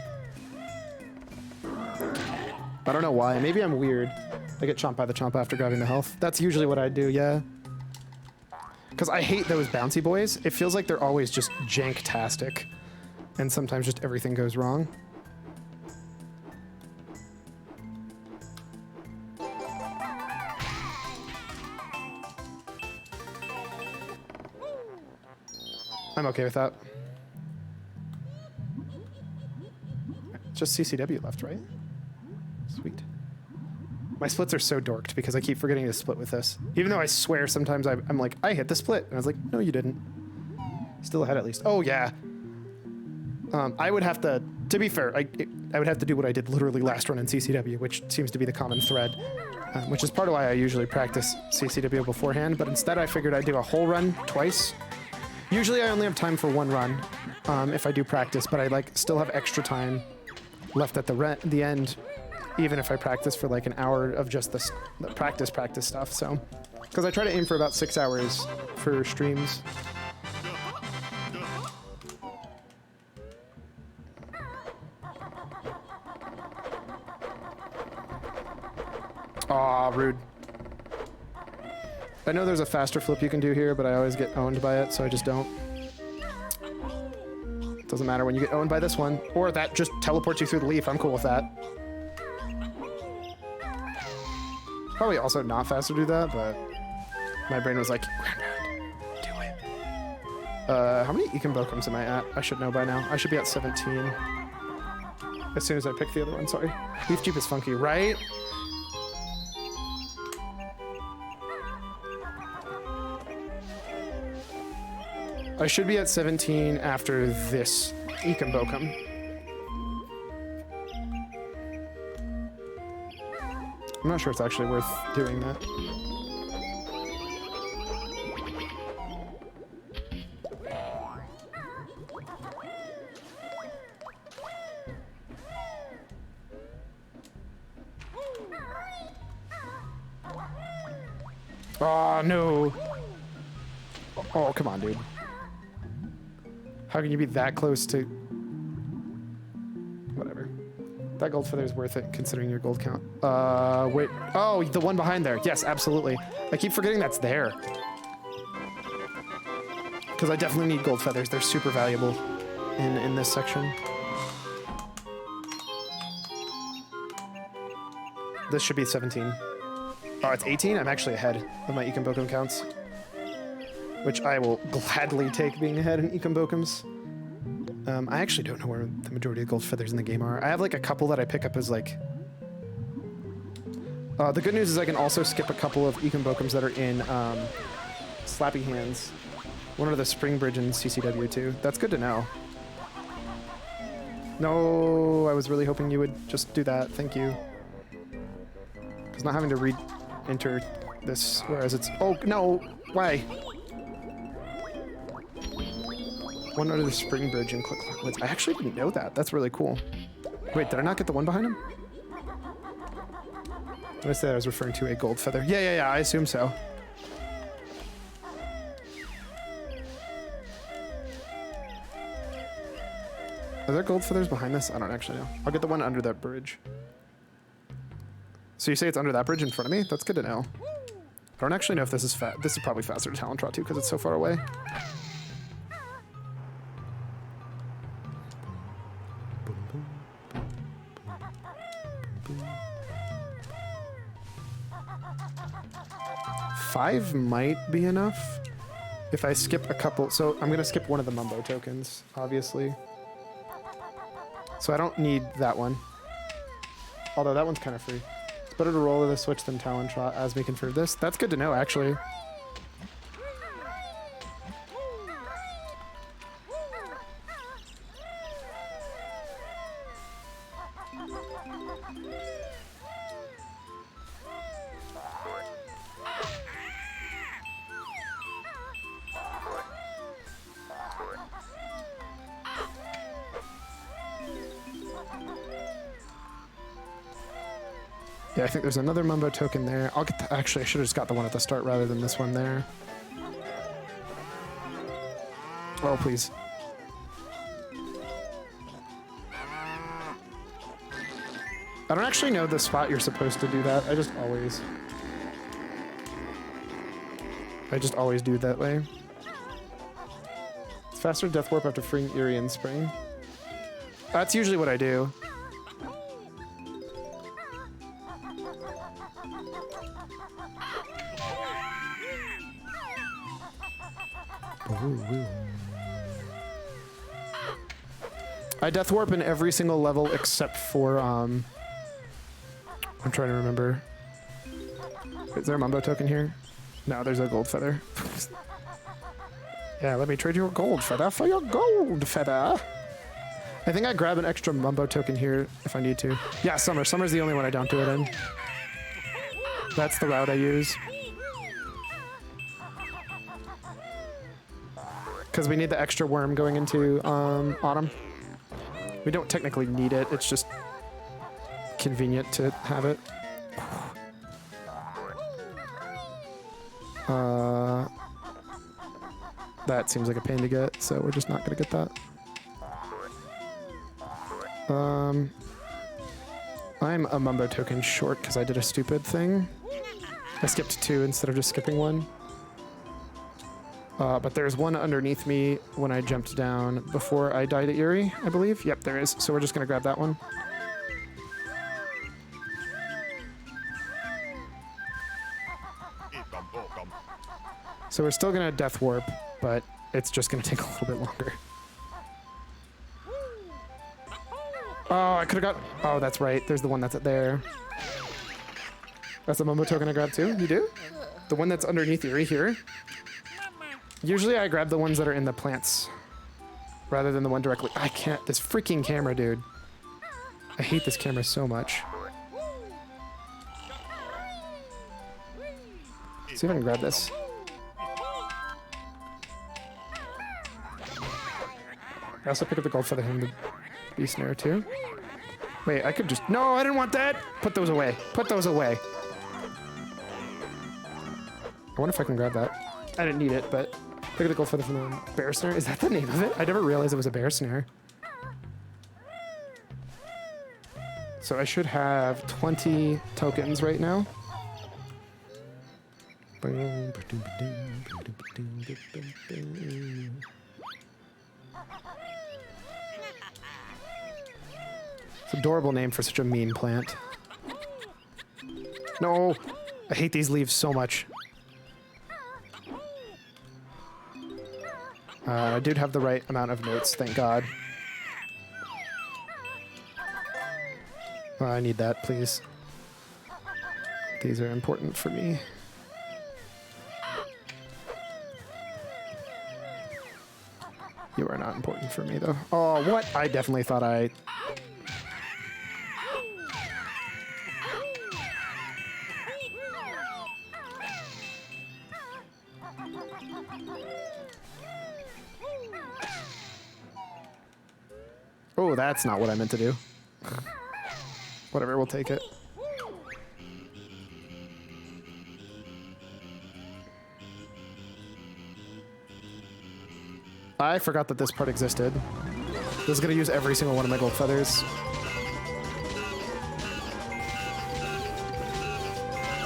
I don't know why. Maybe I'm weird. I get chomped by the chomp after grabbing the health. That's usually what I do, yeah. Because I hate those bouncy boys. It feels like they're always just jank-tastic. And sometimes just everything goes wrong. I'm okay with that. Just CCW left, right? Sweet. My splits are so dorked because I keep forgetting to split with this. Even though I swear sometimes I'm like, I hit the split. And I was like, no, you didn't. Still ahead at least. Oh, yeah. I would have to be fair, I would have to do what I did literally last run in CCW, which seems to be the common thread, which is part of why I usually practice CCW beforehand. But instead, I figured I'd do a whole run twice. Usually, I only have time for one run if I do practice, but I like still have extra time left at the end, even if I practice for like an hour of just the practice stuff. So, because I try to aim for about 6 hours for streams. Aw, rude. I know there's a faster flip you can do here, but I always get owned by it, so I just don't. Doesn't matter when you get owned by this one. Or that just teleports you through the leaf. I'm cool with that. Probably also not fast to do that, but my brain was like, Grandad, do it. How many Ecombokums am I at? I should know by now. I should be at 17. As soon as I pick the other one, sorry. Leaf Jeep is funky, right? I should be at 17 after this Ekombokum. I'm not sure it's actually worth doing that. Oh, no. Oh, come on, dude. How can you be that close to... Whatever. That gold feather is worth it, considering your gold count. Wait. Oh, the one behind there. Yes, absolutely. I keep forgetting that's there. Because I definitely need gold feathers. They're super valuable in this section. This should be 17. Oh, it's 18? I'm actually ahead of my Ekombokum counts. Which I will gladly take being ahead in Ekombokums. I actually don't know where the majority of gold feathers in the game are. I have like a couple that I pick up as like... the good news is I can also skip a couple of Ekombokums that are in Slappy Hands. One of the Spring Bridge in CCW too. That's good to know. No, I was really hoping you would just do that. Thank you. Because not having to re-enter this, whereas it's... Oh, no! Why? One under the Spring Bridge and Click Clock Woods. I actually didn't know that. That's really cool. Wait, did I not get the one behind him? Did I say I was referring to a gold feather? Yeah, I assume so. Are there gold feathers behind this? I don't actually know. I'll get the one under that bridge. So you say it's under that bridge in front of me? That's good to know. I don't actually know if this is this is probably faster to Talon Trot too because it's so far away. Five might be enough if I skip a couple. So I'm gonna skip one of the Mumbo tokens, obviously. So I don't need that one. Although that one's kind of free. It's better to roll the switch than Talon Trot as we confirm this. That's good to know, actually. Yeah, I think there's another Mumbo token there. I'll get actually, I should have just got the one at the start rather than this one there. Oh, please. I don't actually know the spot you're supposed to do that. I just always do it that way. It's faster Death Warp after freeing Eerie and Spring. That's usually what I do. I Death Warp in every single level except for, I'm trying to remember. Is there a Mumbo token here? No, there's a gold feather. Yeah, let me trade your gold feather for your gold feather. I think I grab an extra Mumbo token here if I need to. Yeah, Summer. Summer's the only one I don't do it in. That's the route I use. Because we need the extra worm going into Autumn. We don't technically need it, it's just convenient to have it. That seems like a pain to get, so we're just not gonna get that. I'm a Mumbo token short because I did a stupid thing. I skipped 2 instead of just skipping 1. But there's one underneath me when I jumped down before I died at Eerie, I believe. Yep, there is. So we're just gonna grab that one. So we're still gonna Death Warp, but it's just gonna take a little bit longer. Oh, I could've got... Oh, that's right. There's the one that's there. That's the Mumbo token I grabbed too? You do? The one that's underneath Eerie here? Usually I grab the ones that are in the plants rather than the one directly. I can't. This freaking camera, dude. I hate this camera so much. Let's see if I can grab this. I also pick up the gold feather and the bee snare too. Wait, I could just... No, I didn't want that! Put those away. Put those away. I wonder if I can grab that. I didn't need it, but... Pick up the gold feather from the bear snare. Is that the name of it? I never realized it was a bear snare. So I should have 20 tokens right now. It's an adorable name for such a mean plant. No! I hate these leaves so much. I did have the right amount of notes, thank God. I need that, please. These are important for me. You are not important for me, though. Oh, what? I definitely thought I... Oh, that's not what I meant to do. Whatever, we'll take it. I forgot that this part existed. This is gonna use every single one of my gold feathers.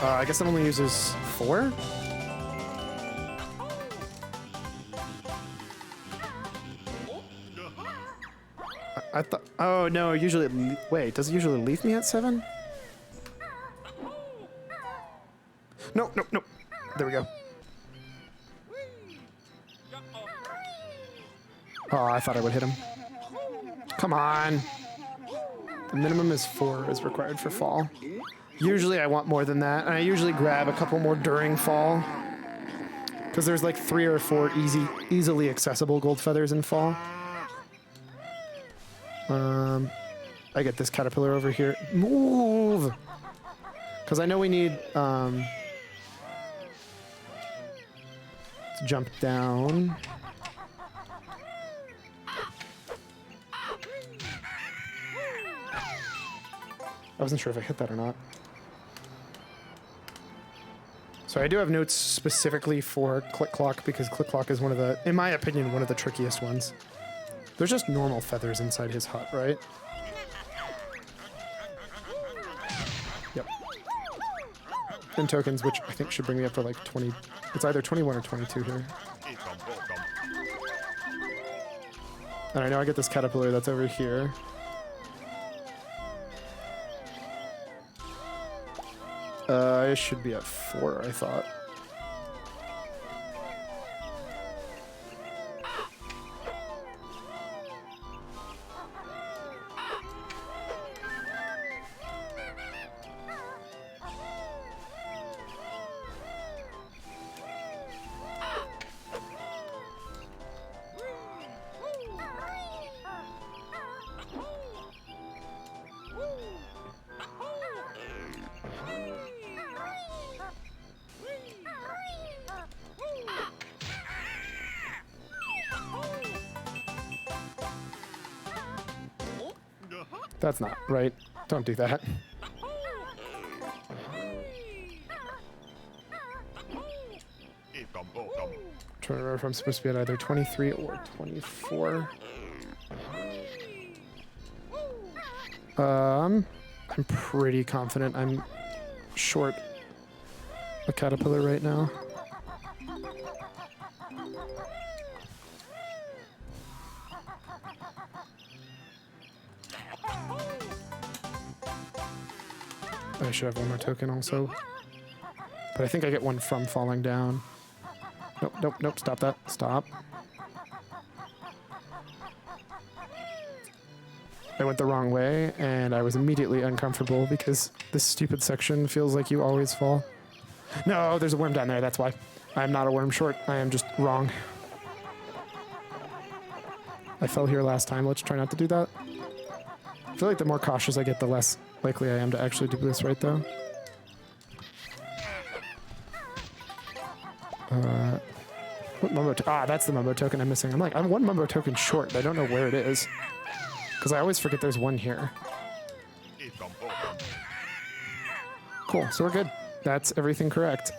I guess it only uses 4? I thought. Oh no! Usually, wait. Does it usually leave me at 7? No, no, no. There we go. Oh, I thought I would hit him. Come on. The minimum is 4 is required for fall. Usually I want more than that, and I usually grab a couple more during fall. Because there's like 3 or 4 easily accessible gold feathers in fall. I get this caterpillar over here. Move! Because I know we need to jump down. I wasn't sure if I hit that or not. So I do have notes specifically for Click Clock because Click Clock is one of the, in my opinion, one of the trickiest ones. There's just normal feathers inside his hut, right? Yep. And tokens, which I think should bring me up to like 20. It's either 21 or 22 here. And I know I get this caterpillar that's over here. I should be at 4, I thought. That's not right. Don't do that. Trying to remember if I'm supposed to be at either 23 or 24. I'm pretty confident I'm short a caterpillar right now. I should have one more token also. But I think I get one from falling down. Nope, nope, nope, stop that. Stop. I went the wrong way, and I was immediately uncomfortable because this stupid section feels like you always fall. No, there's a worm down there, that's why. I'm not a worm short, I am just wrong. I fell here last time, let's try not to do that. I feel like the more cautious I get, the less likely I am to actually do this right, though. What Mumbo that's the Mumbo token I'm missing. I'm one Mumbo token short, but I don't know where it is. Because I always forget there's one here. Cool, so we're good. That's everything correct.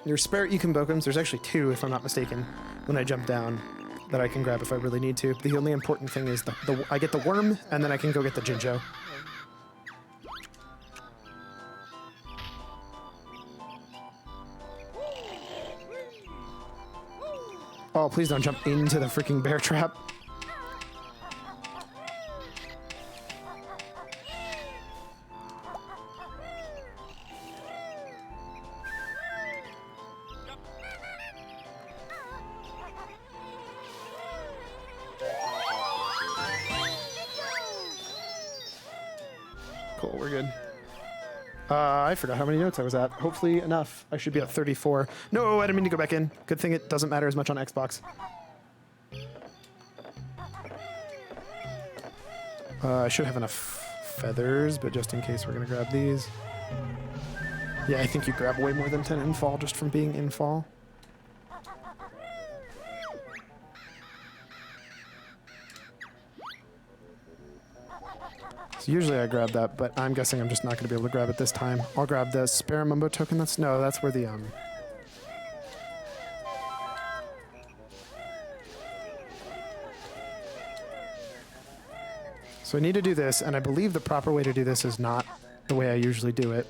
Your spare Ekumbokums, there's actually 2 if I'm not mistaken, when I jump down, that I can grab if I really need to. The only important thing is I get the worm, and then I can go get the Jinjo. Oh, please don't jump into the freaking bear trap. Cool, we're good. I forgot how many notes I was at. Hopefully enough. I should be at 34. No, I didn't mean to go back in. Good thing it doesn't matter as much on Xbox. I should have enough feathers, but just in case, we're going to grab these. Yeah, I think you grab way more than 10 in fall just from being in fall. So usually I grab that, but I'm guessing I'm just not going to be able to grab it this time. I'll grab the spare Mumbo token. That's where the So I need to do this, and I believe the proper way to do this is not the way I usually do it.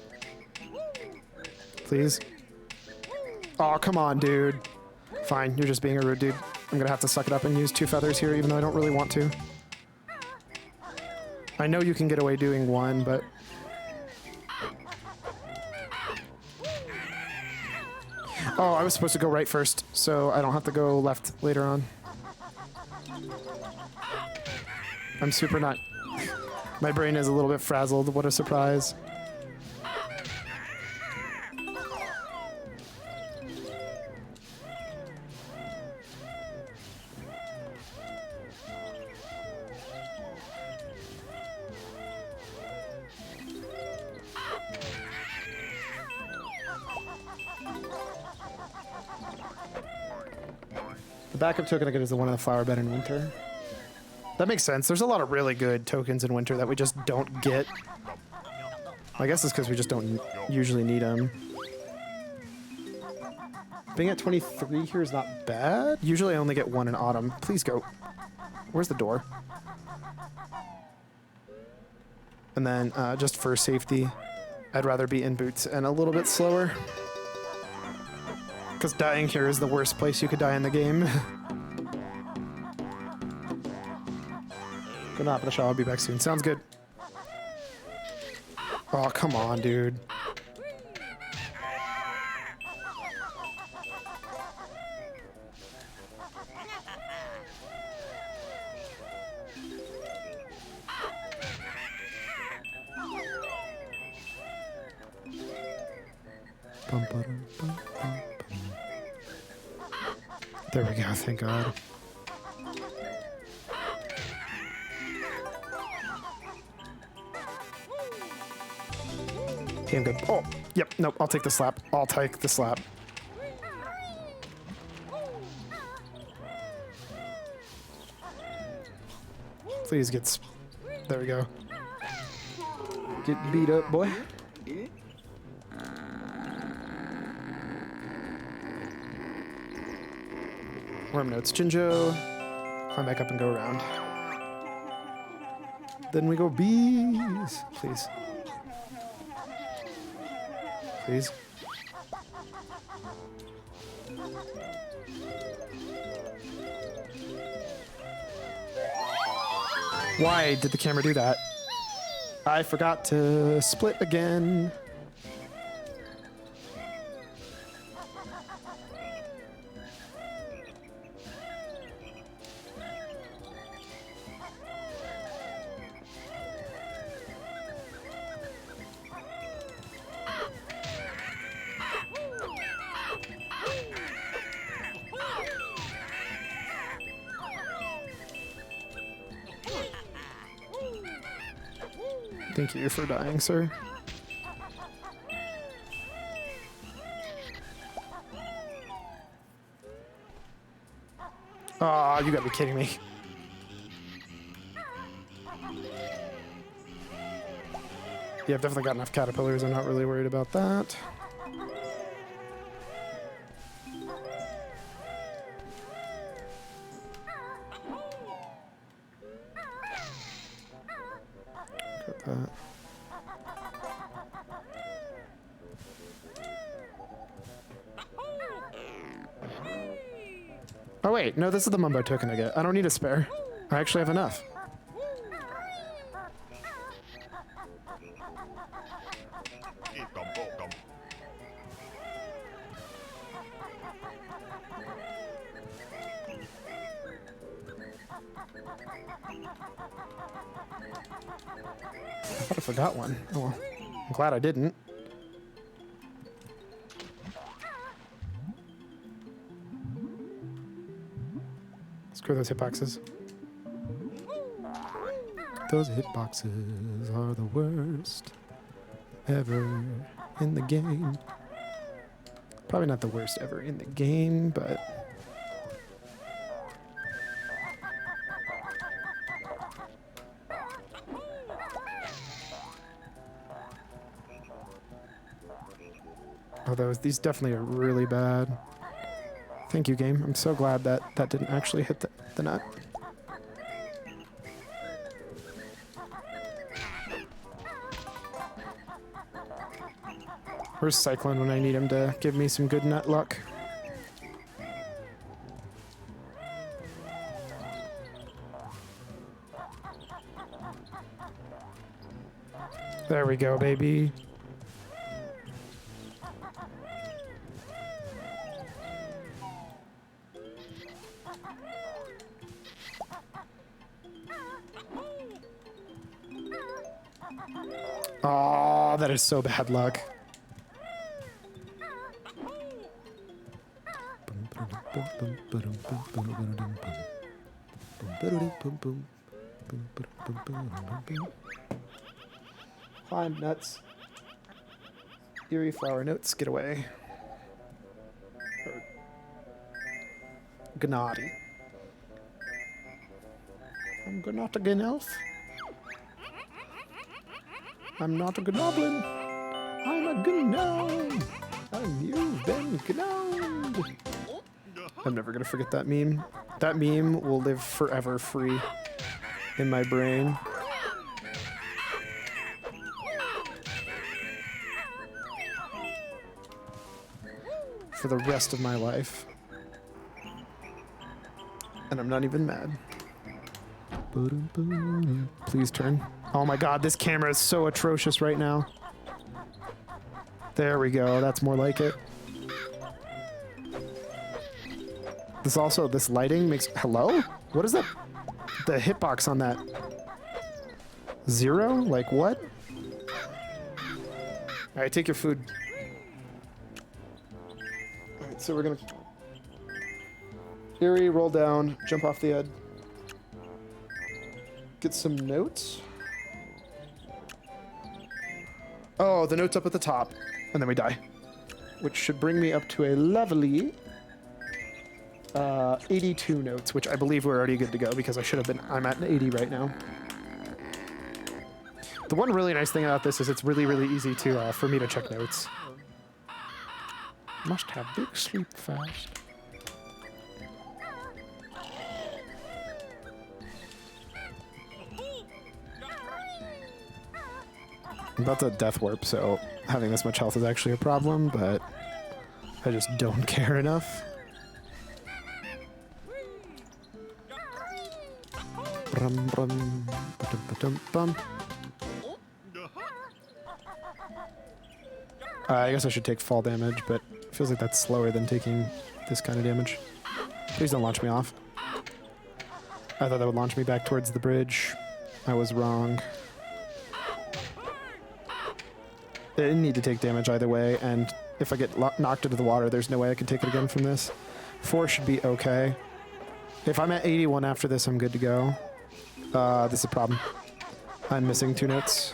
Please. Oh, come on, dude. Fine, you're just being a rude dude. I'm gonna have to suck it up and use 2 feathers here, even though I don't really want to. I know you can get away doing 1, but... Oh, I was supposed to go right first, so I don't have to go left later on. I'm super not... My brain is a little bit frazzled. What a surprise. The backup token I get is the one in the flower bed in winter. That makes sense. There's a lot of really good tokens in winter that we just don't get. I guess it's because we just don't usually need them. Being at 23 here is not bad. Usually I only get 1 in autumn. Please go. Where's the door? And then just for safety, I'd rather be in boots and a little bit slower. Because dying here is the worst place you could die in the game. But not, but I'll be back soon. Sounds good. Oh, come on, dude. There we go, thank God. Okay, I'm good. Oh, yep, nope, I'll take the slap. I'll take the slap. Please get... There we go. Get beat up, boy. Worm notes. Jinjo. Climb back up and go around. Then we go bees. Please. Please. Why did the camera do that? I forgot to split again. Thank you for dying, sir. Aw, you gotta be kidding me. Yeah, I've definitely got enough caterpillars. I'm not really worried about that. That. Oh wait, no, this is the Mumbo token I get. I don't need a spare. I actually have enough. I thought I forgot one. Oh well. I'm glad I didn't. Screw those hitboxes. Those hitboxes are the worst ever in the game. Probably not the worst ever in the game, but... Oh, these definitely are really bad. Thank you, game. I'm so glad that that didn't actually hit the nut. Where's Cyclone when I need him to give me some good nut luck? There we go, baby. Oh, that is so bad luck. Climb nuts. Eerie flower notes, get away. Gnarty. I'm not a elf. I'm not a goblin. I'm a gnome. And you've been gnomed. I'm never gonna forget that meme. That meme will live forever free in my brain. For the rest of my life. And I'm not even mad. Please turn. Oh my god, this camera is so atrocious right now. There we go, that's more like it. This lighting makes... Hello? What is that? The hitbox on that. 0? Like what? Alright, take your food. Alright, so we're gonna... Eerie, roll down, jump off the edge. Get some notes. Oh, the note's up at the top. And then we die. Which should bring me up to a lovely 82 notes, which I believe we're already good to go because I'm at an 80 right now. The one really nice thing about this is it's really, really easy to for me to check notes. Must have big sleep fast. I'm about to death warp, so having this much health is actually a problem, but I just don't care enough. I guess I should take fall damage, but it feels like that's slower than taking this kind of damage. Please don't launch me off. I thought that would launch me back towards the bridge. I was wrong. I didn't need to take damage either way, and if I get knocked into the water, there's no way I can take it again from this. 4 should be okay. If I'm at 81 after this, I'm good to go. This is a problem. I'm missing 2 notes.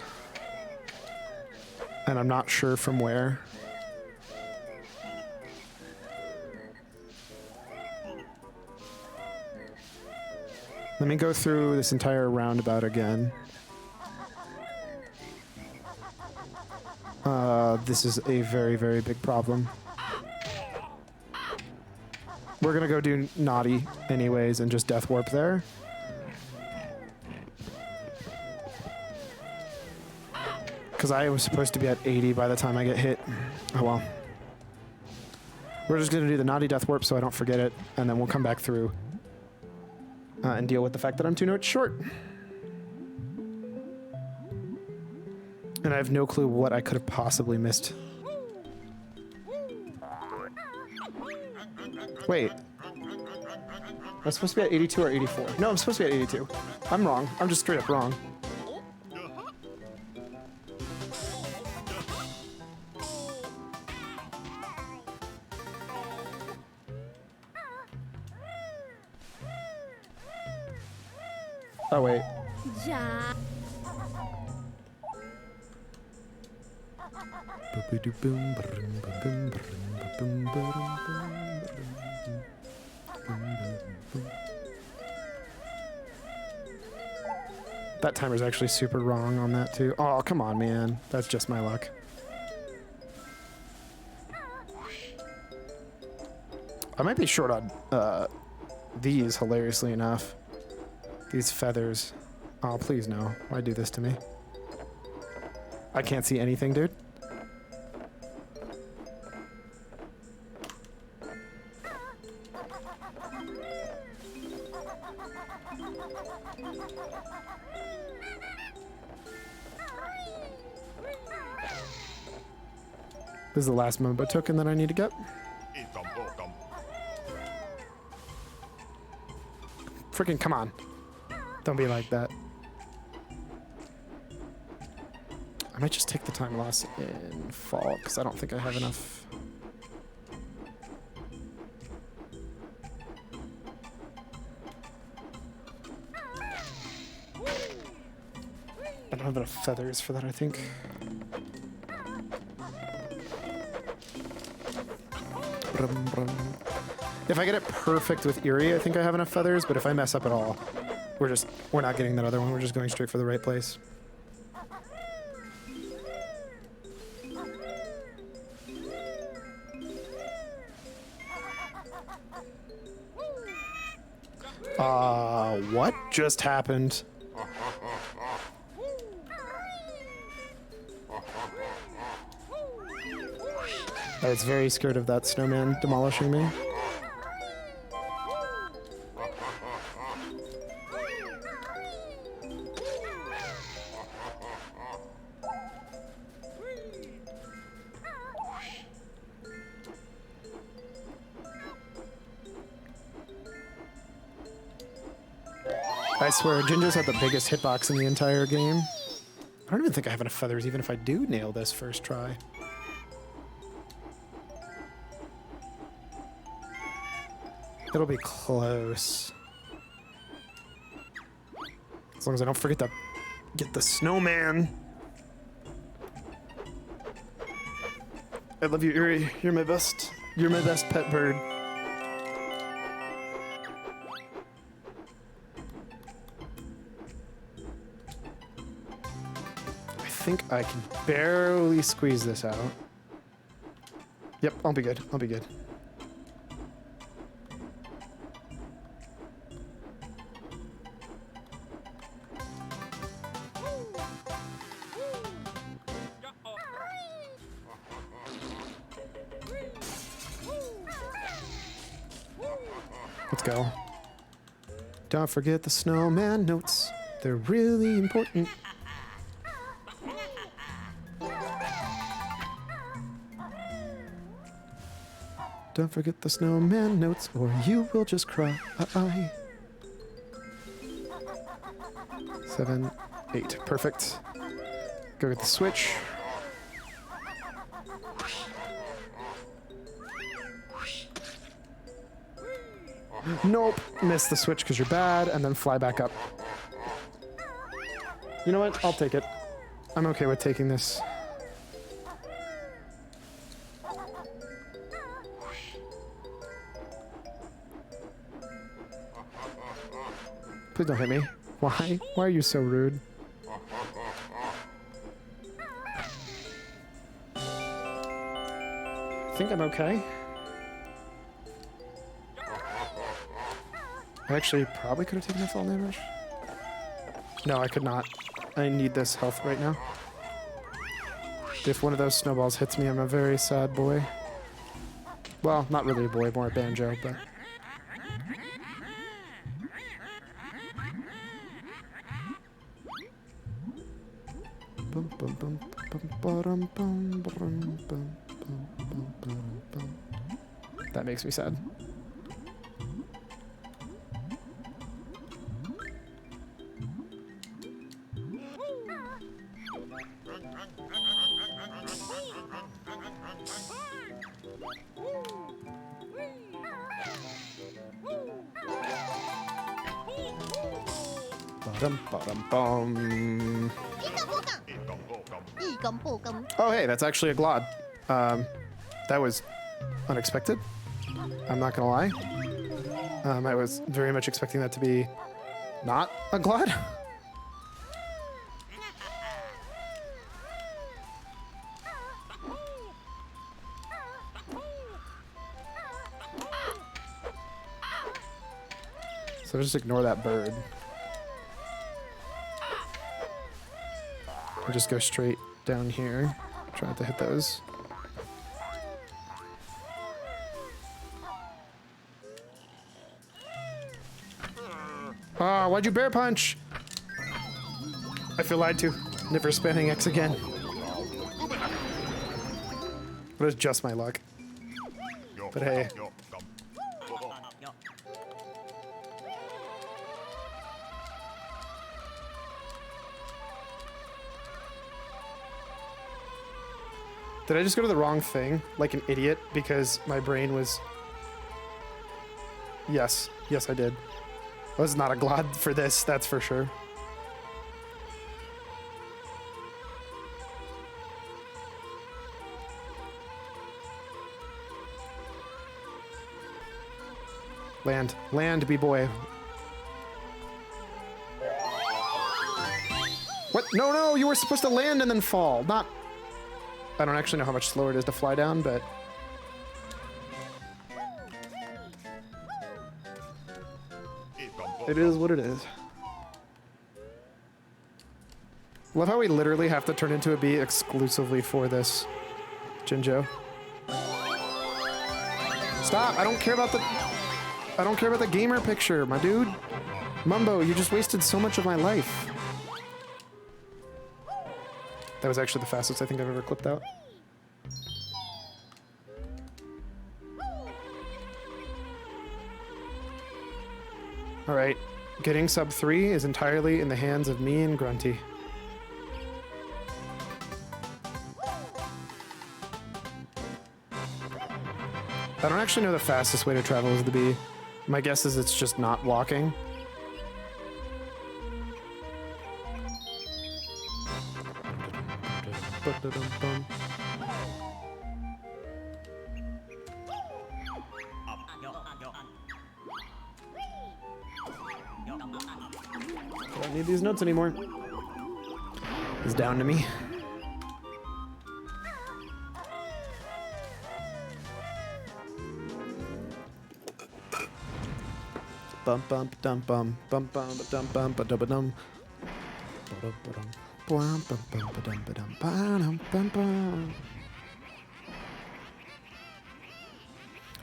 And I'm not sure from where. Let me go through this entire roundabout again. This is a very, very big problem. We're gonna go do naughty anyways and just death warp there. Because I was supposed to be at 80 by the time I get hit. Oh well. We're just gonna do the naughty death warp so I don't forget it, and then we'll come back through and deal with the fact that I'm 2 notes short. And I have no clue what I could have possibly missed. Wait. Am I supposed to be at 82 or 84? No, I'm supposed to be at 82. I'm wrong. I'm just straight up wrong. Oh, wait. That timer's actually super wrong on that too. Oh, come on, man. That's just my luck. I might be short on these, hilariously enough. These feathers. Oh, please no. Why do this to me? I can't see anything, dude. This is the last Mumbo token that I need to get. Freaking come on. Don't be like that. I might just take the time loss in fall, because I don't think I have enough. I don't have enough feathers for that, I think. Brum, brum. If I get it perfect with Eerie, I think I have enough feathers, but if I mess up at all, we're not getting that other one. We're just going straight for the right place. What just happened? I was very scared of that snowman demolishing me. I swear, Jinjo's had the biggest hitbox in the entire game. I don't even think I have enough feathers, even if I do nail this first try. It'll be close. As long as I don't forget to get the snowman. I love you, Eerie. You're my best. You're my best pet bird. I think I can barely squeeze this out. Yep, I'll be good. I'll be good. Let's go. Don't forget the snowman notes. They're really important. Don't forget the snowman notes or you will just cry. 7, 8. Perfect. Go get the switch. Nope. Miss the switch because you're bad, and then fly back up. You know what? I'll take it. I'm okay with taking this. Please don't hit me. Why? Why are you so rude? I think I'm okay. I actually probably could have taken a fall damage. No, I could not. I need this health right now. If one of those snowballs hits me, I'm a very sad boy. Well, not really a boy, more a banjo, but... That makes me sad. Oh, hey, that's actually a Glod. That was unexpected. I'm not gonna lie. I was very much expecting that to be not a Glod. So just ignore that bird. Or just go straight down here. Try not to hit those. Ah, why'd you bear punch? I feel lied to. Never spamming X again. But it's just my luck. But hey. Did I just go to the wrong thing? Like an idiot? Because my brain was... Yes. Yes, I did. I was not a glad for this, that's for sure. Land. Land, B-boy. What? No, no, you were supposed to land and then fall, not... I don't actually know how much slower it is to fly down, but... It is what it is. Love how we literally have to turn into a bee exclusively for this, Jinjo. Stop! I don't care about the gamer picture, my dude. Mumbo, you just wasted so much of my life. That was actually the fastest I think I've ever clipped out. Alright, getting sub 3 is entirely in the hands of me and Grunty. I don't actually know the fastest way to travel as the bee. My guess is it's just not walking. I don't need these notes anymore. It's down to me. Bum bum dum bum bum bum dum bum ba dum ba dum.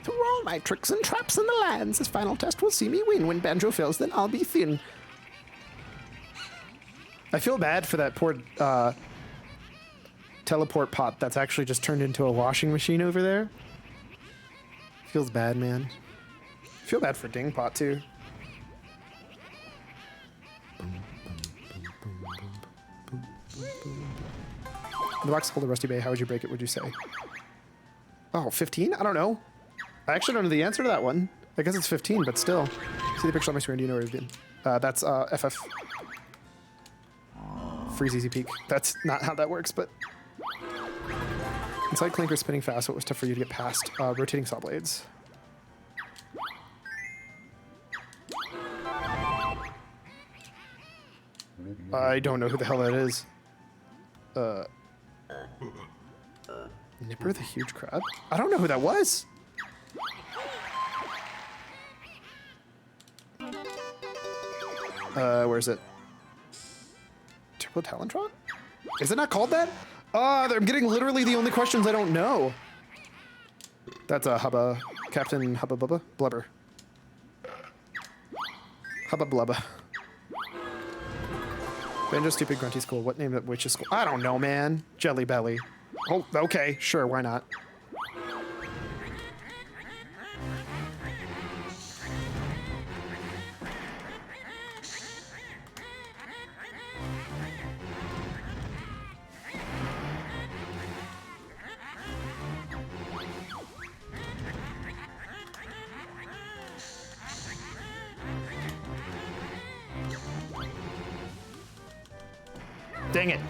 Through all my tricks and traps in the lands, this final test will see me win. When Banjo fails, then I'll be thin. I feel bad for that poor teleport pot that's actually just turned into a washing machine over there. Feels bad, man. I feel bad for Dingpot too. The box hold a rusty bay. How would you break it, would you say? Oh, 15? I don't know. I actually don't know the answer to that one. I guess it's 15, but still. See the picture on my screen. Do you know where it's been? That's FF. Freeze easy peek. That's not how that works, but... Inside Clinker spinning fast. What was tough for you to get past? Rotating saw blades. I don't know who the hell that is. Nipper the huge crab? I don't know who that was. Where is it? Turbo Talentron? Is it not called that? I'm getting literally the only questions I don't know. That's a Hubba. Captain Hubba Bubba? Blubber. Hubba Blubba. Banjo stupid grunty school. What name of witch's school? I don't know, man. Jelly Belly. Oh, okay, sure, why not? Dang it.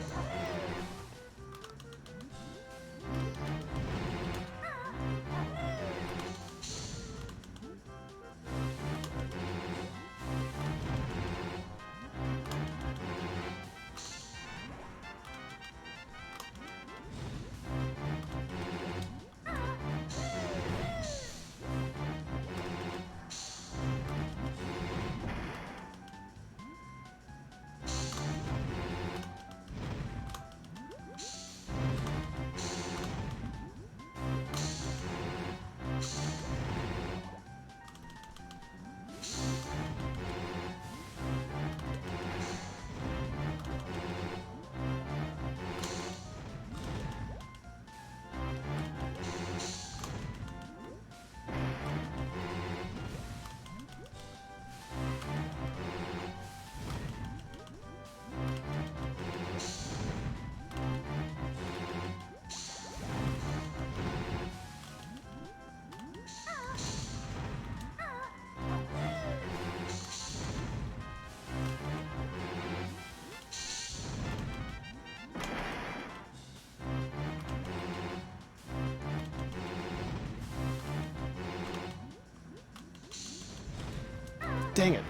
Dang it.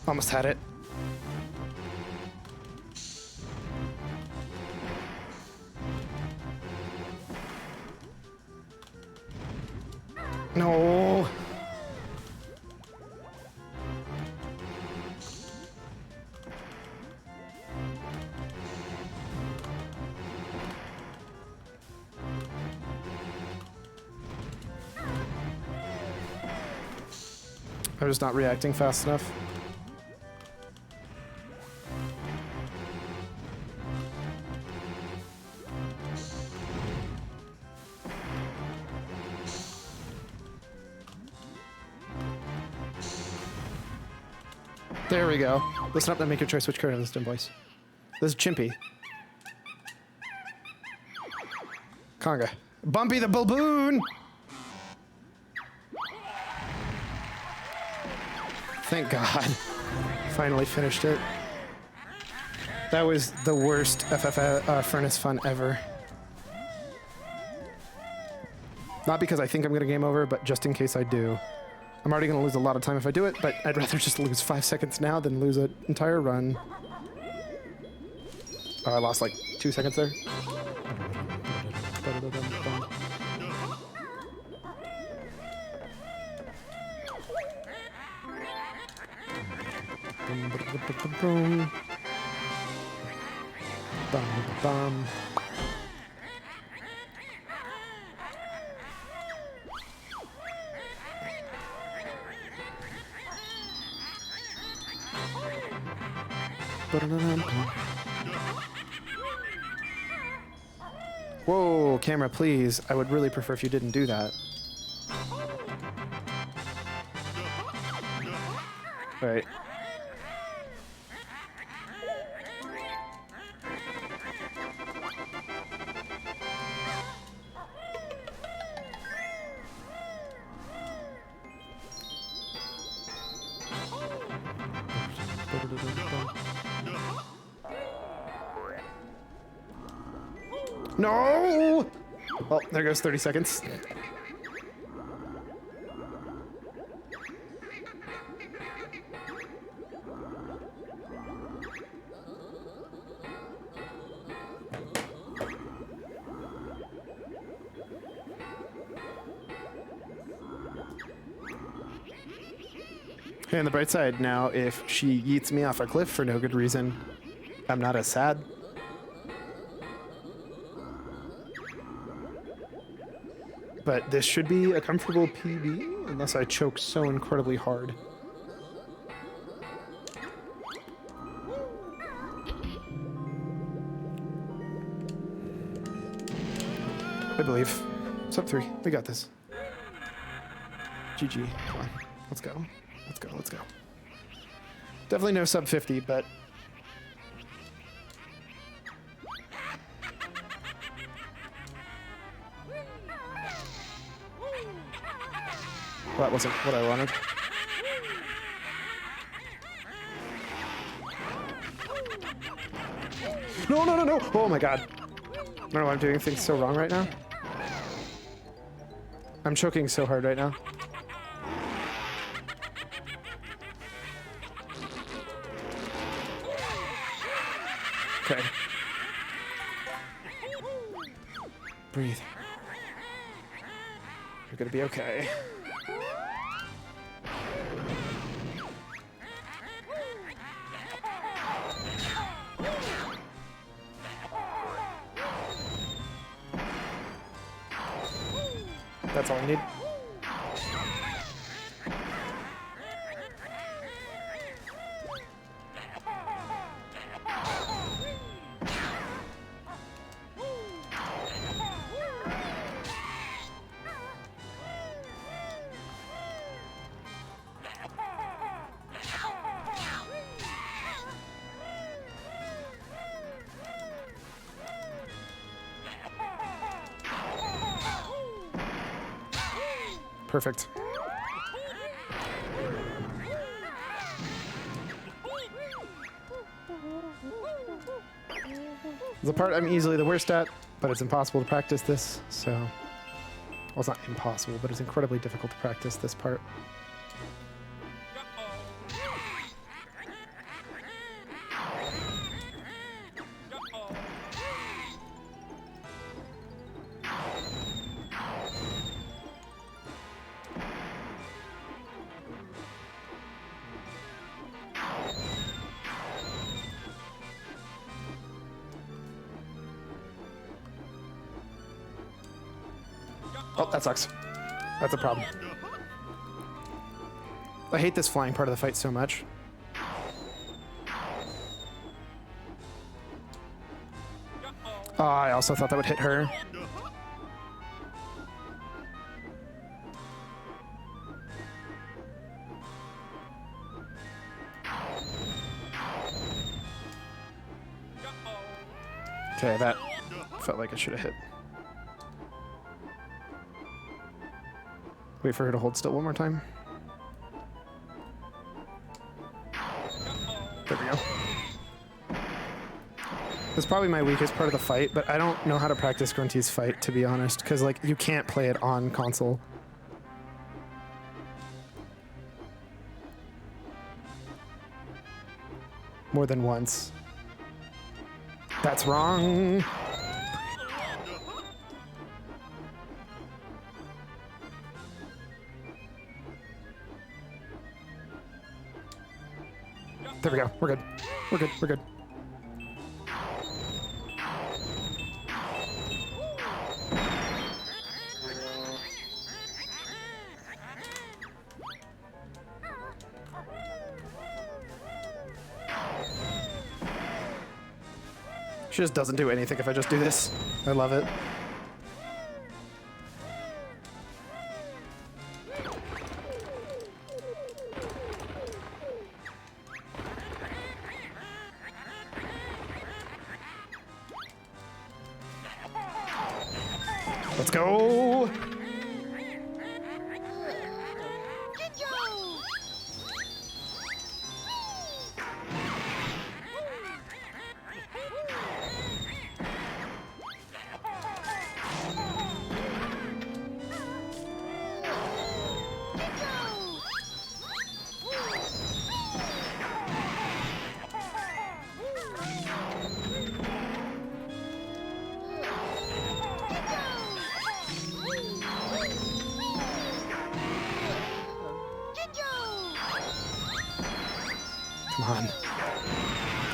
Almost had it. No. I'm just not reacting fast enough. There we go. Listen up and make your choice. Which character this dim voice? This is Chimpy. Conga. Bumpy the Baboon! Thank God. Finally finished it. That was the worst Furnace fun ever. Not because I think I'm going to game over, but just in case I do. I'm already going to lose a lot of time if I do it, but I'd rather just lose 5 seconds now than lose an entire run. Oh, I lost like 2 seconds there. Whoa, camera, please. I would really prefer if you didn't do that. All right. No! Well, there goes 30 seconds. Hey, on the bright side, now if she yeets me off a cliff for no good reason, I'm not as sad. But this should be a comfortable PB, unless I choke so incredibly hard. I believe. Sub 3. We got this. GG. Come on. Let's go. Let's go. Let's go. Definitely no sub 50, but... Well, that wasn't what I wanted. No, no, no, no! Oh my God. I don't know why I'm doing things so wrong right now. I'm choking so hard right now. Okay. Breathe. You're gonna be okay. That's all I need. Perfect. The part I'm easily the worst at, but it's impossible to practice this, so... Well, it's not impossible, but it's incredibly difficult to practice this part. Oh, that sucks. That's a problem. I hate this flying part of the fight so much. Oh, I also thought that would hit her. Okay, that felt like it should have hit. Wait for her to hold still one more time. There we go. That's probably my weakest part of the fight, but I don't know how to practice Grunty's fight, to be honest, because, like, you can't play it on console. More than once. That's wrong. There we go. We're good. We're good. We're good. She just doesn't do anything if I just do this. I love it. Let's go! Come on.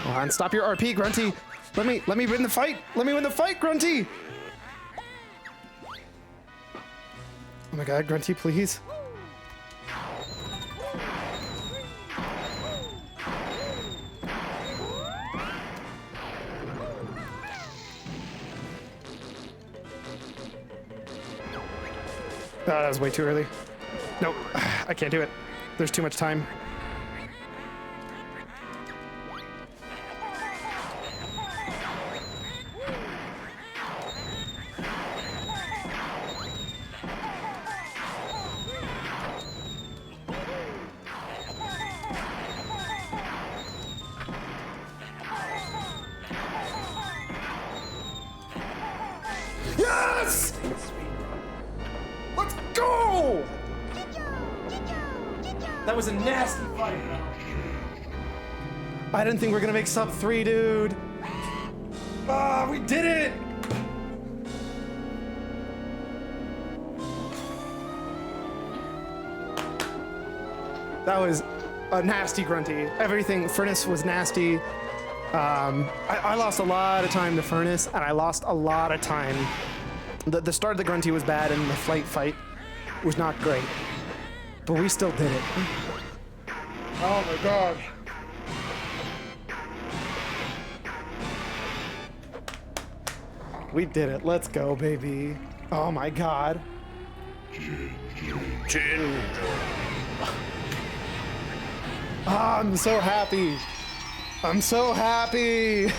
Come on, stop your RP, Grunty. Let me win the fight. Let me win the fight, Grunty. Oh my god, Grunty, please. Oh, that was way too early. Nope, I can't do it. There's too much time. Yes! Let's go! That was a nasty fight. I didn't think we were gonna make sub 3, dude. Ah, we did it! That was a nasty Grunty. Everything, Furnace was nasty. I lost a lot of time to Furnace, and I lost a lot of time. The start of the Grunty was bad, and the flight fight was not great. But we still did it. Oh my god. We did it. Let's go, baby. Oh my god. Chin. Ah, I'm so happy. I'm so happy.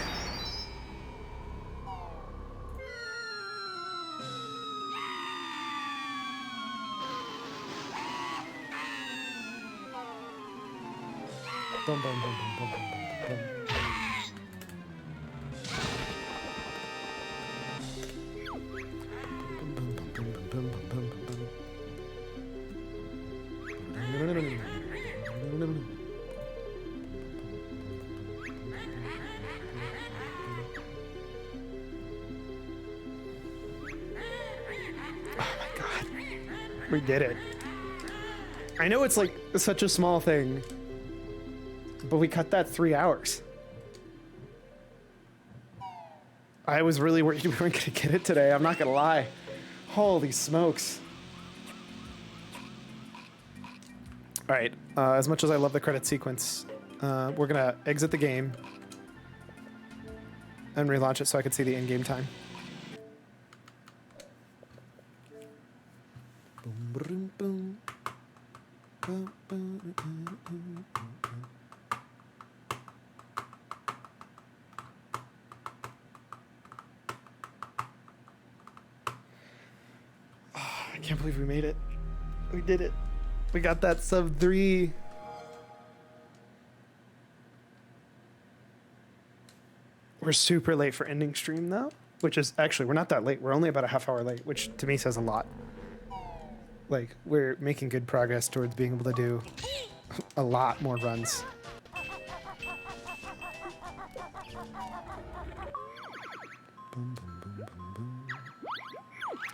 Bum, bum, bum, bum, bum, bum, bum. We did it. I know it's like such a small thing, but we cut that 3 hours. I was really worried we weren't gonna get it today, I'm not gonna lie. Holy smokes. All right, as much as I love the credit sequence, we're gonna exit the game and relaunch it so I can see the in-game time. Boom, boom, boom. I can't believe we made it. We did it. We got that sub 3. We're super late for ending stream though, which is actually, we're not that late. We're only about a half hour late, which to me says a lot. Like, we're making good progress towards being able to do a lot more runs.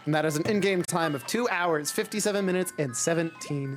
And that is an in-game time of 2 hours, 57 minutes, and 17